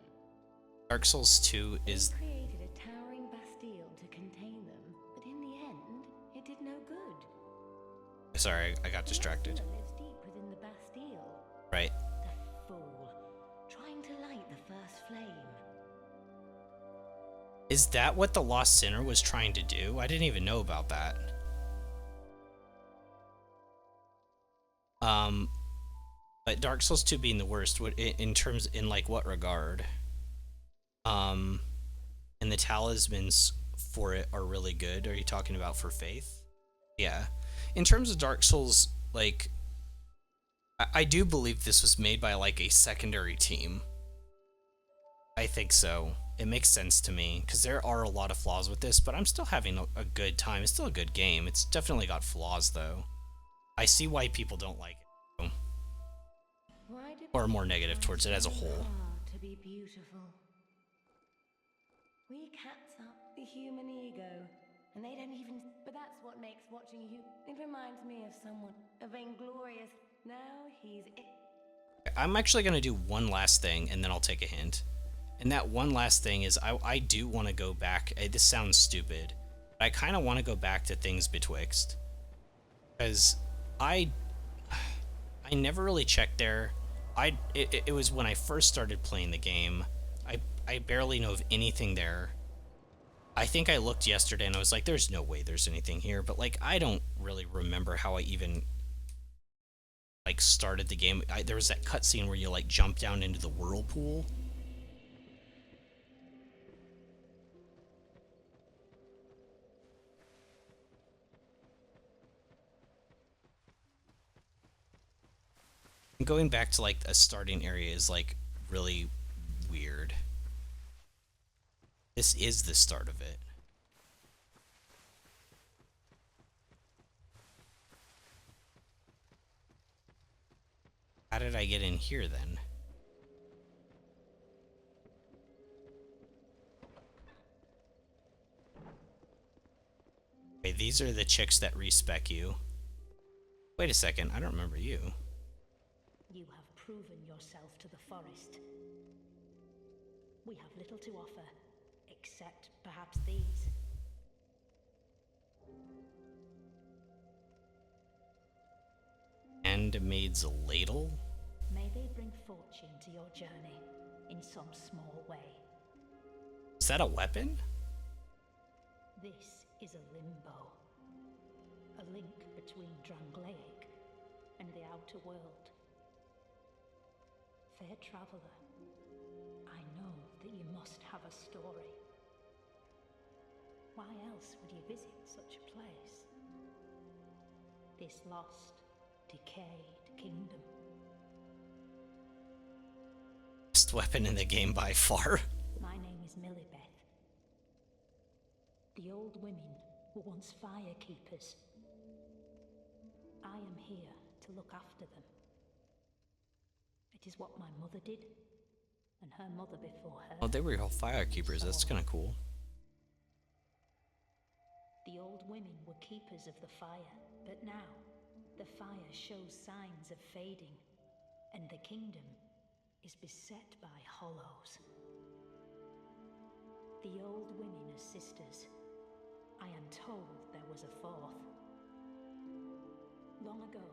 Dark Souls 2 They is... created a towering bastille to contain them, but in the end, it did no good. Sorry, I got distracted. The lives deep within the bastille. Right. The fool, trying to light the first flame. Is that what the Lost Sinner was trying to do? I didn't even know about that. But Dark Souls 2 being the worst, what in terms in like what regard? And the talismans for it are really good. Are you talking about for faith? Yeah. In terms of Dark Souls, like I do believe this was made by like a secondary team. I think so. It makes sense to me because there are a lot of flaws with this, but I'm still having a good time. It's still a good game. It's definitely got flaws though. I see why people don't like it, or are more negative towards it as a whole. To be beautiful. We cats up the human ego, and they don't even. But that's what makes watching you. It reminds me of someone, a vainglorious. Now he's. I'm actually gonna do one last thing, and then I'll take a hint. And that one last thing is I do want to go back. This sounds stupid, but I kind of want to go back to Things Betwixt, because I never really checked there. It was when I first started playing the game. I barely know of anything there. I think I looked yesterday and I was like, there's no way there's anything here, but like I don't really remember how I even like started the game. There was that cutscene where you like jump down into the whirlpool. Going back to like a starting area is like really weird. This is the start of it. How did I get in here then? Okay, these are the chicks that respec you. Wait a second, I don't remember you. You have proven yourself to the forest. We have little to offer, except perhaps these. Handmaid's ladle? May they bring fortune to your journey in some small way. Is that a weapon? This is a limbo. A link between Drangleic and the outer world. Fair traveler, I know that you must have a story. Why else would you visit such a place? This lost, decayed kingdom. Best weapon in the game by far. My name is Millibeth. The old women were once fire keepers. I am here to look after them. It is what my mother did, and her mother before her. Oh, they were all fire keepers. That's kind of cool. The old women were keepers of the fire, but now the fire shows signs of fading, and the kingdom is beset by hollows. The old women are sisters. I am told there was a fourth. Long ago,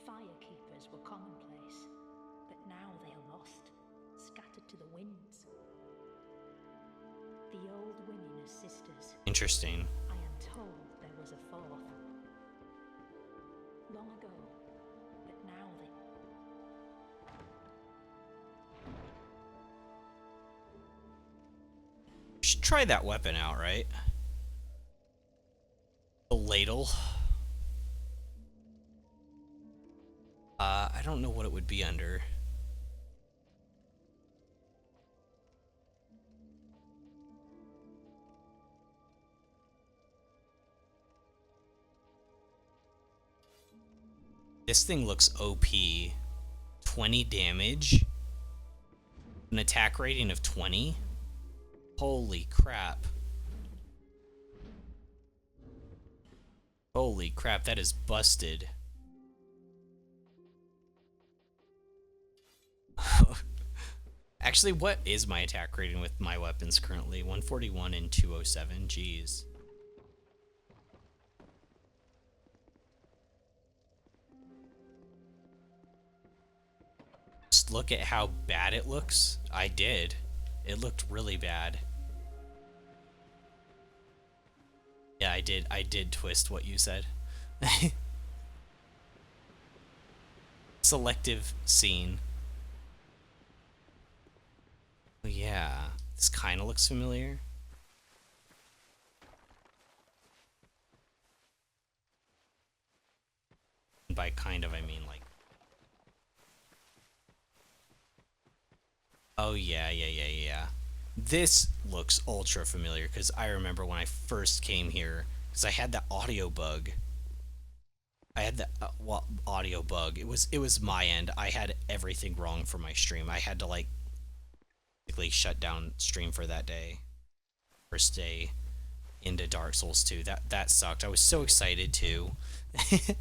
fire keepers were commonplace, but now they are lost, scattered to the winds. The old women are sisters. Interesting. I am told there was a fourth. Long ago, but now they... Should try that weapon out, right? The ladle. I don't know what it would be under. This thing looks OP. 20 damage. An attack rating of 20. Holy crap. Holy crap, that is busted. Actually, what is my attack rating with my weapons currently? 141 and 207. Jeez. Just look at how bad it looks. I did. It looked really bad. Yeah, I did. I did twist what you said. Selective scene. Oh, yeah. This kind of looks familiar. And by kind of, I mean like... Oh, yeah. This looks ultra familiar, because I remember when I first came here, because I had that audio bug. I had the audio bug. It was my end. I had everything wrong for my stream. I had to like basically shut down stream for that day. First day into Dark Souls 2. That sucked. I was so excited too. It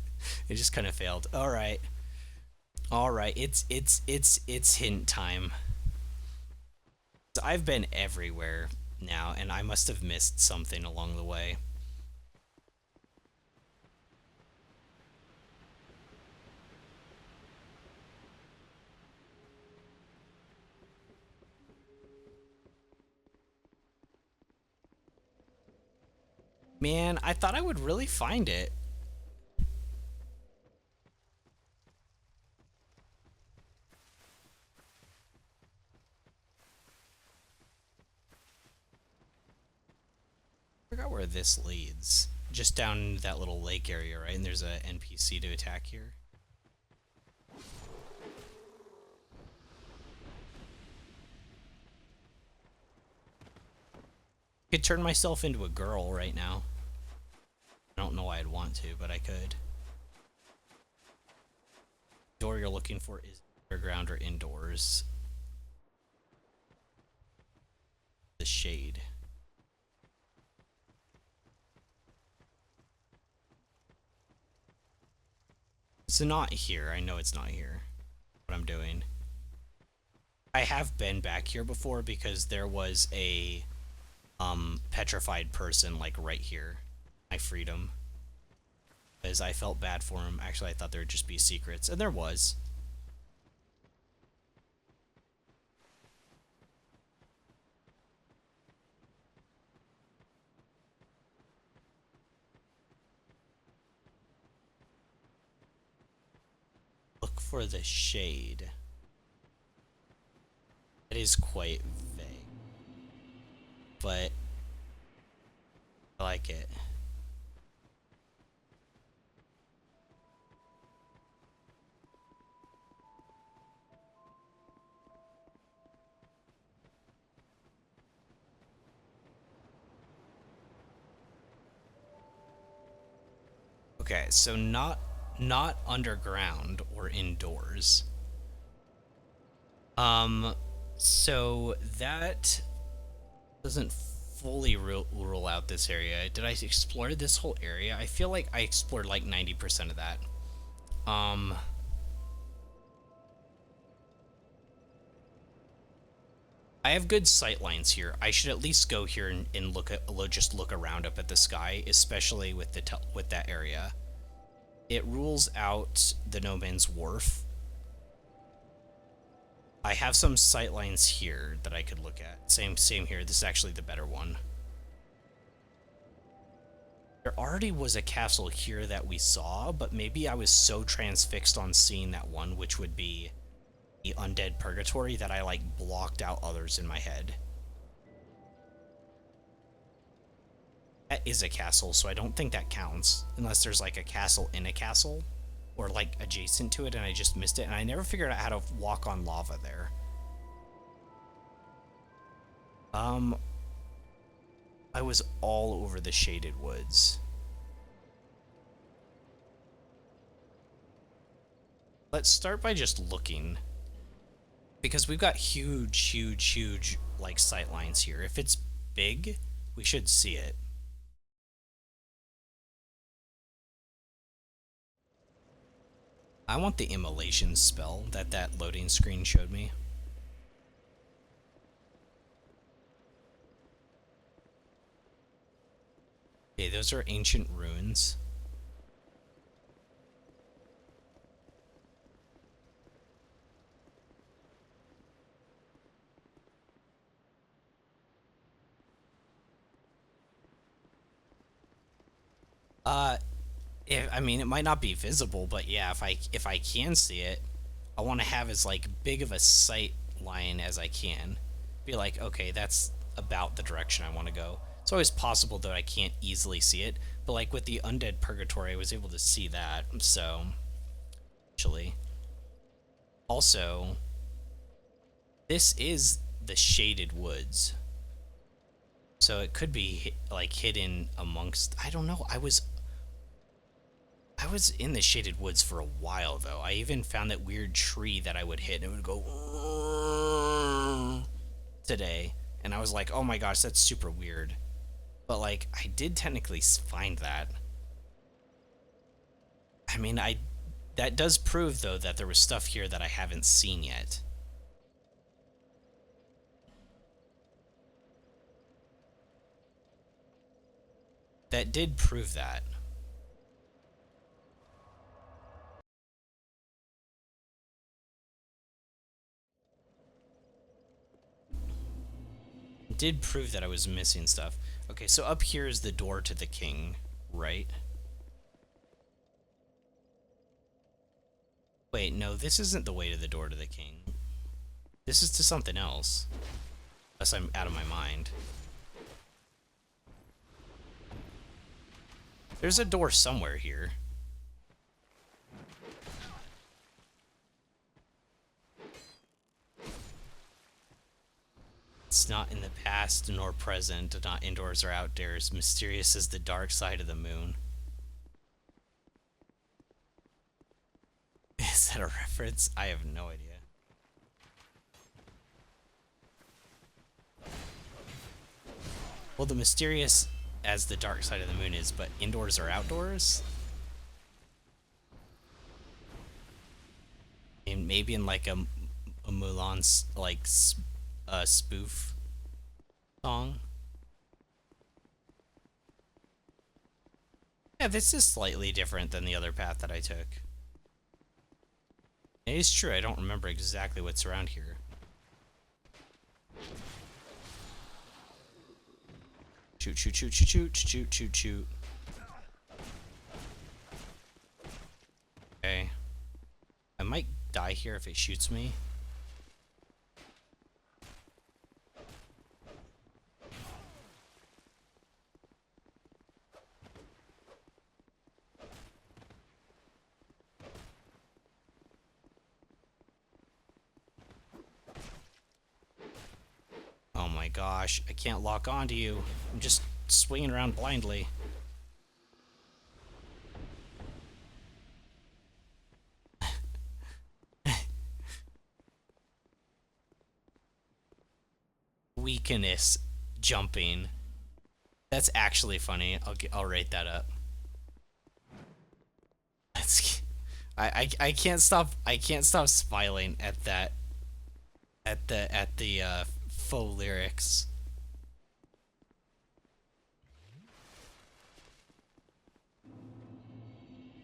just kind of failed. All right. It's hint time. I've been everywhere now, and I must have missed something along the way. Man, I thought I would really find it. I forgot where this leads. Just down that little lake area, right? And there's a NPC to attack here. I could turn myself into a girl right now. I don't know why I'd want to, but I could. The door you're looking for is underground or indoors. The shade. It's not here. I know it's not here. What I'm doing. I have been back here before because there was a petrified person like right here. I freed him. Because I felt bad for him. Actually, I thought there would just be secrets, and there was. Look for the shade. It is quite vague. But I like it. Okay, so not underground or indoors. So that doesn't fully rule out this area. Did I explore this whole area? I feel like I explored like 90% of that. I have good sight lines here. I should at least go here and just look around up at the sky, especially with that area. It rules out the No Man's Wharf. I have some sight lines here that I could look at. Same here. This is actually the better one. There already was a castle here that we saw, but maybe I was so transfixed on seeing that one, which would be the Undead Purgatory, that I like blocked out others in my head. That is a castle, so I don't think that counts, unless there's like a castle in a castle, or like adjacent to it and I just missed it, and I never figured out how to walk on lava there. I was all over the Shaded Woods. Let's start by just looking, because we've got huge like sight lines here. If it's big, we should see it. I want the immolation spell that loading screen showed me. Okay, those are ancient ruins. Uh, I mean, it might not be visible, but yeah, if I can see it, I want to have as like big of a sight line as I can. Be like, okay, that's about the direction I want to go. It's always possible that I can't easily see it, but like with the Undead Purgatory, I was able to see that. So, actually, also, this is the Shaded Woods. So it could be like hidden amongst. I don't know. I was in the Shaded Woods for a while though. I even found that weird tree that I would hit and it would go today, and I was like, "Oh my gosh, that's super weird." But like, I did technically find that. I mean, I that does prove though that there was stuff here that I haven't seen yet. That did prove that. Did prove that I was missing stuff. Okay, so up here is the door to the king, right? Wait, no, this isn't the way to the door to the king. This is to something else. Unless I'm out of my mind. There's a door somewhere here. It's not in the past nor present, not indoors or outdoors, mysterious as the dark side of the moon. Is that a reference? I have no idea. Well, the mysterious as the dark side of the moon is, but indoors or outdoors? And maybe in like a Mulan's like spoof song. Yeah, this is slightly different than the other path that I took. It is true, I don't remember exactly what's around here. Shoot, shoot, shoot, shoot, shoot, shoot, shoot, shoot. Okay. I might die here if it shoots me. Oh my gosh, I can't lock onto you. I'm just swinging around blindly. Weakness jumping. That's actually funny. I'll rate that up. That's I can't stop smiling at that at the faux lyrics.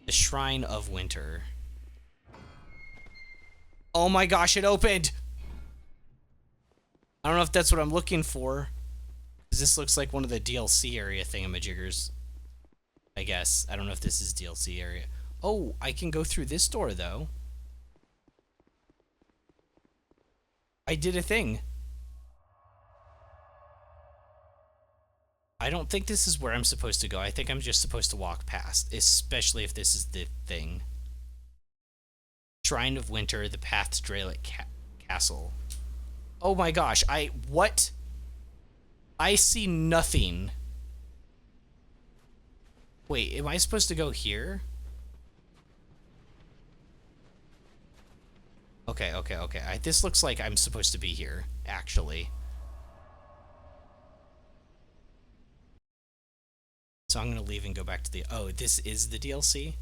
The Shrine of Winter. Oh my gosh, it opened! I don't know if that's what I'm looking for. This looks like one of the DLC area thingamajiggers. I guess. I don't know if this is DLC area. Oh, I can go through this door, though. I did a thing. I don't think this is where I'm supposed to go. I think I'm just supposed to walk past, especially if this is the thing. Shrine of Winter, the path to Drangleic Castle. Oh my gosh, what? I see nothing. Wait, am I supposed to go here? Okay, okay, okay. This looks like I'm supposed to be here, actually. So I'm gonna leave and go back to the... Oh, this is the DLC?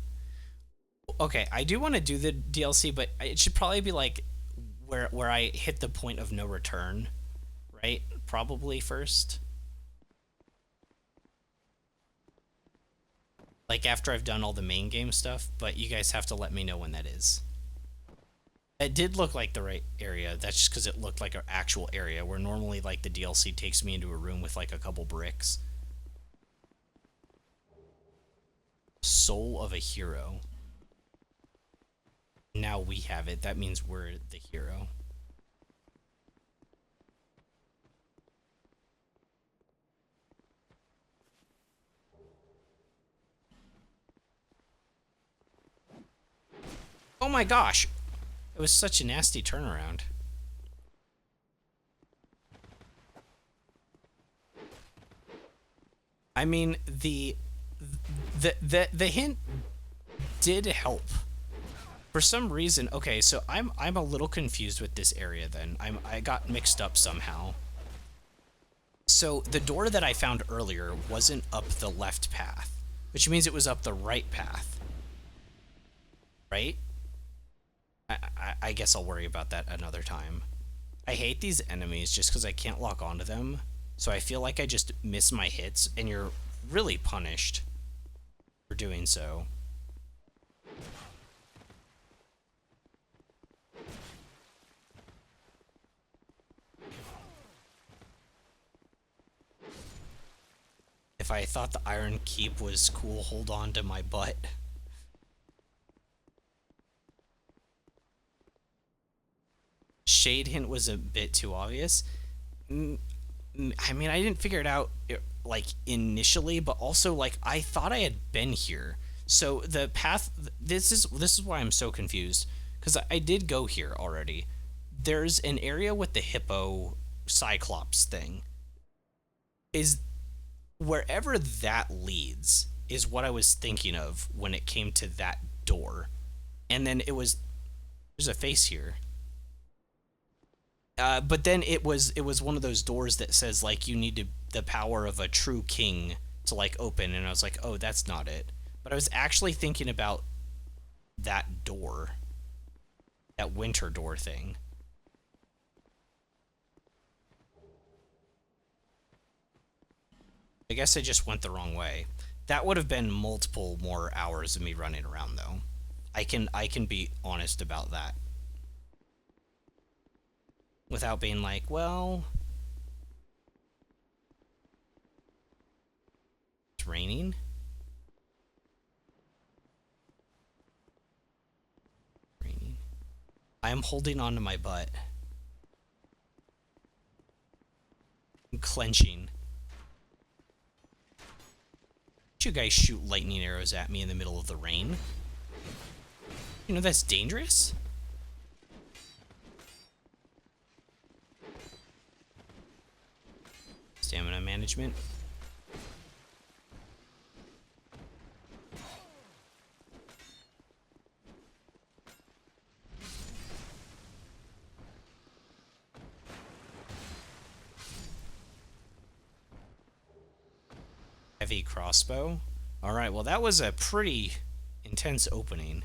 Okay, I do want to do the DLC, but it should probably be like where I hit the point of no return, right? Probably first. Like after I've done all the main game stuff, but you guys have to let me know when that is. It did look like the right area. That's just because it looked like an actual area, where normally like the DLC takes me into a room with like a couple bricks. Soul of a hero. Now we have it. That means we're the hero. Oh my gosh! It was such a nasty turnaround. I mean, the hint did help. For some reason, okay, so I'm a little confused with this area then. I got mixed up somehow. So the door that I found earlier wasn't up the left path, which means it was up the right path. Right? I guess I'll worry about that another time. I hate these enemies just because I can't lock onto them. So I feel like I just miss my hits, and you're really punished for doing so. If I thought the Iron Keep was cool, hold on to my butt. Shade hint was a bit too obvious. I mean, I didn't figure it out like initially, but also like I thought I had been here. So the path, this is why I'm so confused, because I did go here already. There's an area with the hippo cyclops thing. Is wherever that leads is what I was thinking of when it came to that door. And then there's a face here. But then it was one of those doors that says like you need the power of a true king to like open, and I was like, oh, that's not it. But I was actually thinking about that door, that winter door thing. I guess I just went the wrong way. That would have been multiple more hours of me running around though. I can be honest about that. Without being like, well, it's raining. Raining. I am holding onto my butt. I'm clenching. You guys shoot lightning arrows at me in the middle of the rain. You know that's dangerous? Stamina management. Heavy crossbow. Alright, well that was a pretty intense opening.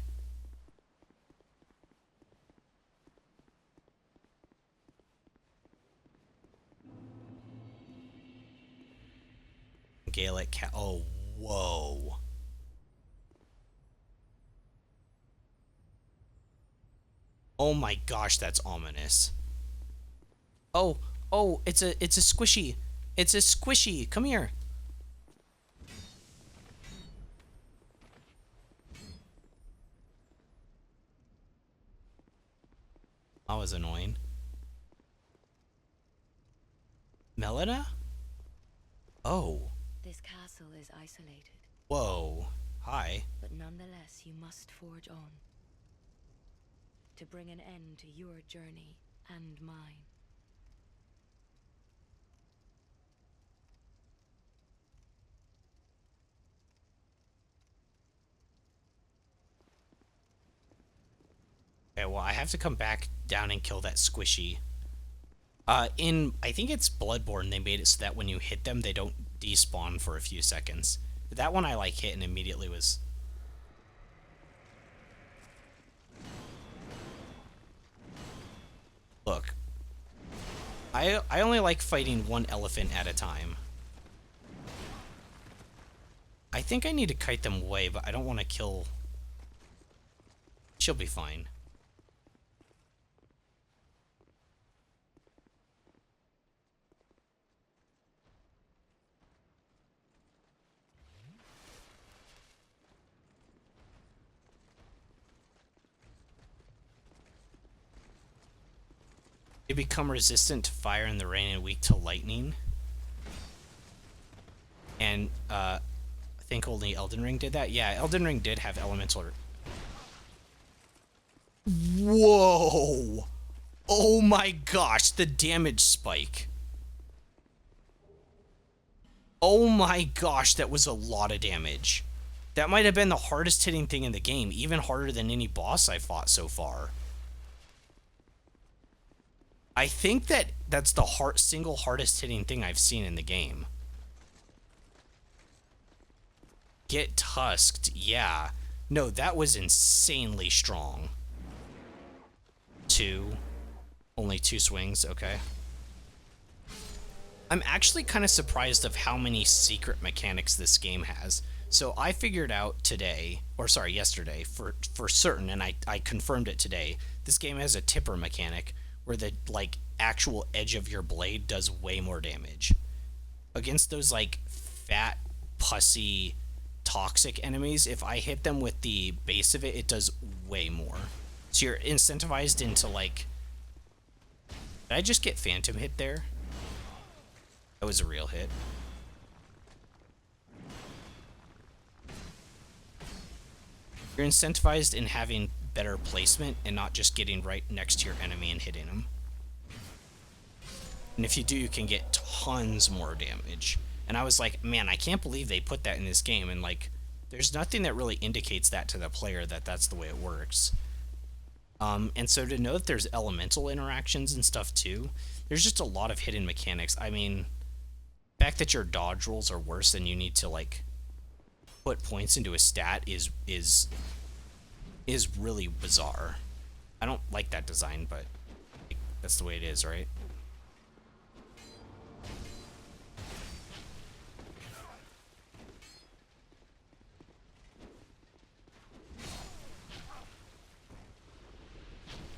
Gaelic cat. Oh, whoa. Oh my gosh, that's ominous. Oh, it's a squishy. It's a squishy. Come here. That was annoying. Melina? Oh. This castle is isolated, Whoa. Hi. but nonetheless you must forge on. To bring an end to your journey and mine. Okay, well, I have to come back down and kill that squishy. I think it's Bloodborne, they made it so that when you hit them, they don't despawn for a few seconds. That one I, like, hit and immediately was... Look. I only like fighting one elephant at a time. I think I need to kite them away, but I don't want to kill... She'll be fine. They become resistant to fire in the rain and weak to lightning. And, I think only Elden Ring did that. Yeah, Elden Ring did have elemental... Whoa! Oh my gosh, the damage spike. Oh my gosh, that was a lot of damage. That might have been the hardest hitting thing in the game, even harder than any boss I fought so far. I think that's the single hardest hitting thing I've seen in the game. Get tusked, yeah. No, that was insanely strong. Only 2 swings, okay. I'm actually kind of surprised of how many secret mechanics this game has. So I figured out today, or sorry, yesterday, for certain, and I confirmed it today, this game has a tipper mechanic where the, like, actual edge of your blade does way more damage. Against those, like, fat, pussy, toxic enemies, if I hit them with the base of it, it does way more. So you're incentivized into, like... Did I just get phantom hit there? That was a real hit. You're incentivized in having better placement and not just getting right next to your enemy and hitting them. And if you do, you can get tons more damage. And I was like, man, I can't believe they put that in this game. And, like, there's nothing that really indicates that to the player that that's the way it works. And so to know that there's elemental interactions and stuff too, there's just a lot of hidden mechanics. I mean, the fact that your dodge rolls are worse than you need to, like, put points into a stat is really bizarre. I don't like that design, but like, that's the way it is, right?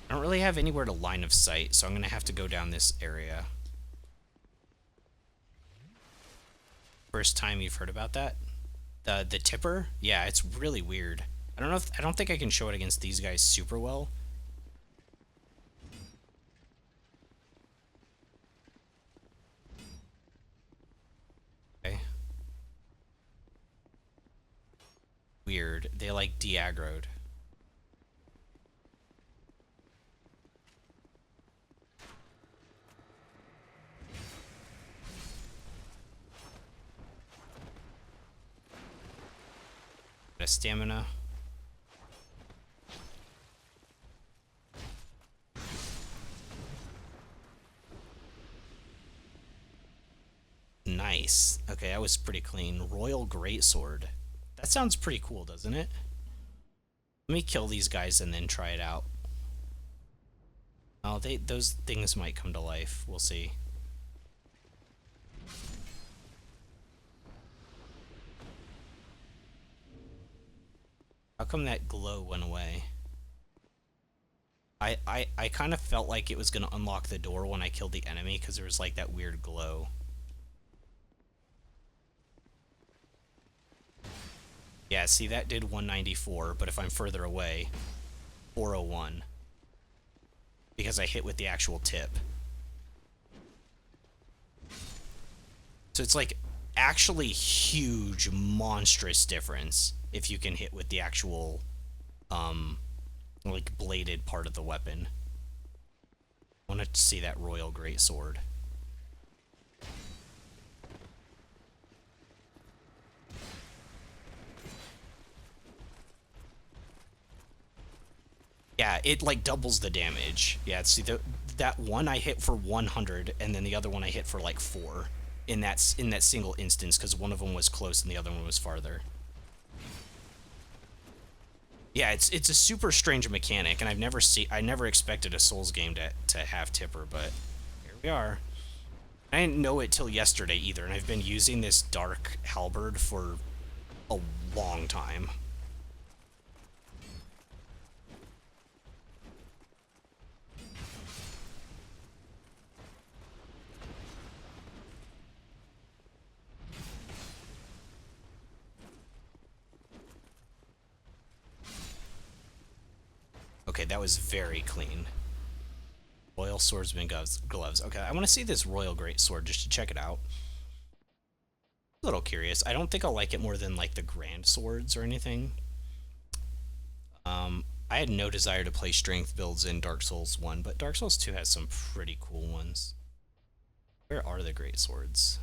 I don't really have anywhere to line of sight, so I'm gonna have to go down this area. First time you've heard about that? The tipper? Yeah, it's really weird. I don't think I can show it against these guys super well. Okay. Weird. They like de-aggroed. Stamina. Nice. Okay, that was pretty clean. Royal Greatsword. That sounds pretty cool, doesn't it? Let me kill these guys and then try it out. Oh, those things might come to life. We'll see. How come that glow went away? I kind of felt like it was going to unlock the door when I killed the enemy because there was like that weird glow. Yeah, see, that did 194, but if I'm further away, 401. Because I hit with the actual tip. So it's like actually huge, monstrous difference if you can hit with the actual, like, bladed part of the weapon. I want to see that Royal Greatsword. Yeah, it, like, doubles the damage. Yeah, see, that one I hit for 100, and then the other one I hit for, like, 4. In that single instance, because one of them was close and the other one was farther. Yeah, it's a super strange mechanic, and I never expected a Souls game to have tipper, but here we are. I didn't know it till yesterday either, and I've been using this dark halberd for a long time. Okay, that was very clean. Royal Swordsman gloves. Okay, I want to see this Royal Great Sword just to check it out. A little curious. I don't think I'll like it more than like the Grand Swords or anything. I had no desire to play strength builds in Dark Souls 1, but Dark Souls 2 has some pretty cool ones. Where are the Great Swords?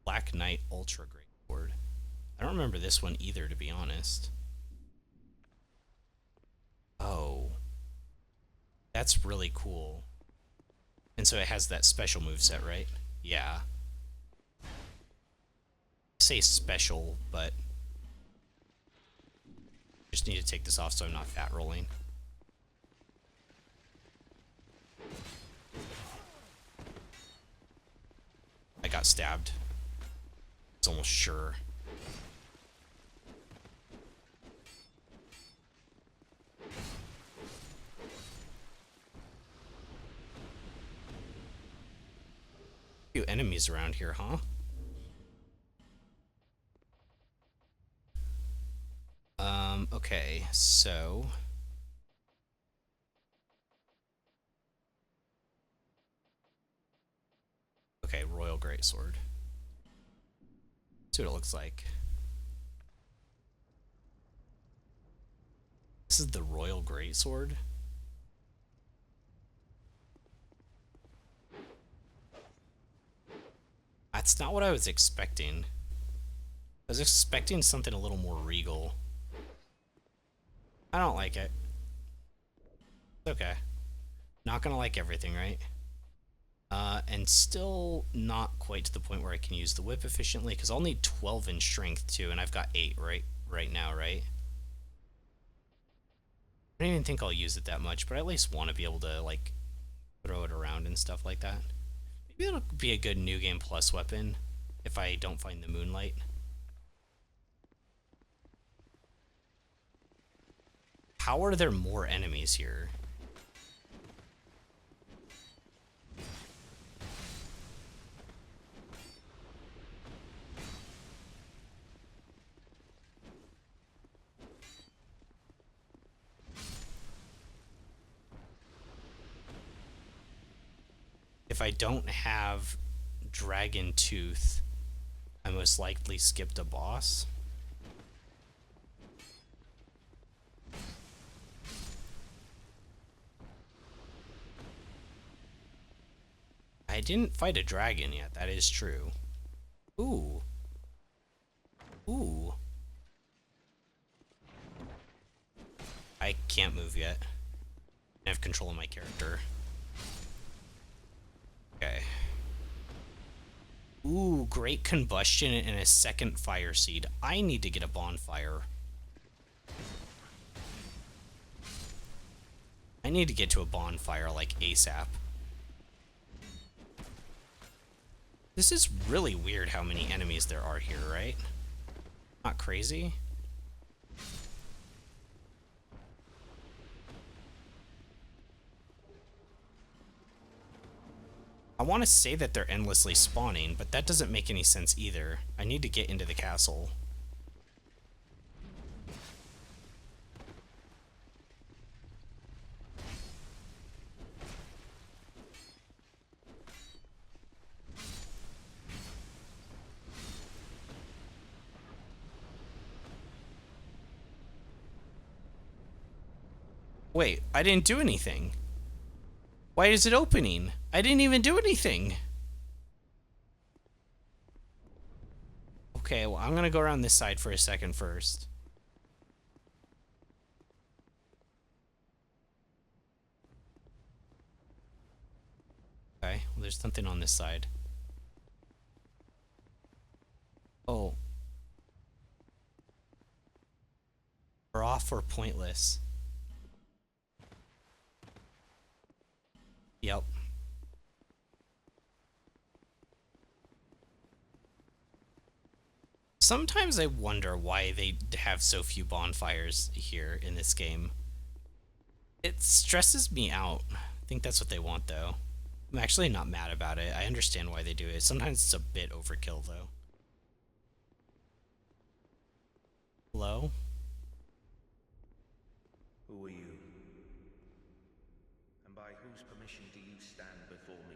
Black Knight Ultra Great Sword. I don't remember this one either, to be honest. Oh. That's really cool. And so it has that special moveset, right? Yeah. I say special, but just need to take this off so I'm not fat rolling. I got stabbed. It's almost sure. Few enemies around here, huh? Okay, so okay, Royal Greatsword. See what it looks like. This is the Royal Greatsword. That's not what I was expecting. I was expecting something a little more regal. I don't like it. It's okay. Not gonna like everything, right? And still not quite to the point where I can use the whip efficiently, because I'll need 12 in strength too, and I've got 8 right now, right? I don't even think I'll use it that much, but I at least want to be able to, like, throw it around and stuff like that. Maybe it'll be a good New Game Plus weapon if I don't find the Moonlight. How are there more enemies here? If I don't have Dragon Tooth, I most likely skipped a boss. I didn't fight a dragon yet, that is true. Ooh. Ooh. I can't move yet. I have control of my character. Okay. Ooh, great combustion and a second fire seed. I need to get a bonfire. I need to get to a bonfire like ASAP. This is really weird how many enemies there are here, right? Not crazy? I want to say that they're endlessly spawning, but that doesn't make any sense either. I need to get into the castle. Wait, I didn't do anything. Why is it opening? I didn't even do anything. Okay, well, I'm gonna go around this side for a second first. Okay, well, there's something on this side. Oh. We're off or pointless. Yep. Sometimes I wonder why they have so few bonfires here in this game. It stresses me out. I think that's what they want, though. I'm actually not mad about it. I understand why they do it. Sometimes it's a bit overkill, though. Hello? Who are you? And by whose permission do you stand before me?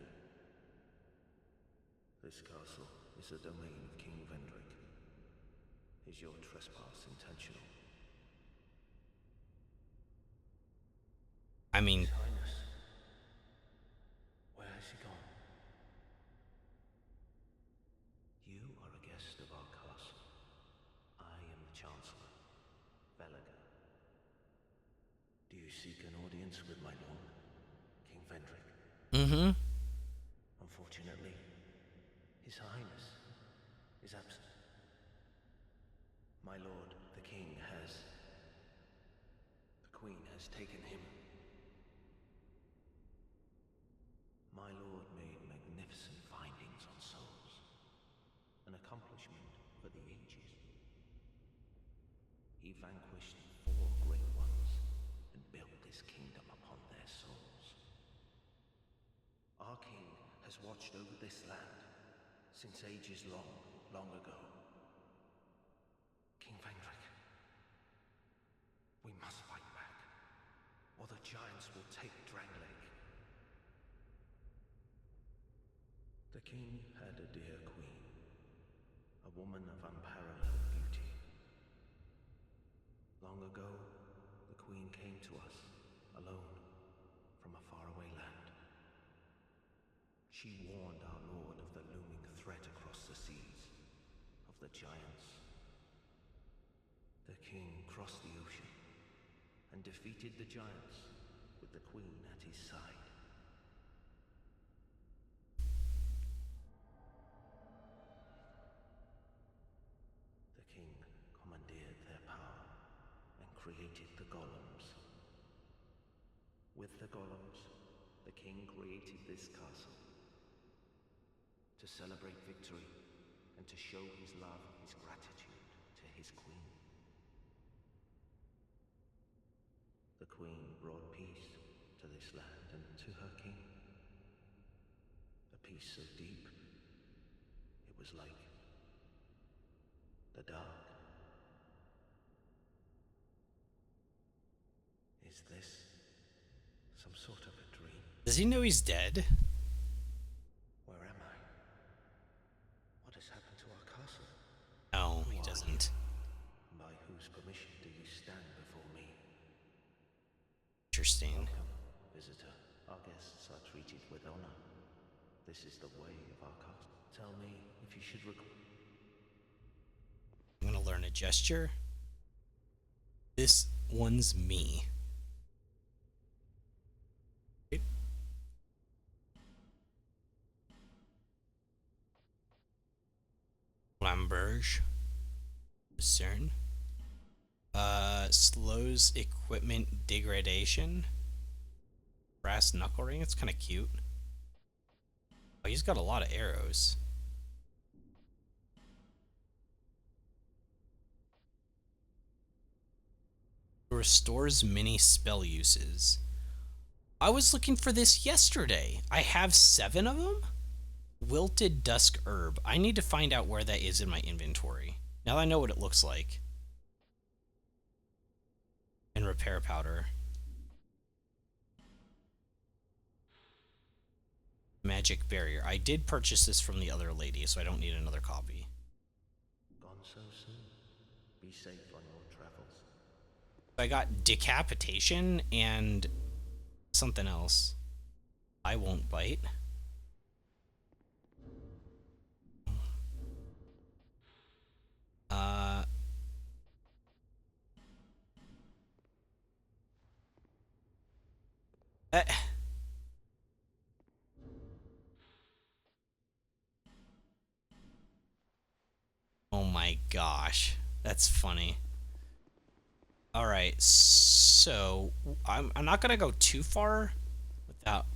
This castle is a domain of King Vendrick. Is your trespass intentional? I mean, His Highness, where has he gone? You are a guest of our castle. I am the Chancellor, Velaga. Do you seek an audience with my lord, King Vendrick? mm-hmm. Unfortunately, His Highness is absent. My lord, the King has... The Queen has taken him. My lord made magnificent findings on souls, an accomplishment for the ages. He vanquished 4 great ones and built this kingdom upon their souls. Our king has watched over this land since ages long, long ago. King Vendrick, we must fight back, or the giants will take Drangleic. The king had a dear queen, a woman of unparalleled beauty. Long ago, the queen came to us, alone, from a faraway land. She warned our lord of the looming threat across the seas, of the giants. The king crossed the ocean and defeated the giants with the queen at his side. The king commandeered their power and created the golems. With the golems, the king created this castle to celebrate victory and to show his love, his gratitude to his queen. The queen brought peace to this land and to her king. A peace so deep, it was like the dark. Is this some sort of a dream? Does he know he's dead? Where am I? What has happened to our castle? No, he doesn't. By whose permission do you stand before me? Interesting. Welcome, visitor. Our guests are treated with honor. This is the way of our castle. Tell me if you should I'm gonna learn a gesture. This one's me. Lamberge. Discern. Slows equipment degradation. Brass knuckle ring. It's kind of cute. Oh, he's got a lot of arrows. Restores many spell uses. I was looking for this yesterday. I have 7 of them. Wilted Dusk Herb. I need to find out where that is in my inventory. Now that I know what it looks like. And repair powder. Magic barrier. I did purchase this from the other lady, so I don't need another copy. Gone so soon. Be safe on your travels. I got decapitation and something else. I won't bite. Uh, oh my gosh, that's funny. All right, so I'm not gonna go too far without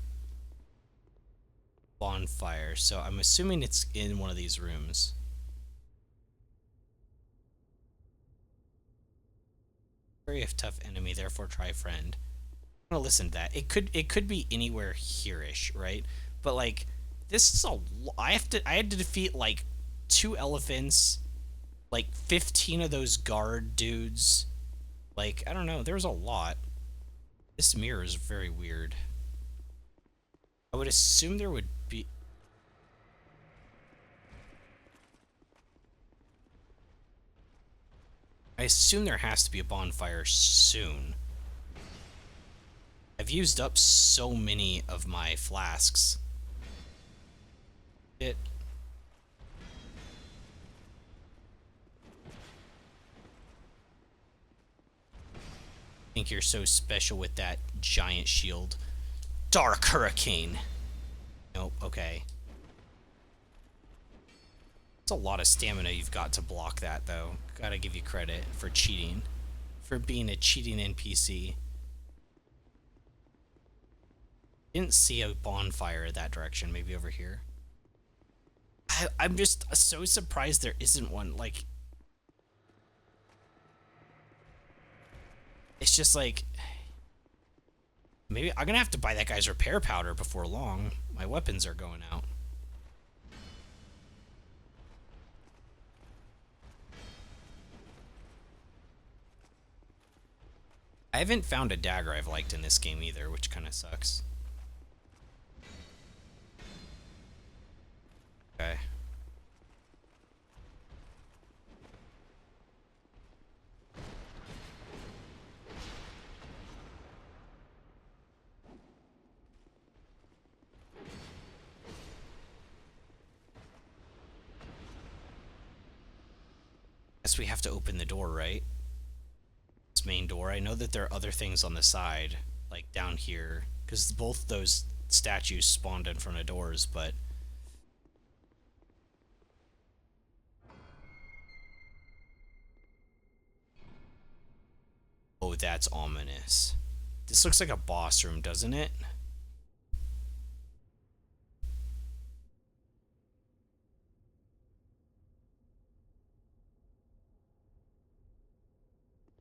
bonfire. So I'm assuming it's in one of these rooms. Very if tough enemy, therefore try friend. I'm gonna listen to that. It could be anywhere here-ish, right? But like this is I had to defeat like 2 elephants, like 15 of those guard dudes. Like, I don't know, there's a lot. This mirror is very weird. I would assume there would be... I assume there has to be a bonfire soon. I've used up so many of my flasks. I think you're so special with that giant shield. Dark Hurricane. Nope, okay. It's a lot of stamina you've got to block that, though. Gotta give you credit for cheating. For being a cheating NPC. Didn't see a bonfire that direction. Maybe over here. I'm just so surprised there isn't one. Like, it's just like... Maybe I'm gonna have to buy that guy's repair powder before long. My weapons are going out. I haven't found a dagger I've liked in this game either, which kind of sucks. Okay. Guess we have to open the door, right? This main door. I know that there are other things on the side, like down here, because both those statues spawned in front of doors, but... Oh, that's ominous. This looks like a boss room, doesn't it?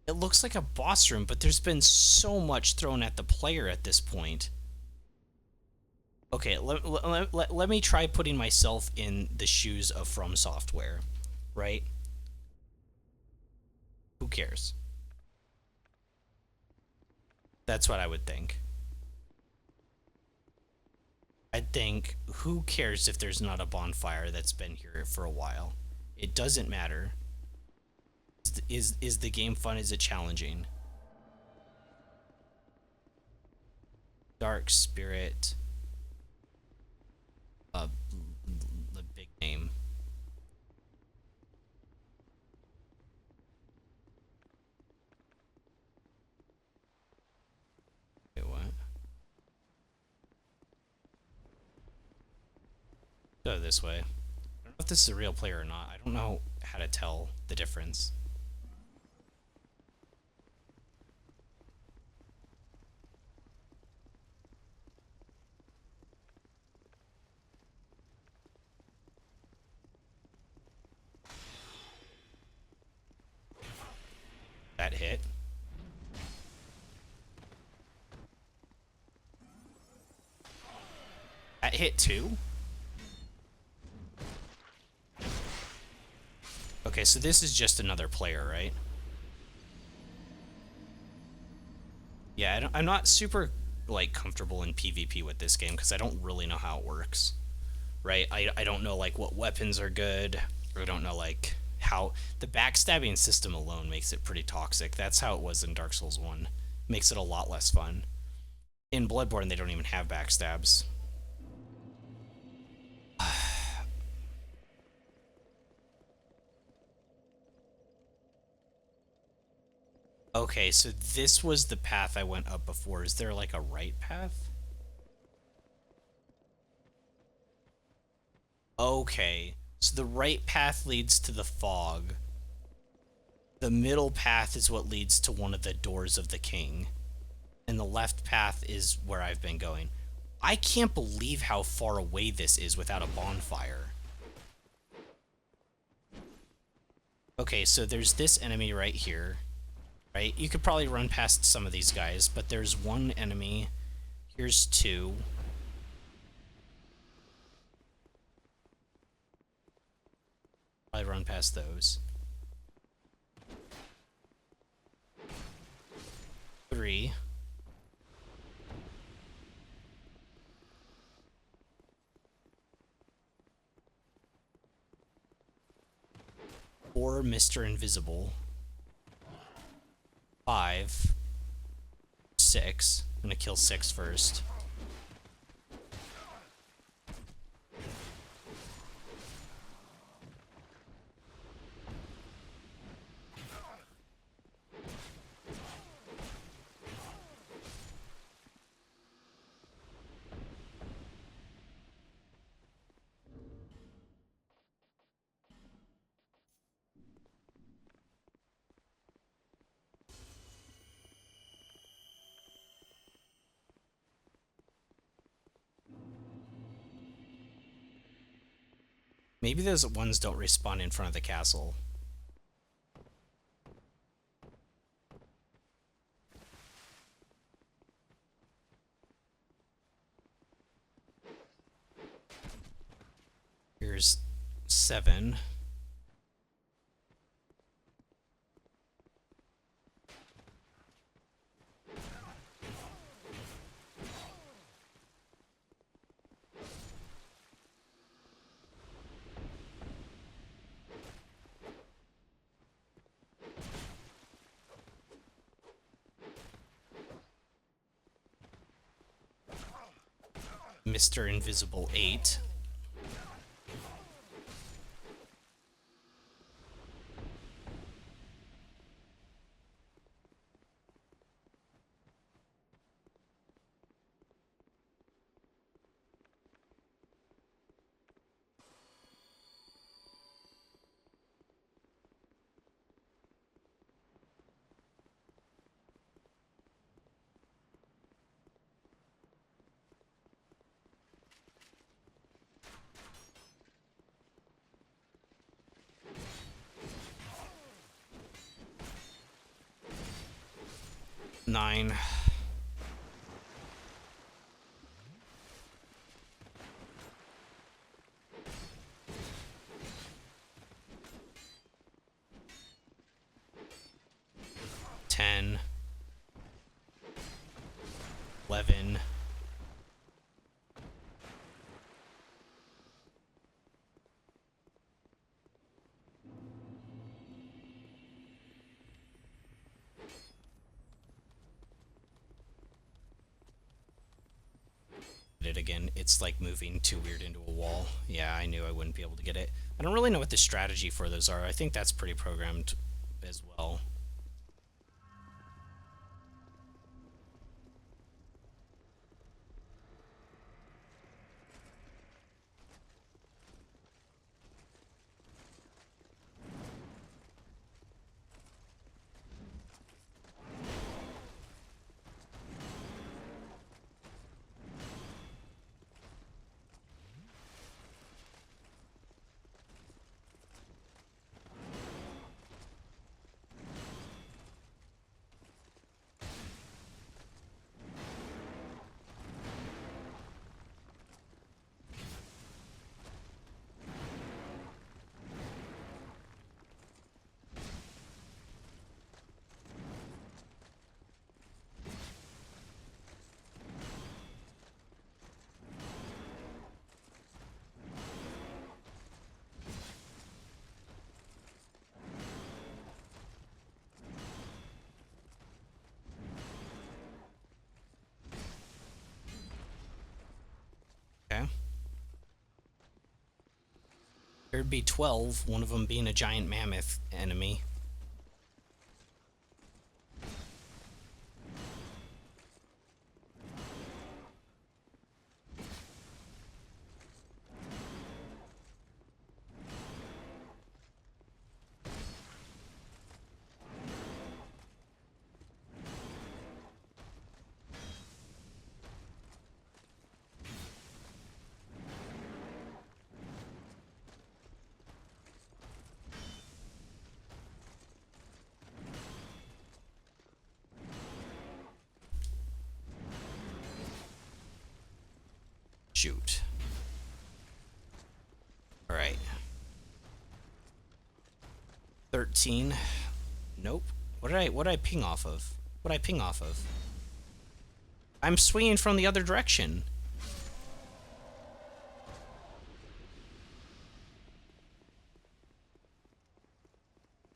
It looks like a boss room, but there's been so much thrown at the player at this point. Okay, let me try putting myself in the shoes of From Software, right? Who cares? That's what I would think. I'd think, who cares if there's not a bonfire that's been here for a while? It doesn't matter. Is the game fun? Is it challenging? Dark Spirit. The big name. Wait, what? Go this way. I don't know if this is a real player or not. I don't know how to tell the difference. That hit. That hit too? Okay, so this is just another player, right? Yeah, I'm not super, like, comfortable in PvP with this game because I don't really know how it works, right? I don't know, like, what weapons are good, or I don't know, like, how... The backstabbing system alone makes it pretty toxic. That's how it was in Dark Souls 1. Makes it a lot less fun. In Bloodborne, they don't even have backstabs. Okay, so this was the path I went up before. Is there like a right path? Okay, so the right path leads to the fog. The middle path is what leads to one of the doors of the king. And the left path is where I've been going. I can't believe how far away this is without a bonfire. Okay, so there's this enemy right here. Right? You could probably run past some of these guys, but there's one enemy. Here's two. Probably run past those. Three. Four, Mr. Invisible. 5. 6. I'm gonna kill 6 first. Maybe those ones don't respawn in front of the castle. Here's 7. Mr. Invisible 8. Nine. Ten. 11. It again, it's like moving too weird into a wall. Yeah, I knew I wouldn't be able to get it. I don't really know what the strategy for those are. I think that's pretty programmed as well. Okay. There'd be 12, one of them being a giant mammoth enemy. Shoot. Alright. 13. Nope. What did I ping off of? What did I ping off of? I'm swinging from the other direction.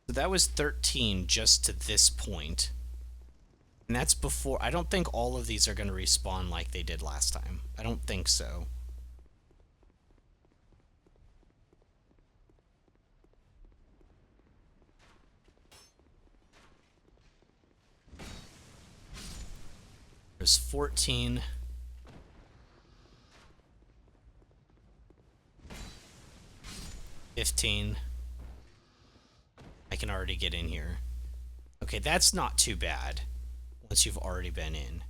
So that was 13 just to this point. And that's before... I don't think all of these are going to respawn like they did last time. I don't think so. There's 14. $15. I can already get in here. Okay, that's not too bad once you've already been in.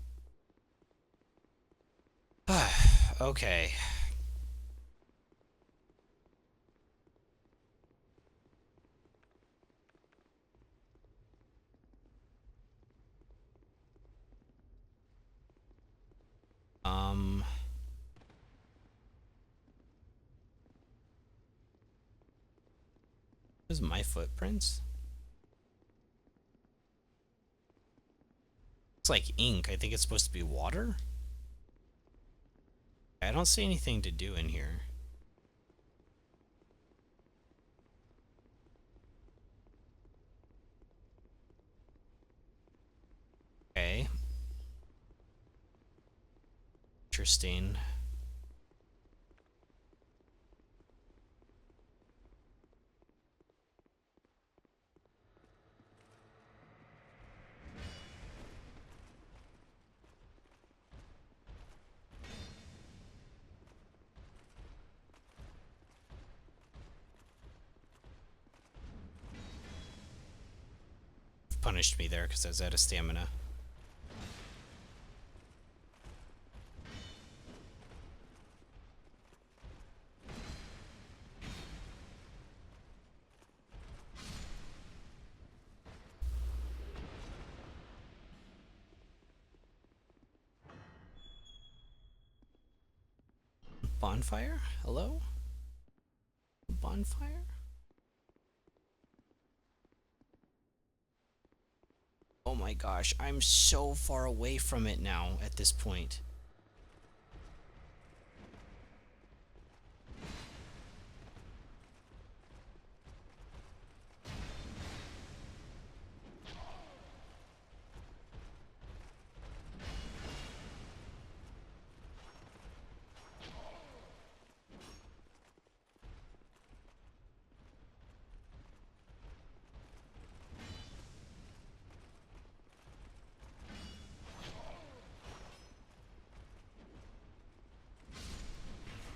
Okay. This is my footprints. Looks like ink. I think it's supposed to be water. I don't see anything to do in here. Okay. Interesting. Punished me there because I was out of stamina. Bonfire? Hello? Bonfire? Oh my gosh, I'm so far away from it now at this point.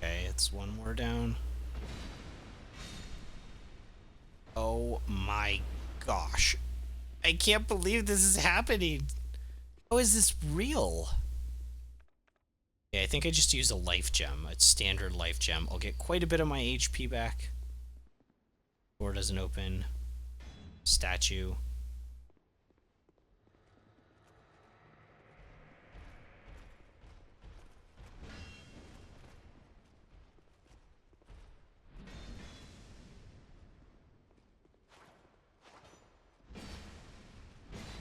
Okay, it's one more down. Oh my gosh. I can't believe this is happening. How is this real? Yeah, I think I just used a life gem, a standard life gem. I'll get quite a bit of my HP back. Door doesn't open. Statue.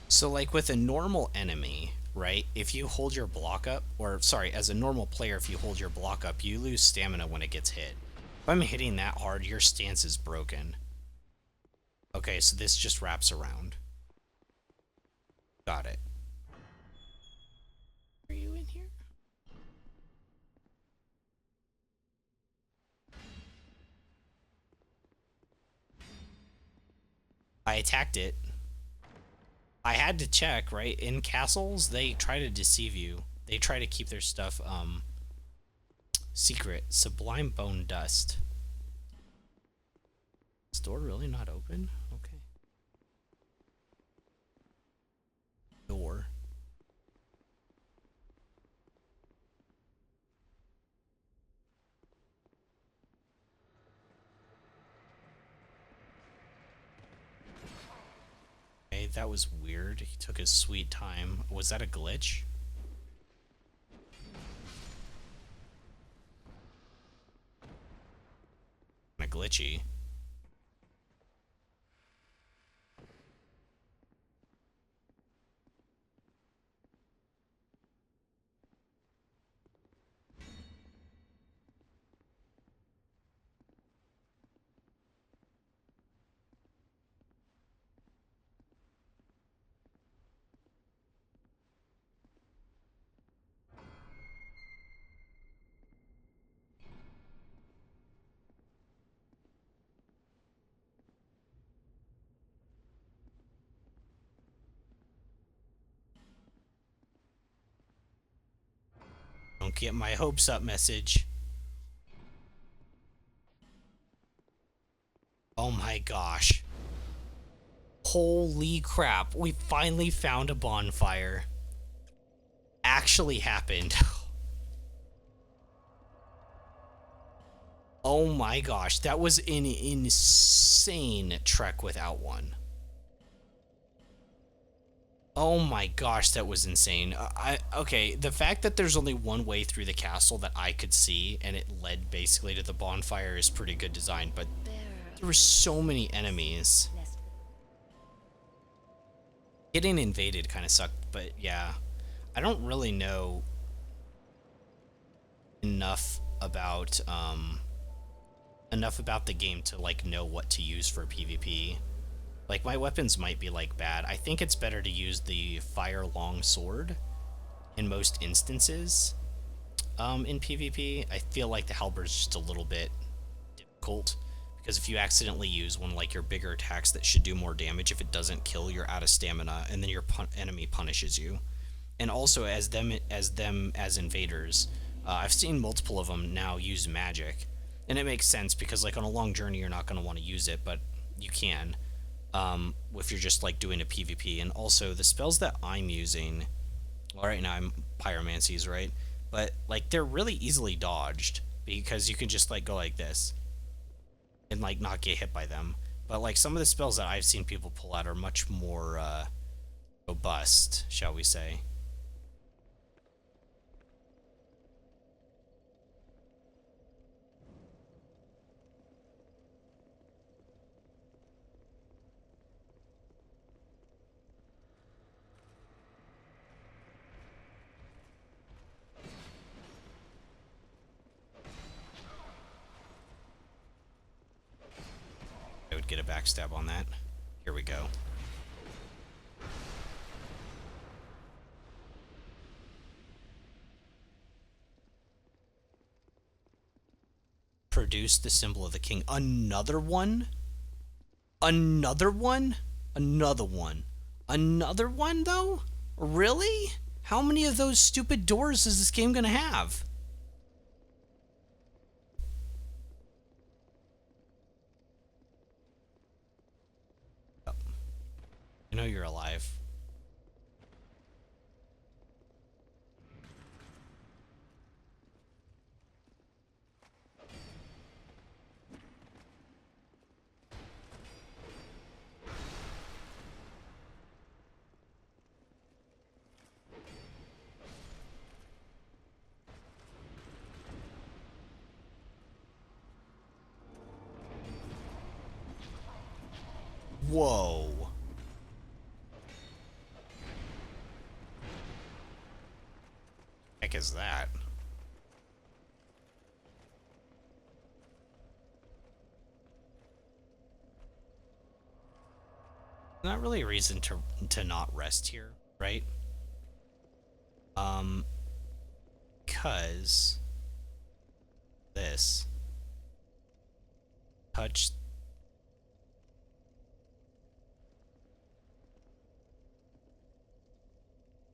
So like with a normal enemy, right? If you hold your block up, or sorry, as a normal player, if you hold your block up, you lose stamina when it gets hit. If I'm hitting that hard, your stance is broken. Okay, so this just wraps around. Got it. Are you in here? I attacked it. I had to check, right? In castles, they try to deceive you. They try to keep their stuff, secret. Sublime bone dust. Is the door really not open? Okay. Door. Okay, that was weird. He took his sweet time. Was that a glitch? glitchy. Don't get my hopes up message. Oh my gosh. Holy crap, we finally found a bonfire. Actually happened. Oh my gosh, that was an insane trek without one. Oh my gosh, that was insane. Okay, the fact that there's only one way through the castle that I could see and it led basically to the bonfire is pretty good design, but there were so many enemies. Getting invaded kind of sucked, but yeah. I don't really know enough about the game to like know what to use for PvP. Like, my weapons might be, like, bad. I think it's better to use the fire long sword in most instances in PvP. I feel like the halberd's just a little bit difficult, because if you accidentally use one, like, your bigger attacks that should do more damage, if it doesn't kill, you're out of stamina, and then your enemy punishes you. And also, as invaders, I've seen multiple of them now use magic, and it makes sense, because, like, on a long journey, you're not going to want to use it, but you can. If you're just like doing a PvP. And also the spells that I'm using, well, right now I'm pyromancies, right? But like they're really easily dodged because you can just like go like this and like not get hit by them. But like some of the spells that I've seen people pull out are much more robust, shall we say. I would get a backstab on that. Here we go. Produce the symbol of the king. Another one? Another one? Another one. Another one, though? Really? How many of those stupid doors is this game gonna have? I know you're alive. Whoa. Heck is that? Not really a reason to not rest here, right? Because this touch.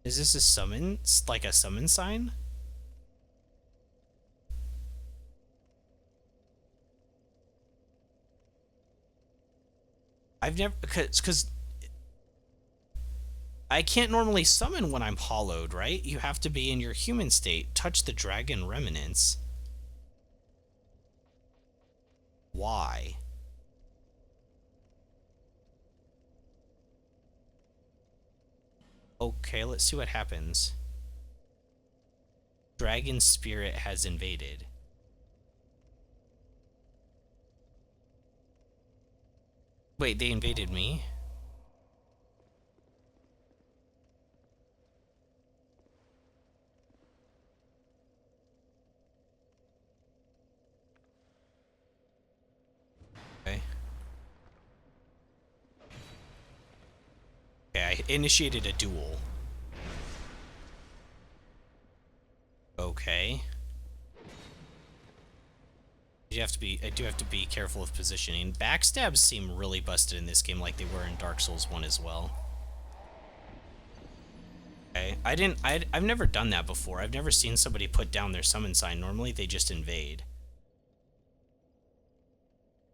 Is this a summon? Like a summon sign? I've never, because I can't normally summon when I'm hollowed, right? You have to be in your human state. Touch the dragon remnants. Why? Okay, let's see what happens. Dragon spirit has invaded. Wait, they invaded me? Okay. Okay, I initiated a duel. Okay. I do have to be careful of positioning. Backstabs seem really busted in this game like they were in Dark Souls 1 as well. Okay, I've never done that before. I've never seen somebody put down their summon sign. Normally they just invade.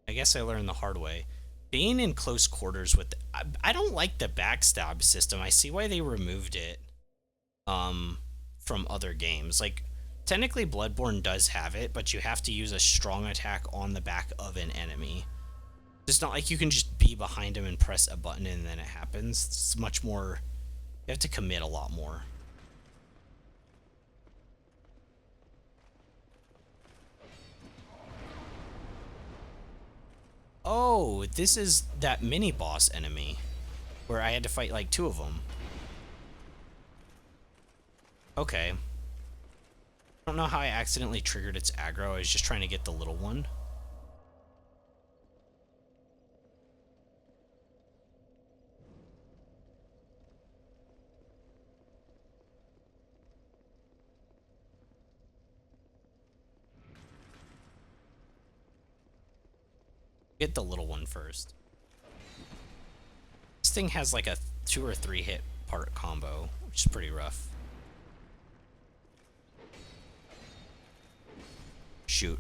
I guess I learned the hard way. Being in close quarters with... I don't like the backstab system. I see why they removed it from other games. Like, technically Bloodborne does have it, but you have to use a strong attack on the back of an enemy. It's not like you can just be behind him and press a button and then it happens. It's much more... You have to commit a lot more. Oh, this is that mini-boss enemy, where I had to fight like 2 of them. Okay. I don't know how I accidentally triggered its aggro. I was just trying to get the little one. Get the little one first. This thing has like a 2 or 3 hit part combo, which is pretty rough. Shoot,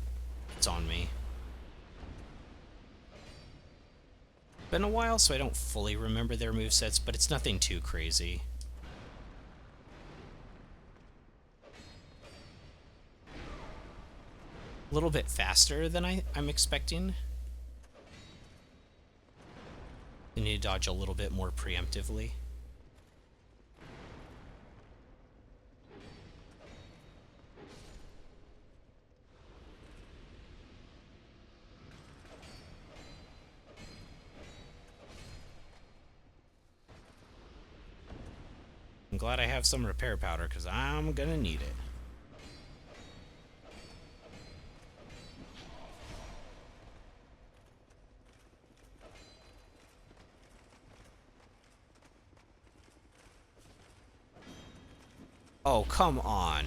it's on me. Been a while, so I don't fully remember their movesets, but it's nothing too crazy. A little bit faster than I'm expecting. I need to dodge a little bit more preemptively. I'm glad I have some repair powder, because I'm gonna need it. Oh, come on.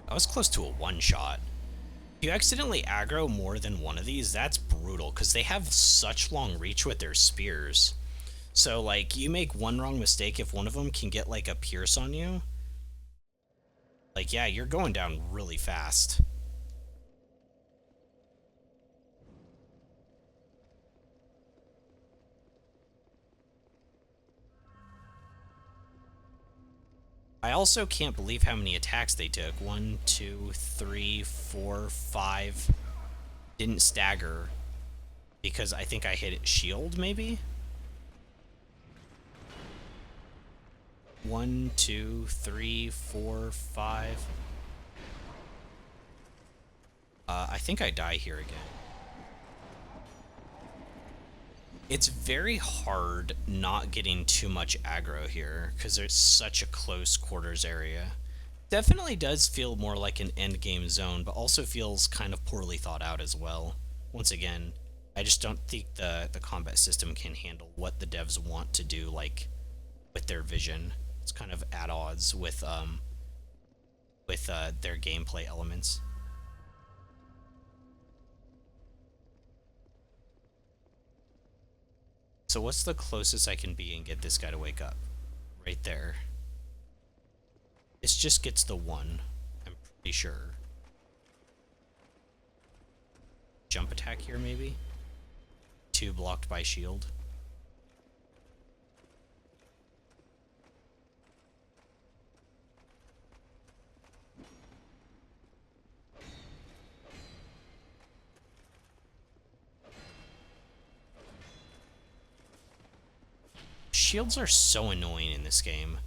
I was close to a one-shot. If you accidentally aggro more than one of these, that's brutal, because they have such long reach with their spears. So, like, you make one wrong mistake, if one of them can get, like, a pierce on you, like, yeah, you're going down really fast. I also can't believe how many attacks they took. 1, 2, 3, 4, 5. Didn't stagger. Because I think I hit shield, maybe? 1, 2, 3, 4, 5. I think I die here again. It's very hard not getting too much aggro here, because there's such a close quarters area. Definitely does feel more like an endgame zone, but also feels kind of poorly thought out as well. Once again, I just don't think the combat system can handle what the devs want to do, like, with their vision. It's kind of at odds with their gameplay elements. So what's the closest I can be and get this guy to wake up? Right there. This just gets the 1, I'm pretty sure. Jump attack here, maybe? 2 blocked by shield. shields are so annoying in this game.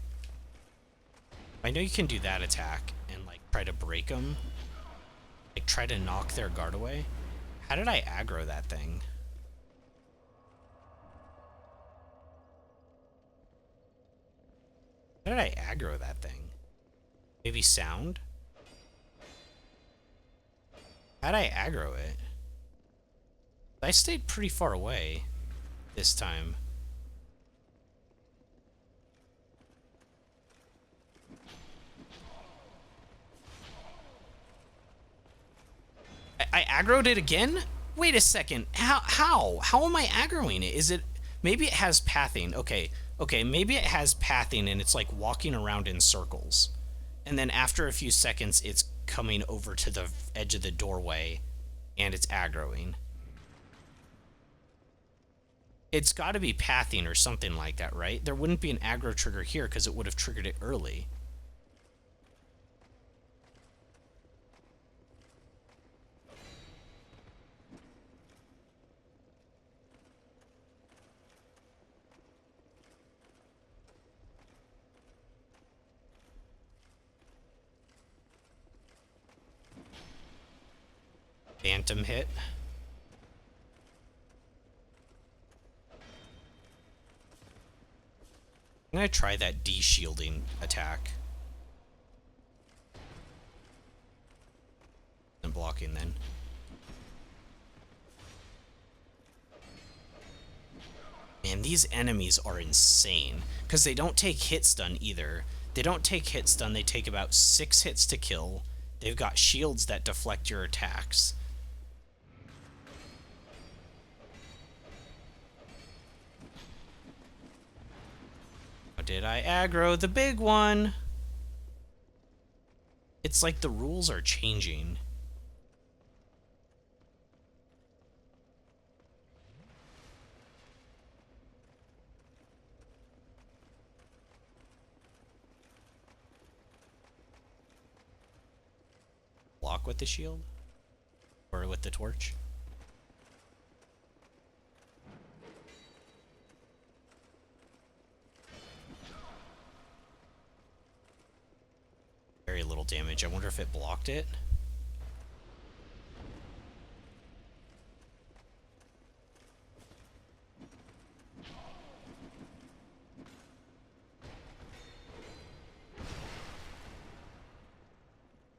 I know you can do that attack and like try to break them. Like try to knock their guard away. How did I aggro that thing? How did I aggro that thing? Maybe sound? How'd I aggro it? I stayed pretty far away this time. I aggroed it again? Wait a second. How am I aggroing it? Is it... Maybe it has pathing. Okay, maybe it has pathing and it's like walking around in circles. And then after a few seconds, it's coming over to the edge of the doorway and it's aggroing. It's got to be pathing or something like that, right? There wouldn't be an aggro trigger here because it would have triggered it early. Phantom hit. I'm gonna try that de-shielding attack. And blocking then. Man, these enemies are insane. Because they don't take hit stun either. They don't take hit stun, they take about 6 hits to kill. They've got shields that deflect your attacks. Did I aggro the big one? It's like the rules are changing. Block with the shield? Or with the torch? Very little damage. I wonder if it blocked it.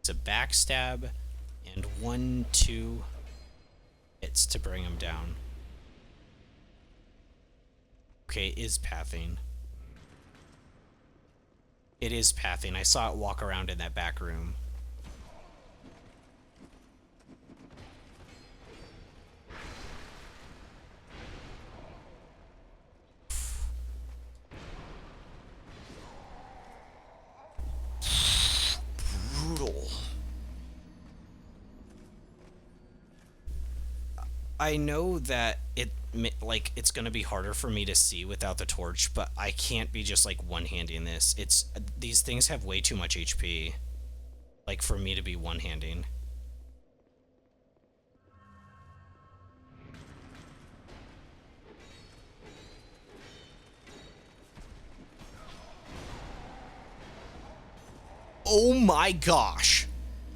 It's a backstab and 1-2 hits to bring him down. Okay, is pathing. It is pathing. I saw it walk around in that back room. Brutal. I know that it's gonna be harder for me to see without the torch, but I can't be just like one-handing this. These things have way too much HP, like for me to be one-handing. Oh my gosh.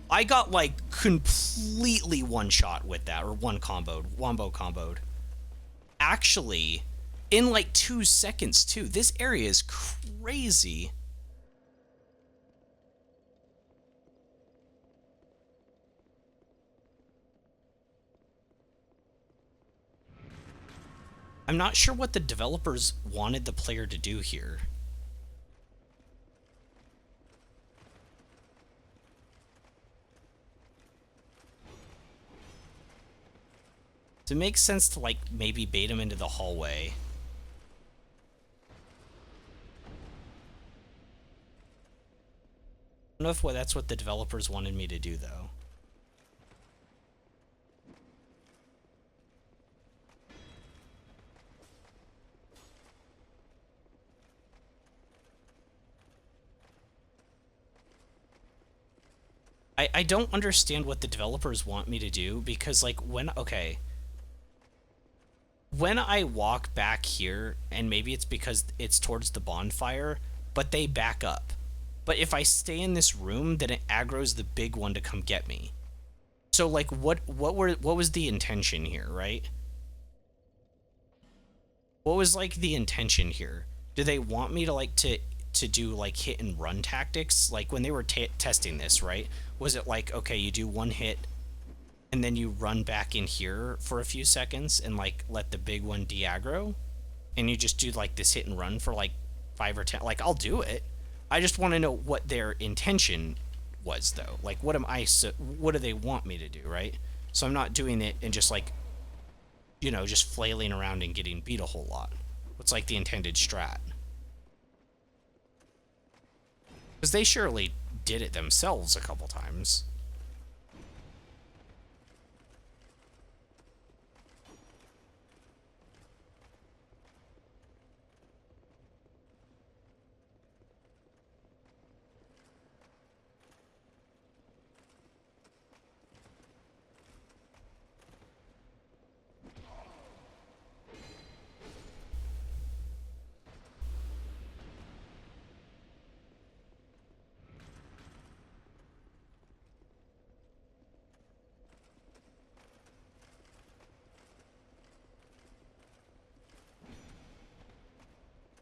I got like completely one shot with that, or wombo comboed. Actually, in like 2 seconds too. This area is crazy. I'm not sure what the developers wanted the player to do here. It makes sense to like maybe bait him into the hallway. I don't know if that's what the developers wanted me to do though. I don't understand what the developers want me to do because like when I walk back here, and maybe it's because it's towards the bonfire, but they back up. But if I stay in this room, then it aggroes the big one to come get me. So like what was the intention here, right? What was like the intention here? Do they want me to like to do like hit and run tactics? Like when they were testing this, right? Was it like, okay, you do one hit and then you run back in here for a few seconds and like let the big one de-aggro, and you just do like this hit and run for like 5 or 10? Like, I'll do it. I just want to know what their intention was, though. Like, what do they want me to do, right? So I'm not doing it and just like, just flailing around and getting beat a whole lot. What's like the intended strat? Because they surely did it themselves a couple times.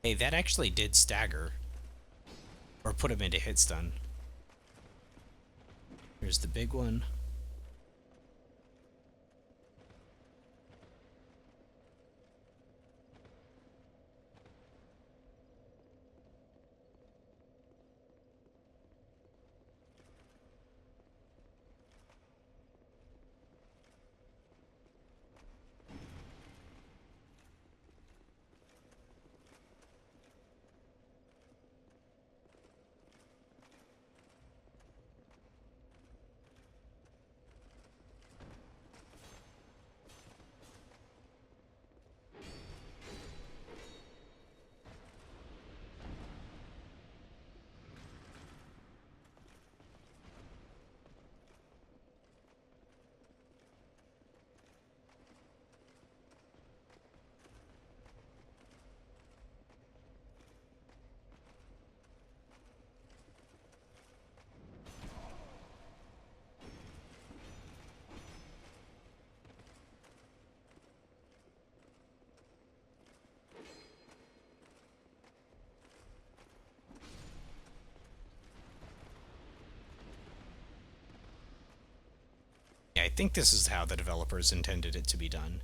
Hey, that actually did stagger. Or put him into hit stun. Here's the big one. Yeah, I think this is how the developers intended it to be done.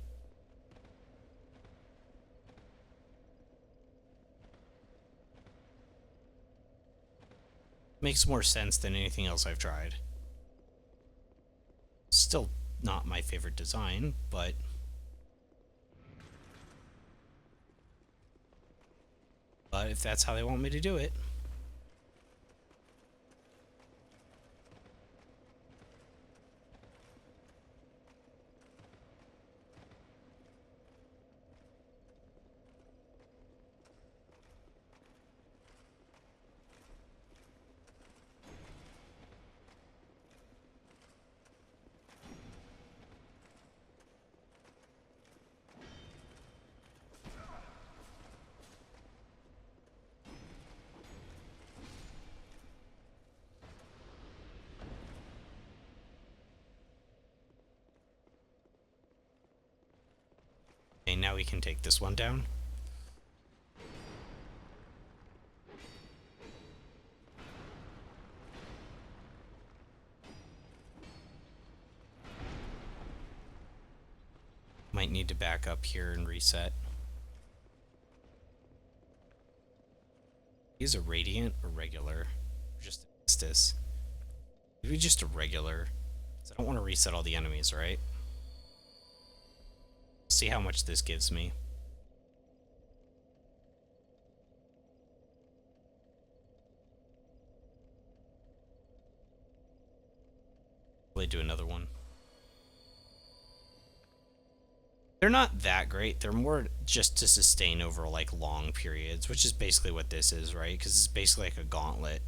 Makes more sense than anything else I've tried. Still not my favorite design, but if that's how they want me to do it. Okay, now we can take this one down. Might need to back up here and reset. Is a radiant or regular? Or just this? Maybe just a regular. 'Cause I don't want to reset all the enemies, right? See how much this gives me. Probably do another one. They're not that great. They're more just to sustain over like long periods, which is basically what this is, right? Because it's basically like a gauntlet.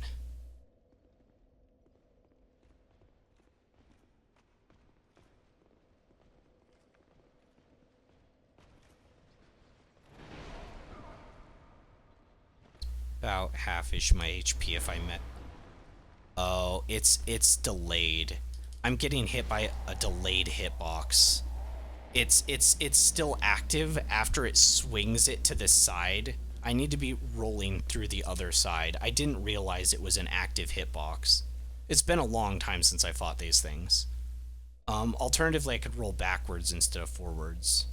About half-ish my HP if I met. Oh, it's delayed. I'm getting hit by a delayed hitbox. It's still active after it swings it to the side. I need to be rolling through the other side. I didn't realize it was an active hitbox. It's been a long time since I fought these things. Alternatively, I could roll backwards instead of forwards.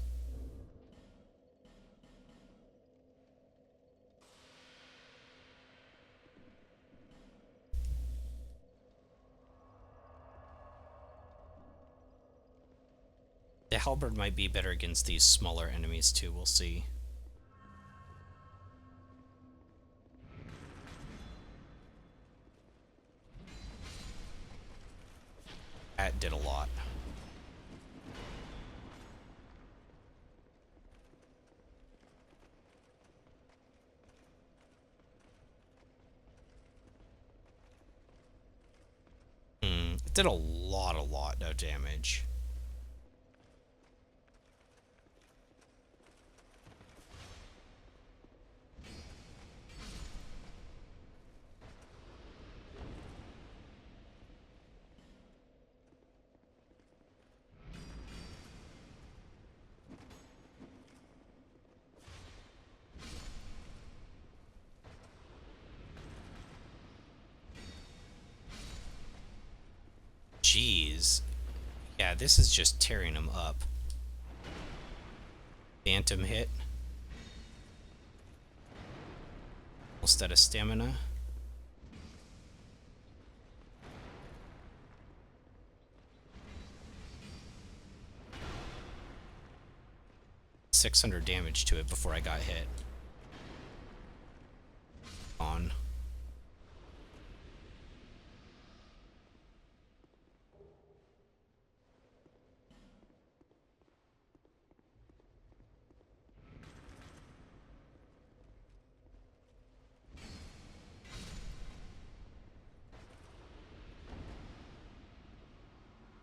The halberd might be better against these smaller enemies too, we'll see. That did a lot. It did a lot of damage. Jeez. Yeah, this is just tearing him up. Phantom hit. Instead of stamina. $600 damage to it before I got hit. On.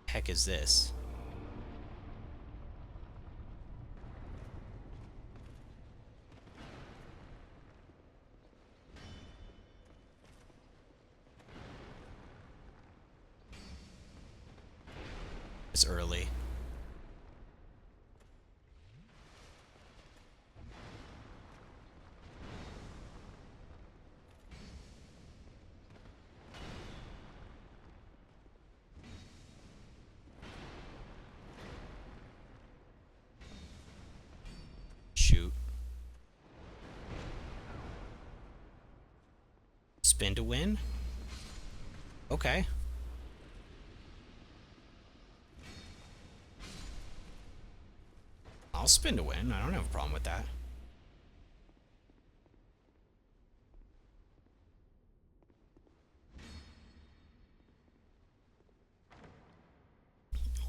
Heck is this? It's early. Shoot. Spin to win? Okay. I'll spin to win. I don't have a problem with that.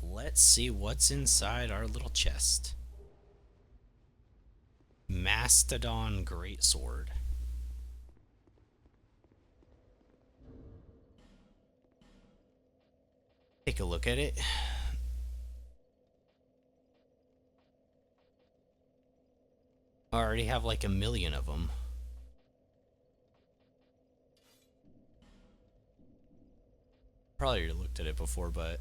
Let's see what's inside our little chest. Mastodon Greatsword. Take a look at it. I already have like 1,000,000 of them. Probably already looked at it before, but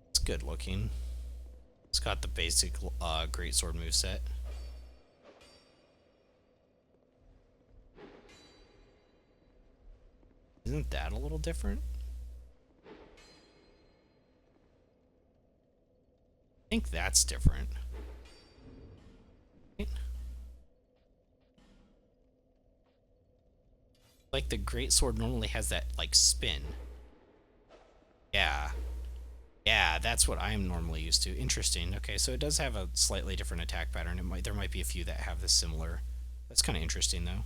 it's good looking. It's got the basic greatsword moveset. Isn't that a little different? I think that's different. Like the greatsword normally has that like spin. Yeah. Yeah, that's what I'm normally used to. Interesting. Okay, so it does have a slightly different attack pattern. There might be a few that have this similar. That's kind of interesting though.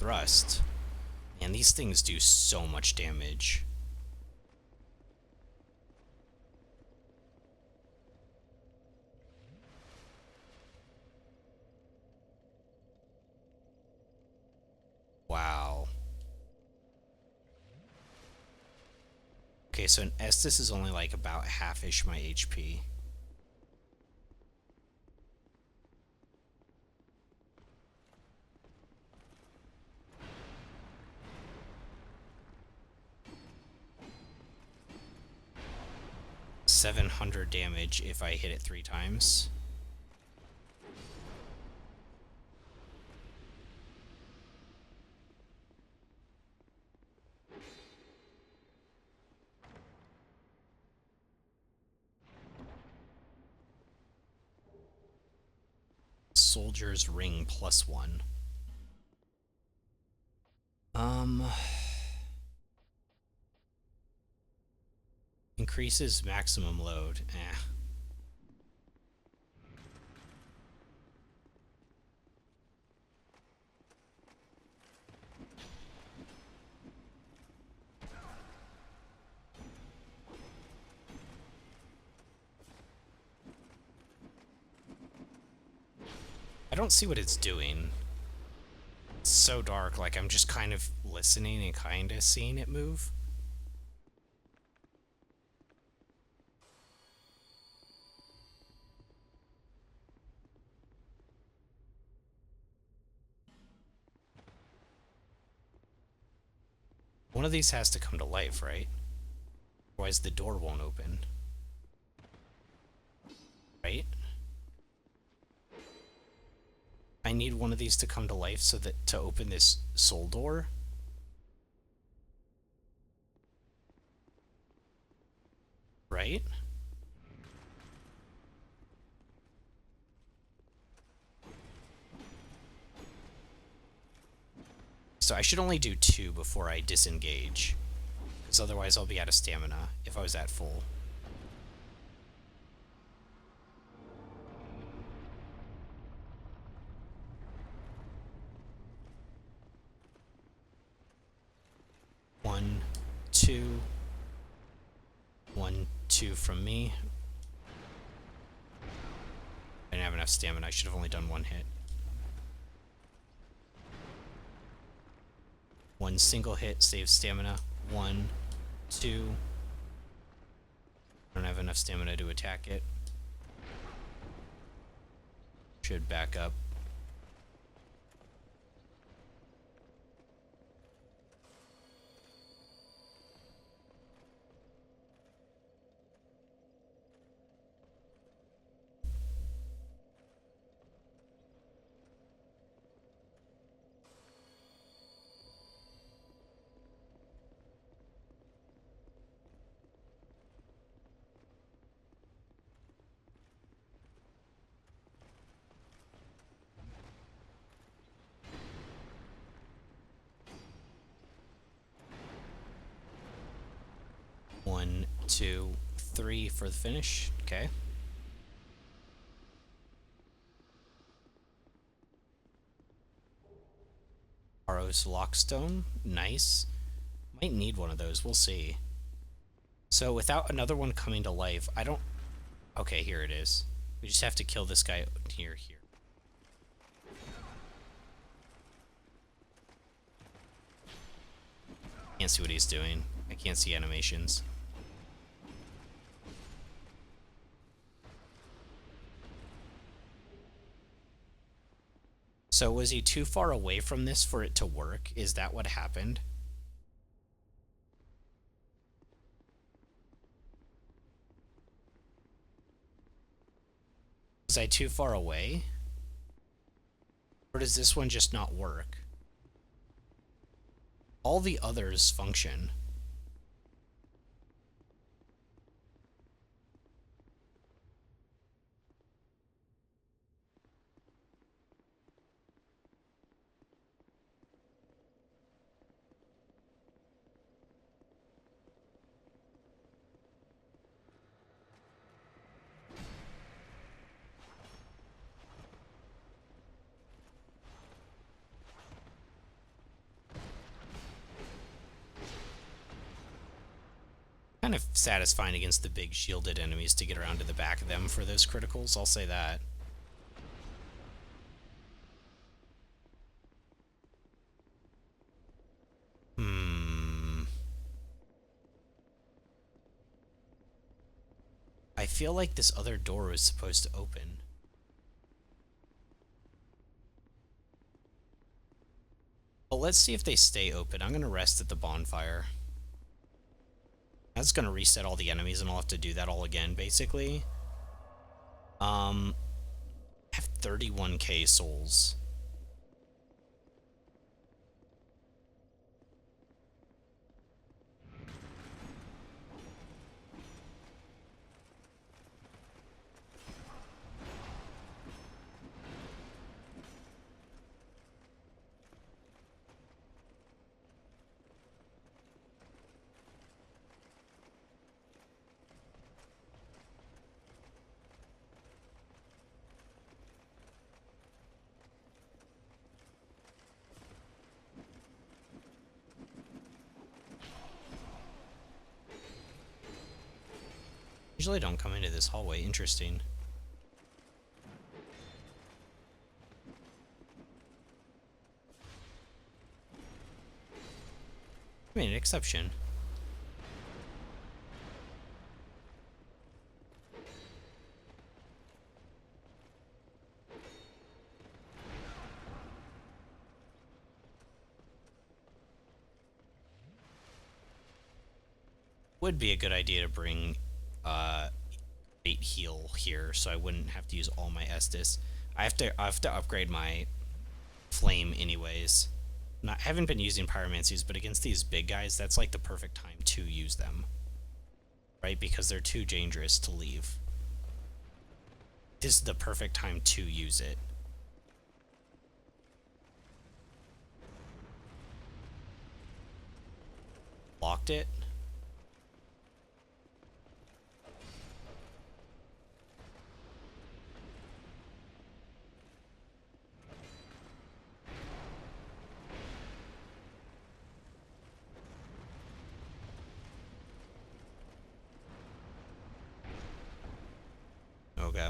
thrust. Man, these things do so much damage. Wow. Okay, so an Estus is only like about half-ish my HP. $700 damage if I hit it 3 times. Soldier's Ring +1. Increases maximum load. Eh. I don't see what it's doing. It's so dark, like I'm just kind of listening and kind of seeing it move. One of these has to come to life, right? Otherwise the door won't open. Right? I need one of these to come to life so that to open this soul door. Right? So I should only do 2 before I disengage. Because otherwise I'll be out of stamina if I was at full. One, two. 1, 2 from me. I didn't have enough stamina. I should have only done 1 hit. 1 single hit saves stamina. 1, 2. I don't have enough stamina to attack it. Should back up. One, 2, 3 for the finish. Okay. Aros Lockstone. Nice. Might need one of those. We'll see. So without another one coming to life, I don't... Okay, here it is. We just have to kill this guy here. Can't see what he's doing. I can't see animations. So was he too far away from this for it to work? Is that what happened? Was I too far away? Or does this one just not work? All the others function. kind of satisfying against the big shielded enemies to get around to the back of them for those criticals, I'll say that. I feel like this other door was supposed to open. But let's see if they stay open. I'm going to rest at the bonfire. That's going to reset all the enemies, and I'll have to do that all again, basically. I have 31k souls. Usually don't come into this hallway. Interesting. I mean, an exception. Would be a good idea to bring great heal here, so I wouldn't have to use all my Estus. I have to upgrade my flame anyways. I haven't been using pyromancies, but against these big guys, that's like the perfect time to use them, right? Because they're too dangerous to leave. This is the perfect time to use it. Locked it. Okay.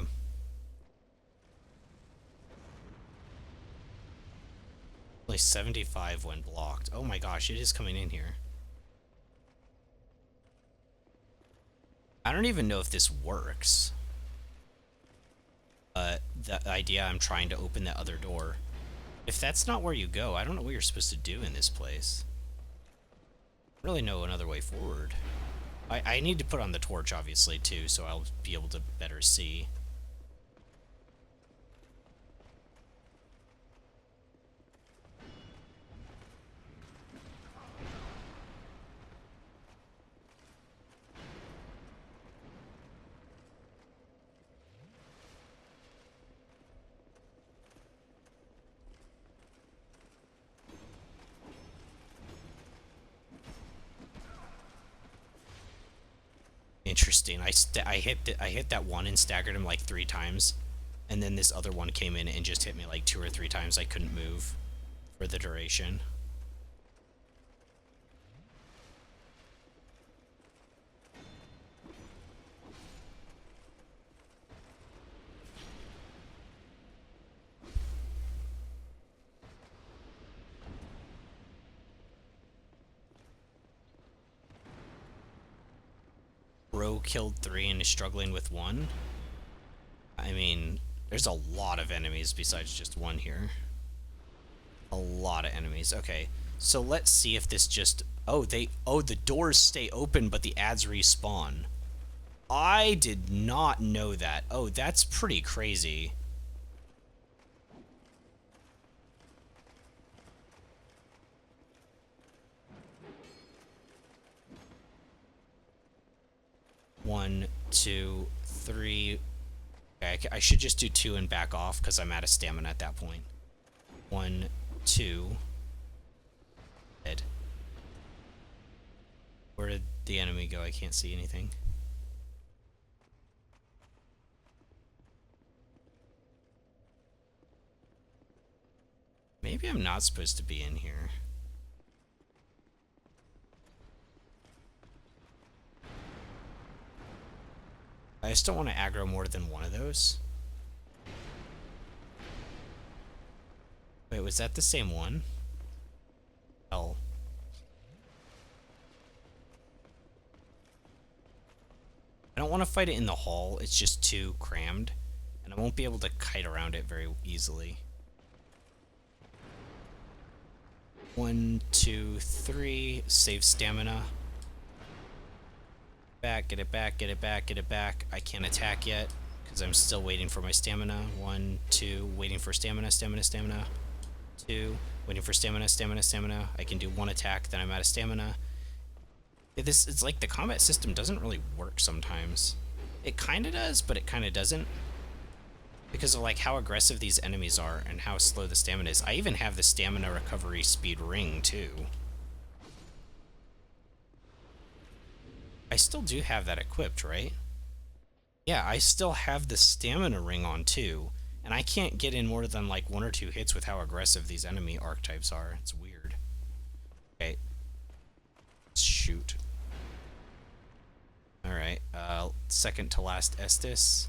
Only 75 when blocked. Oh my gosh, it is coming in here. I don't even know if this works. The idea I'm trying to open that other door. If that's not where you go, I don't know what you're supposed to do in this place. I don't really know another way forward. I need to put on the torch, obviously, too, so I'll be able to better see. Interesting. I hit that one and staggered him like 3 times, and then this other one came in and just hit me like 2 or 3 times. I couldn't move for the duration. Bro killed 3 and is struggling with 1. I mean, there's a lot of enemies besides just 1 here. A lot of enemies. Okay, so let's see if this just... Oh, the doors stay open, but the ads respawn. I did not know that. Oh, that's pretty crazy. One, two, three. Okay, I should just do 2 and back off because I'm out of stamina at that point. 1, 2. Dead. Where did the enemy go? I can't see anything. Maybe I'm not supposed to be in here. just don't want to aggro more than one of those. Wait, was that the same one? Hell. I don't want to fight it in the hall, it's just too crammed, and I won't be able to kite around it very easily. 1, 2, 3, save stamina. Back, get it back, get it back, get it back. I can't attack yet, because I'm still waiting for my stamina. 1, 2, waiting for stamina, stamina, stamina. 2, waiting for stamina, stamina, stamina. I can do 1 attack, then I'm out of stamina. It's like the combat system doesn't really work sometimes. It kind of does, but it kind of doesn't. Because of like how aggressive these enemies are and how slow the stamina is. I even have the stamina recovery speed ring too. I still do have that equipped, right? Yeah, I still have the stamina ring on too. And I can't get in more than like 1 or 2 hits with how aggressive these enemy archetypes are. It's weird. Okay. Shoot. Alright, second to last Estes.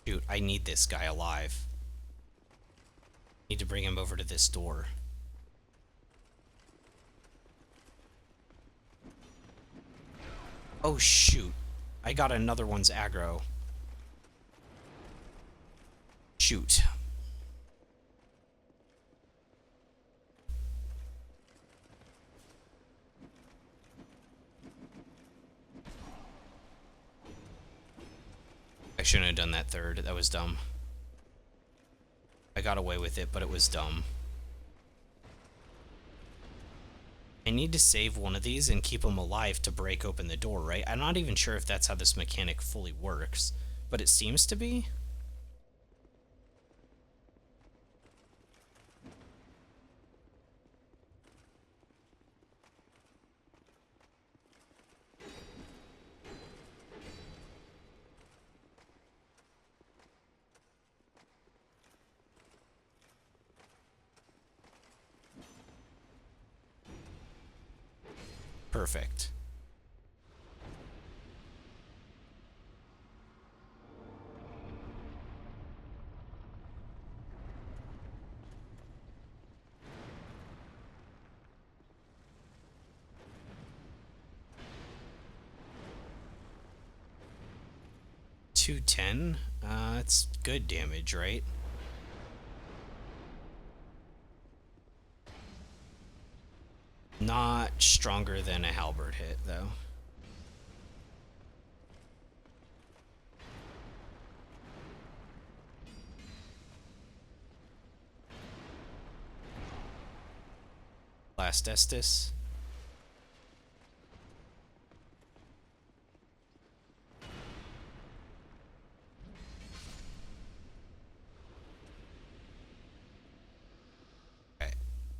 Shoot, I need this guy alive. Need to bring him over to this door. Oh shoot. I got another one's aggro. Shoot. I shouldn't have done that third. That was dumb. I got away with it, but it was dumb. I need to save one of these and keep them alive to break open the door, right? I'm not even sure if that's how this mechanic fully works, but it seems to be. Perfect. $210? It's good damage, right? Not stronger than a halberd hit, though. Last Estes.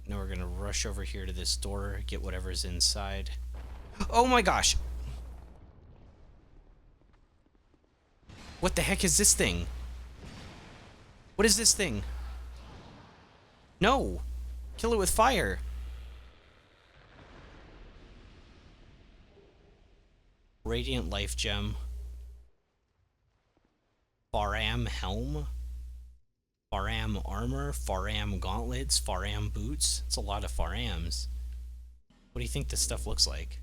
Now we're gonna rush over here to this door, get whatever's inside. Oh my gosh! What the heck is this thing? What is this thing? No! Kill it with fire! Radiant Life Gem. Faram Helm. Faram Armor. Faram Gauntlets. Faram Boots. It's a lot of Farams. What do you think this stuff looks like?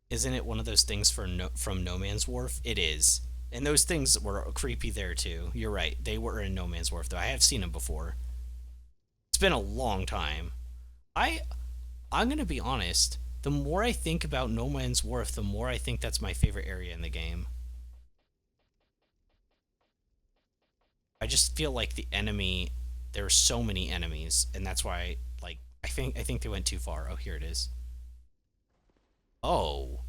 Isn't it one of those things from No Man's Wharf? It is. And those things were creepy there too. You're right. They were in No Man's Wharf, though. I have seen them before. It's been a long time. I'm gonna be honest. The more I think about No Man's Wharf, the more I think that's my favorite area in the game. I just feel like the enemy, there are so many enemies, and that's why, like, I think they went too far. Oh, here it is. Oh.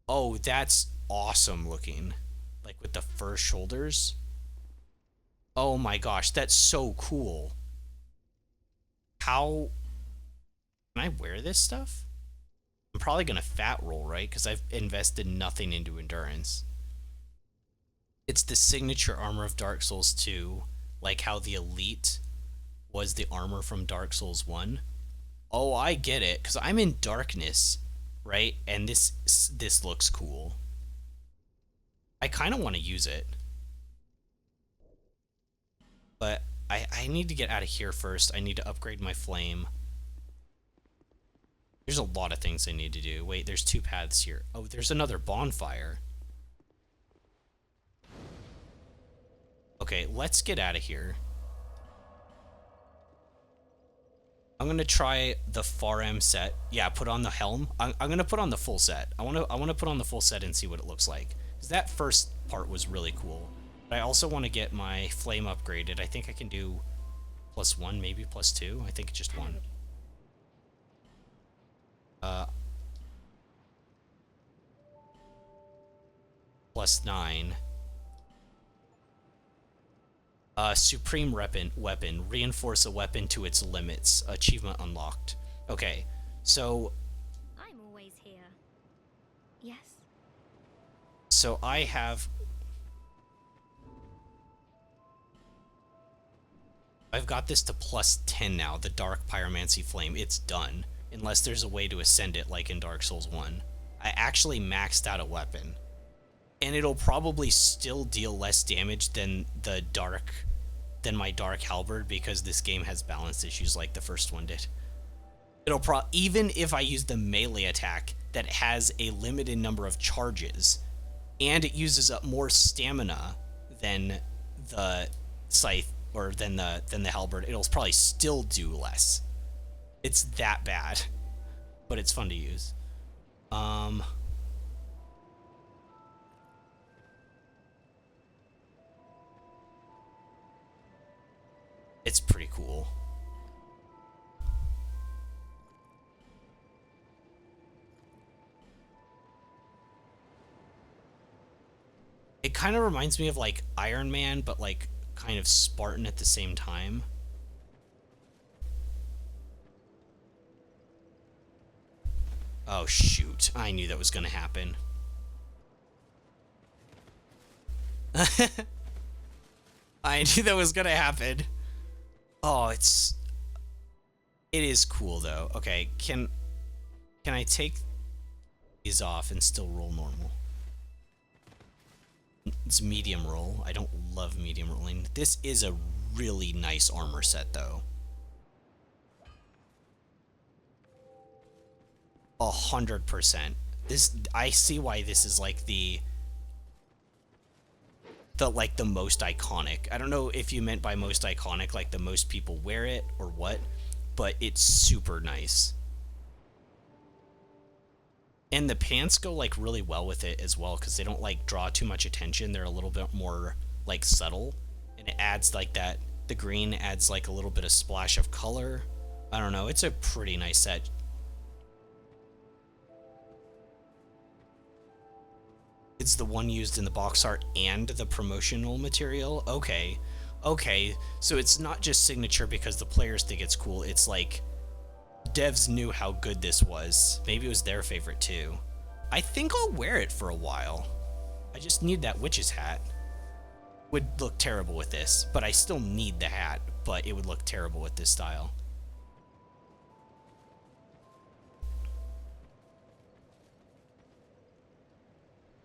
Oh, that's awesome looking. Like with the fur shoulders. Oh my gosh, that's so cool. How can I wear this stuff? I'm probably gonna fat roll, right? Because I've invested nothing into endurance. It's the signature armor of Dark Souls 2, like how the Elite was the armor from Dark Souls 1. Oh, I get it, because I'm in darkness, right? And this looks cool. I kind of want to use it. But I need to get out of here first. I need to upgrade my flame. There's a lot of things I need to do. Wait, there's 2 paths here. Oh, there's another bonfire. Okay, let's get out of here. I'm gonna try the Far M set. Yeah, put on the helm. I'm gonna put on the full set. I wanna put on the full set and see what it looks like. 'Cause that first part was really cool. But I also want to get my flame upgraded. I think I can do +1, maybe +2. I think it's just 1. +9. Supreme weapon. Reinforce a weapon to its limits. Achievement unlocked. Okay, so I'm always here. Yes? so I have... I've got this to +10 now, the Dark Pyromancy Flame. It's done, unless there's a way to ascend it like in Dark Souls 1. I actually maxed out a weapon. And it'll probably still deal less damage than my Dark Halberd, because this game has balance issues like the first one did. Even if I use the melee attack that has a limited number of charges, and it uses up more stamina than the scythe, or than the halberd, it'll probably still do less. It's that bad, but it's fun to use. It's pretty cool. It kind of reminds me of like Iron Man, but like kind of Spartan at the same time. Oh shoot, I knew that was gonna happen. I knew that was gonna happen. Oh, it is cool though. Okay, can I take these off and still roll normal? It's medium roll. I don't love medium rolling. This is a really nice armor set though. 100%. I see why this is like the most iconic. I don't know if you meant by most iconic like the most people wear it or what, but it's super nice. And the pants go like really well with it as well, because they don't like draw too much attention. They're a little bit more like subtle, and it adds like that, the green adds like a little bit of splash of color. I don't know, it's a pretty nice set. It's the one used in the box art and the promotional material. Okay. Okay, so it's not just signature because the players think it's cool. It's like devs knew how good this was. Maybe it was their favorite too. I think I'll wear it for a while. I just need that witch's hat. Would look terrible with this, but I still need the hat, but it would look terrible with this style.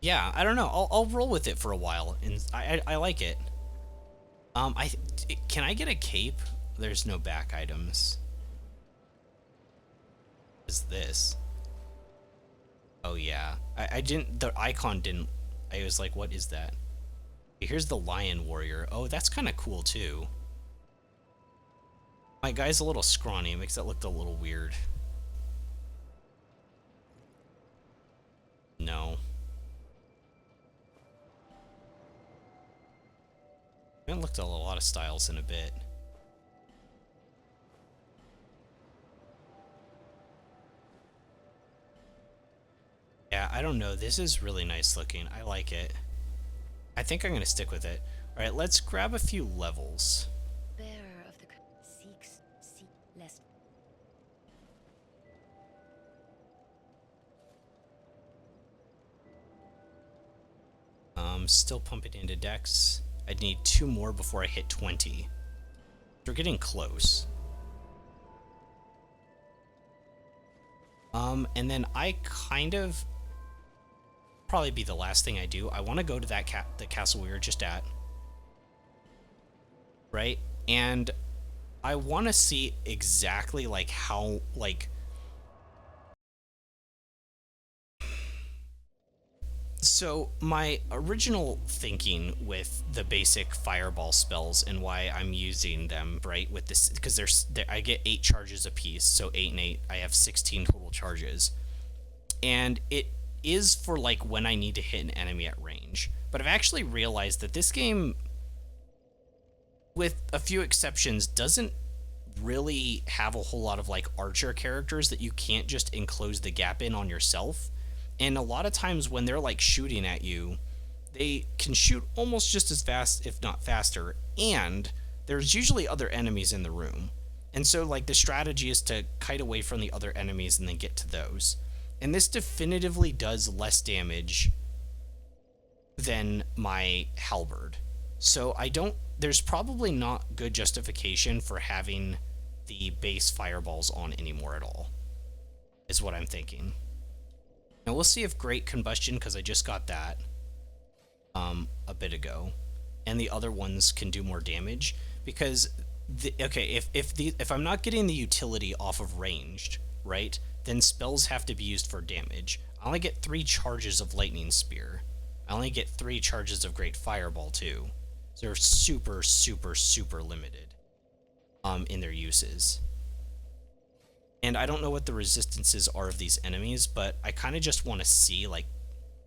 Yeah, I don't know. I'll roll with it for a while, and I like it. Can I get a cape? There's no back items. What is this? Oh yeah, I didn't. The icon didn't. I was like, what is that? Here's the lion warrior. Oh, that's kind of cool too. My guy's a little scrawny. It makes that look a little weird. No. I haven't looked at a lot of styles in a bit. Yeah, I don't know. This is really nice looking. I like it. I think I'm going to stick with it. All right, let's grab a few levels. Bearer of the seeks seek lest. Still pumping into dex. I'd need 2 more before I hit 20. We're getting close. And then I kind of probably be the last thing I do. I want to go to that the castle we were just at, right? And I want to see exactly like how like. So my original thinking with the basic fireball spells and why I'm using them, right, with this, because I get 8 charges apiece, so 8 and 8, I have 16 total charges, and it is for like when I need to hit an enemy at range. But I've actually realized that this game, with a few exceptions, doesn't really have a whole lot of like archer characters that you can't just enclose the gap in on yourself. And a lot of times when they're like shooting at you, they can shoot almost just as fast, if not faster, and there's usually other enemies in the room. And so like the strategy is to kite away from the other enemies and then get to those. And this definitively does less damage than my halberd. So there's probably not good justification for having the base fireballs on anymore at all, is what I'm thinking. Now we'll see if Great Combustion, because I just got that a bit ago, and the other ones can do more damage. Because if I'm not getting the utility off of ranged, right, then spells have to be used for damage. I only get 3 charges of Lightning Spear. I only get 3 charges of Great Fireball too. So they're super, super, super limited in their uses. And I don't know what the resistances are of these enemies, but I kind of just want to see, like,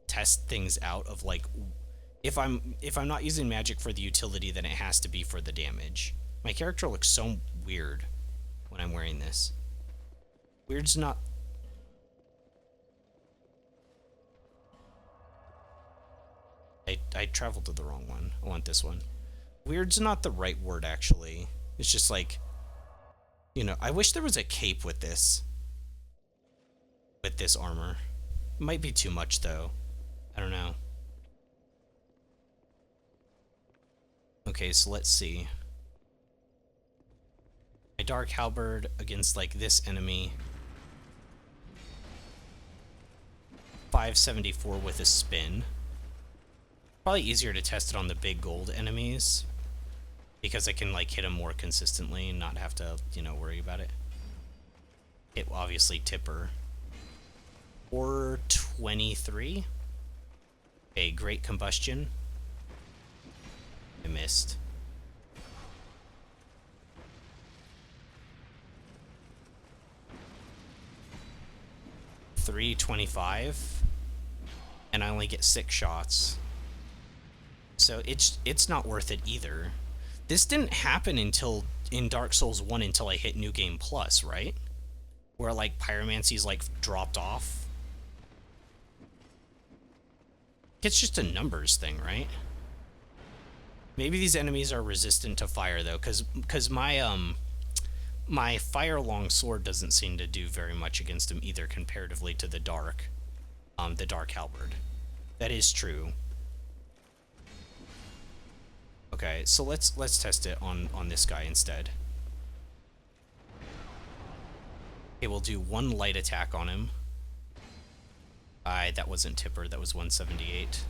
test things out of, like, if I'm not using magic for the utility, then it has to be for the damage. My character looks so weird when I'm wearing this. Weird's not... I traveled to the wrong one. I want this one. Weird's not the right word, actually. It's just like... You know, I wish there was a cape with this armor. Might be too much, though. I don't know. Okay, so let's see. My Dark Halberd against, like, this enemy. 574 with a spin. Probably easier to test it on the big gold enemies, because I can, like, hit them more consistently and not have to, you know, worry about it. It obviously tipper. Or 23. A Great Combustion. I missed. $325, and I only get 6 shots. So it's not worth it either. This didn't happen until in Dark Souls 1 until I hit New Game Plus, right? Where like pyromancy's like dropped off. It's just a numbers thing, right? Maybe these enemies are resistant to fire though, cuz my fire long sword doesn't seem to do very much against them either comparatively to the dark halberd. That is true. Okay, so let's test it on this guy instead. Okay, we'll do 1 light attack on him. That wasn't tipper, that was 178.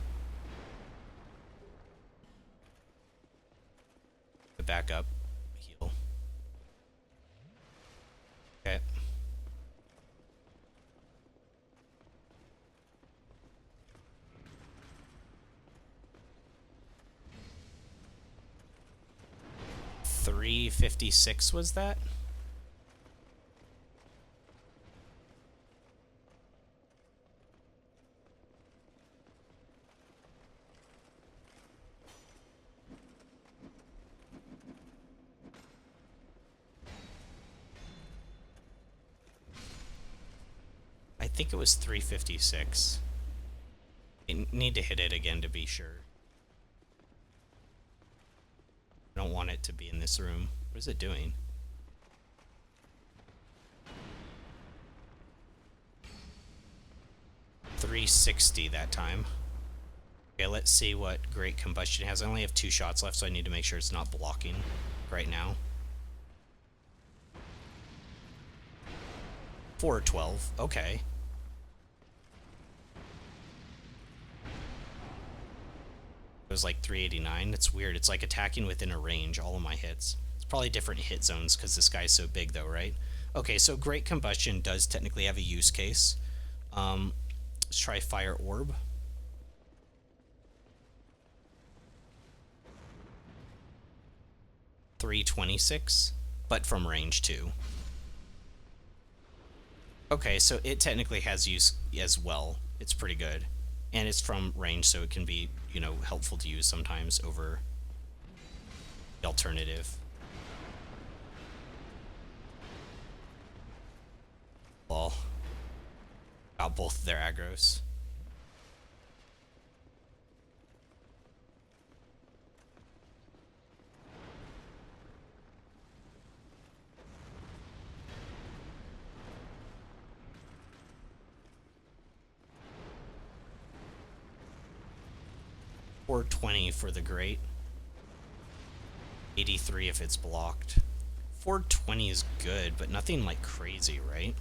Back up, heal. Okay. $356 was that? I think it was 356. might need to hit it again to be sure. I don't want it to be in this room. What is it doing? $360 that time. Okay, let's see what Great Combustion has. I only have 2 shots left, so I need to make sure it's not blocking right now. 412. Okay. It was like 389. It's weird. It's like attacking within a range, all of my hits. It's probably different hit zones because this guy's so big though, right? Okay, so Great Combustion does technically have a use case. Let's try Fire Orb. $326, but from range too. Okay, so it technically has use as well. It's pretty good. And it's from range, so it can be, you know, helpful to use sometimes over the alternative. Well, got both of their aggros. $420 for the Great. 83 if it's blocked. 420 is good, but nothing like crazy, right?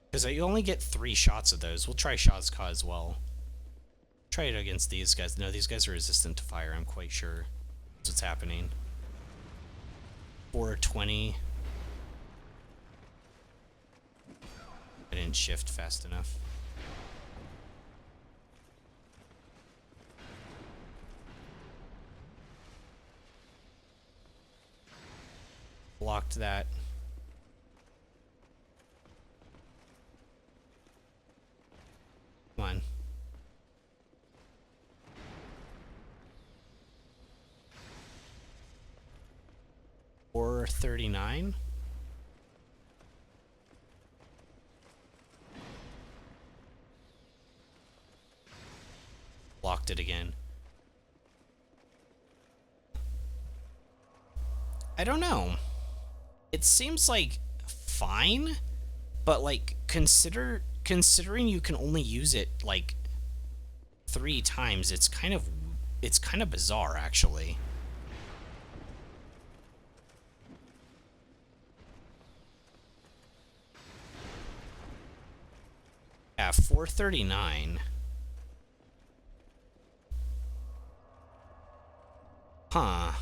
Because you only get 3 shots of those. We'll try Shazka as well. Try it against these guys. No, these guys are resistant to fire, I'm quite sure. That's what's happening. 420. I didn't shift fast enough. Blocked that. Come on. $439. Blocked it again. I don't know. It seems like fine, but like considering you can only use it like 3 times, it's kind of bizarre actually. Yeah, 439. Huh.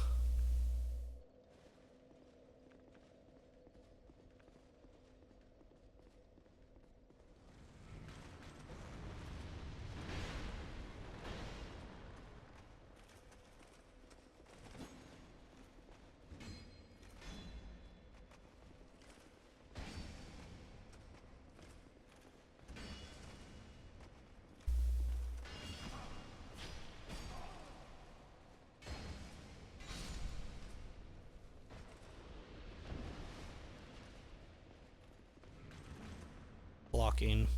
Blocking.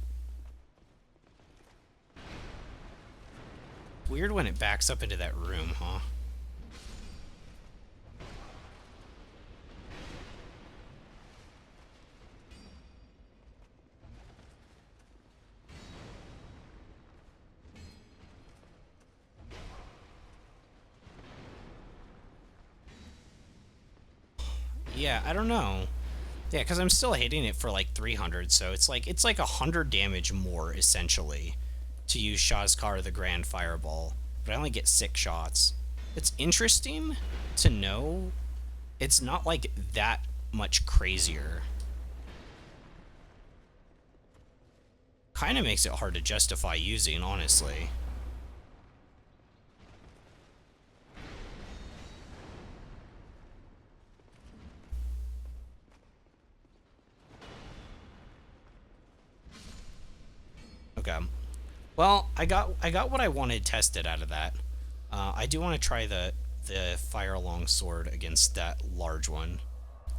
Weird when it backs up into that room, huh? Yeah, I don't know. Yeah, because I'm still hitting it for like 300, so it's like 100 damage more essentially to use Shazkar the Grand Fireball, but I only get 6 shots. It's interesting to know it's not like that much crazier. Kind of makes it hard to justify using, honestly. Okay. Well, I got what I wanted tested out of that. I do want to try the fire long sword against that large one,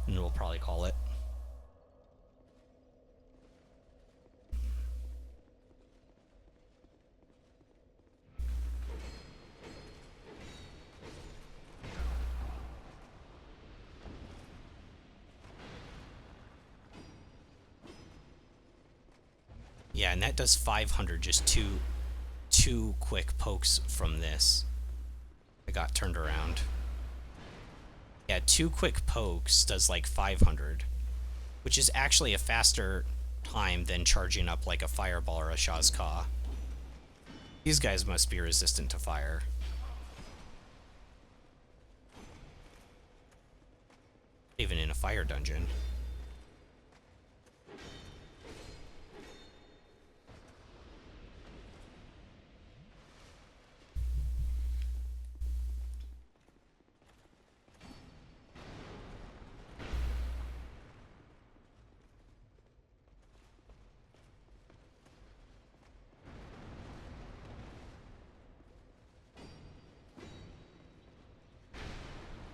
and we'll probably call it. and that does 500, just two quick pokes from this. I got turned around. Yeah, 2 quick pokes does like 500, which is actually a faster time than charging up like a fireball or a Shazka. These guys must be resistant to fire. Even in a fire dungeon.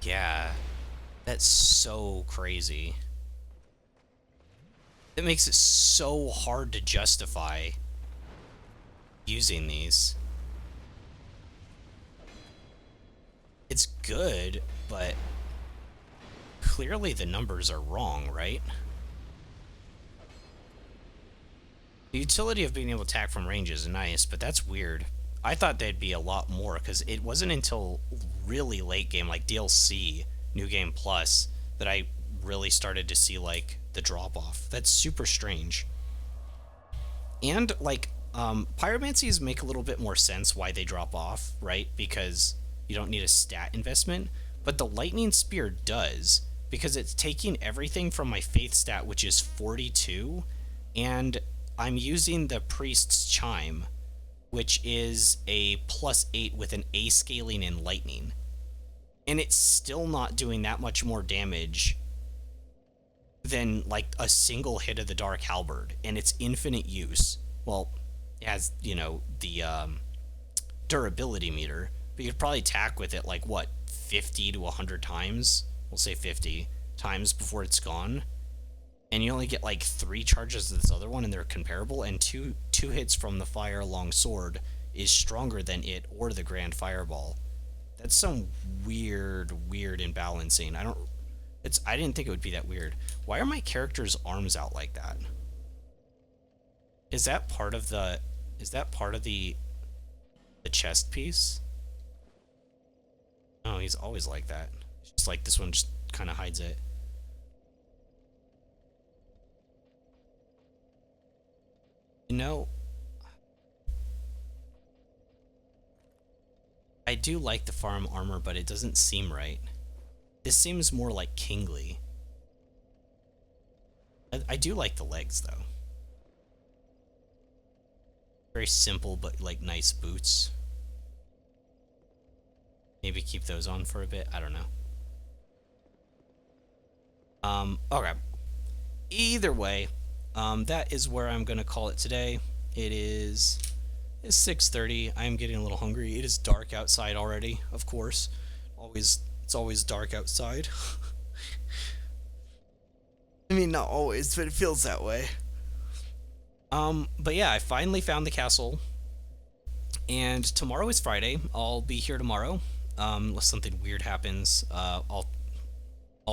Yeah, that's so crazy. It makes it so hard to justify using these. It's good, but clearly the numbers are wrong, right? The utility of being able to attack from range is nice, but that's weird. I thought there'd be a lot more, because it wasn't until really late game, like DLC, New Game Plus, that I really started to see, like, the drop-off. That's super strange. And, like, pyromancies make a little bit more sense why they drop off, right? Because you don't need a stat investment. But the Lightning Spear does, because it's taking everything from my Faith stat, which is 42, and I'm using the Priest's Chime, which is a +8 with an A scaling in Lightning. And it's still not doing that much more damage than, like, a single hit of the Dark Halberd, and it's infinite use. Well, it has, you know, the durability meter, but you could probably attack with it, like, what, 50 to 100 times? We'll say 50 times before it's gone. And you only get like 3 charges of this other one, and they're comparable, and two hits from the Fire Long Sword is stronger than it or the Grand Fireball. That's some weird imbalancing. I didn't think it would be that weird. Why are my character's arms out like that? Is that part of the chest piece? Oh, he's always like that. It's just like this one just kind of hides it. You know, I do like the farm armor, but it doesn't seem right. This seems more like kingly. I do like the legs, though. Very simple, but like nice boots. Maybe keep those on for a bit. I don't know. Okay. Either way, that is where I'm gonna call it today. It's 6:30. I'm getting a little hungry. It is dark outside already, of course. It's always dark outside. I mean, not always, but it feels that way. But yeah, I finally found the castle, and tomorrow is Friday. I'll be here tomorrow, unless something weird happens. I'll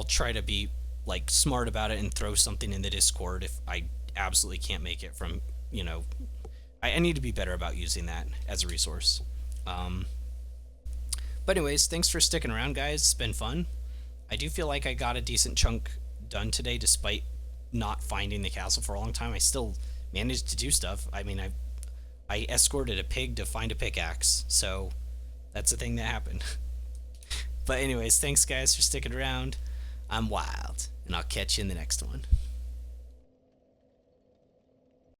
try to be like smart about it and throw something in the Discord if I absolutely can't make it from, you know, I need to be better about using that as a resource. But anyways, thanks for sticking around, guys. It's been fun. I do feel like I got a decent chunk done today, despite not finding the castle for a long time. I still managed to do stuff. I mean, I escorted a pig to find a pickaxe, so that's a thing that happened. But anyways, thanks guys for sticking around. I'm Wild, and I'll catch you in the next one.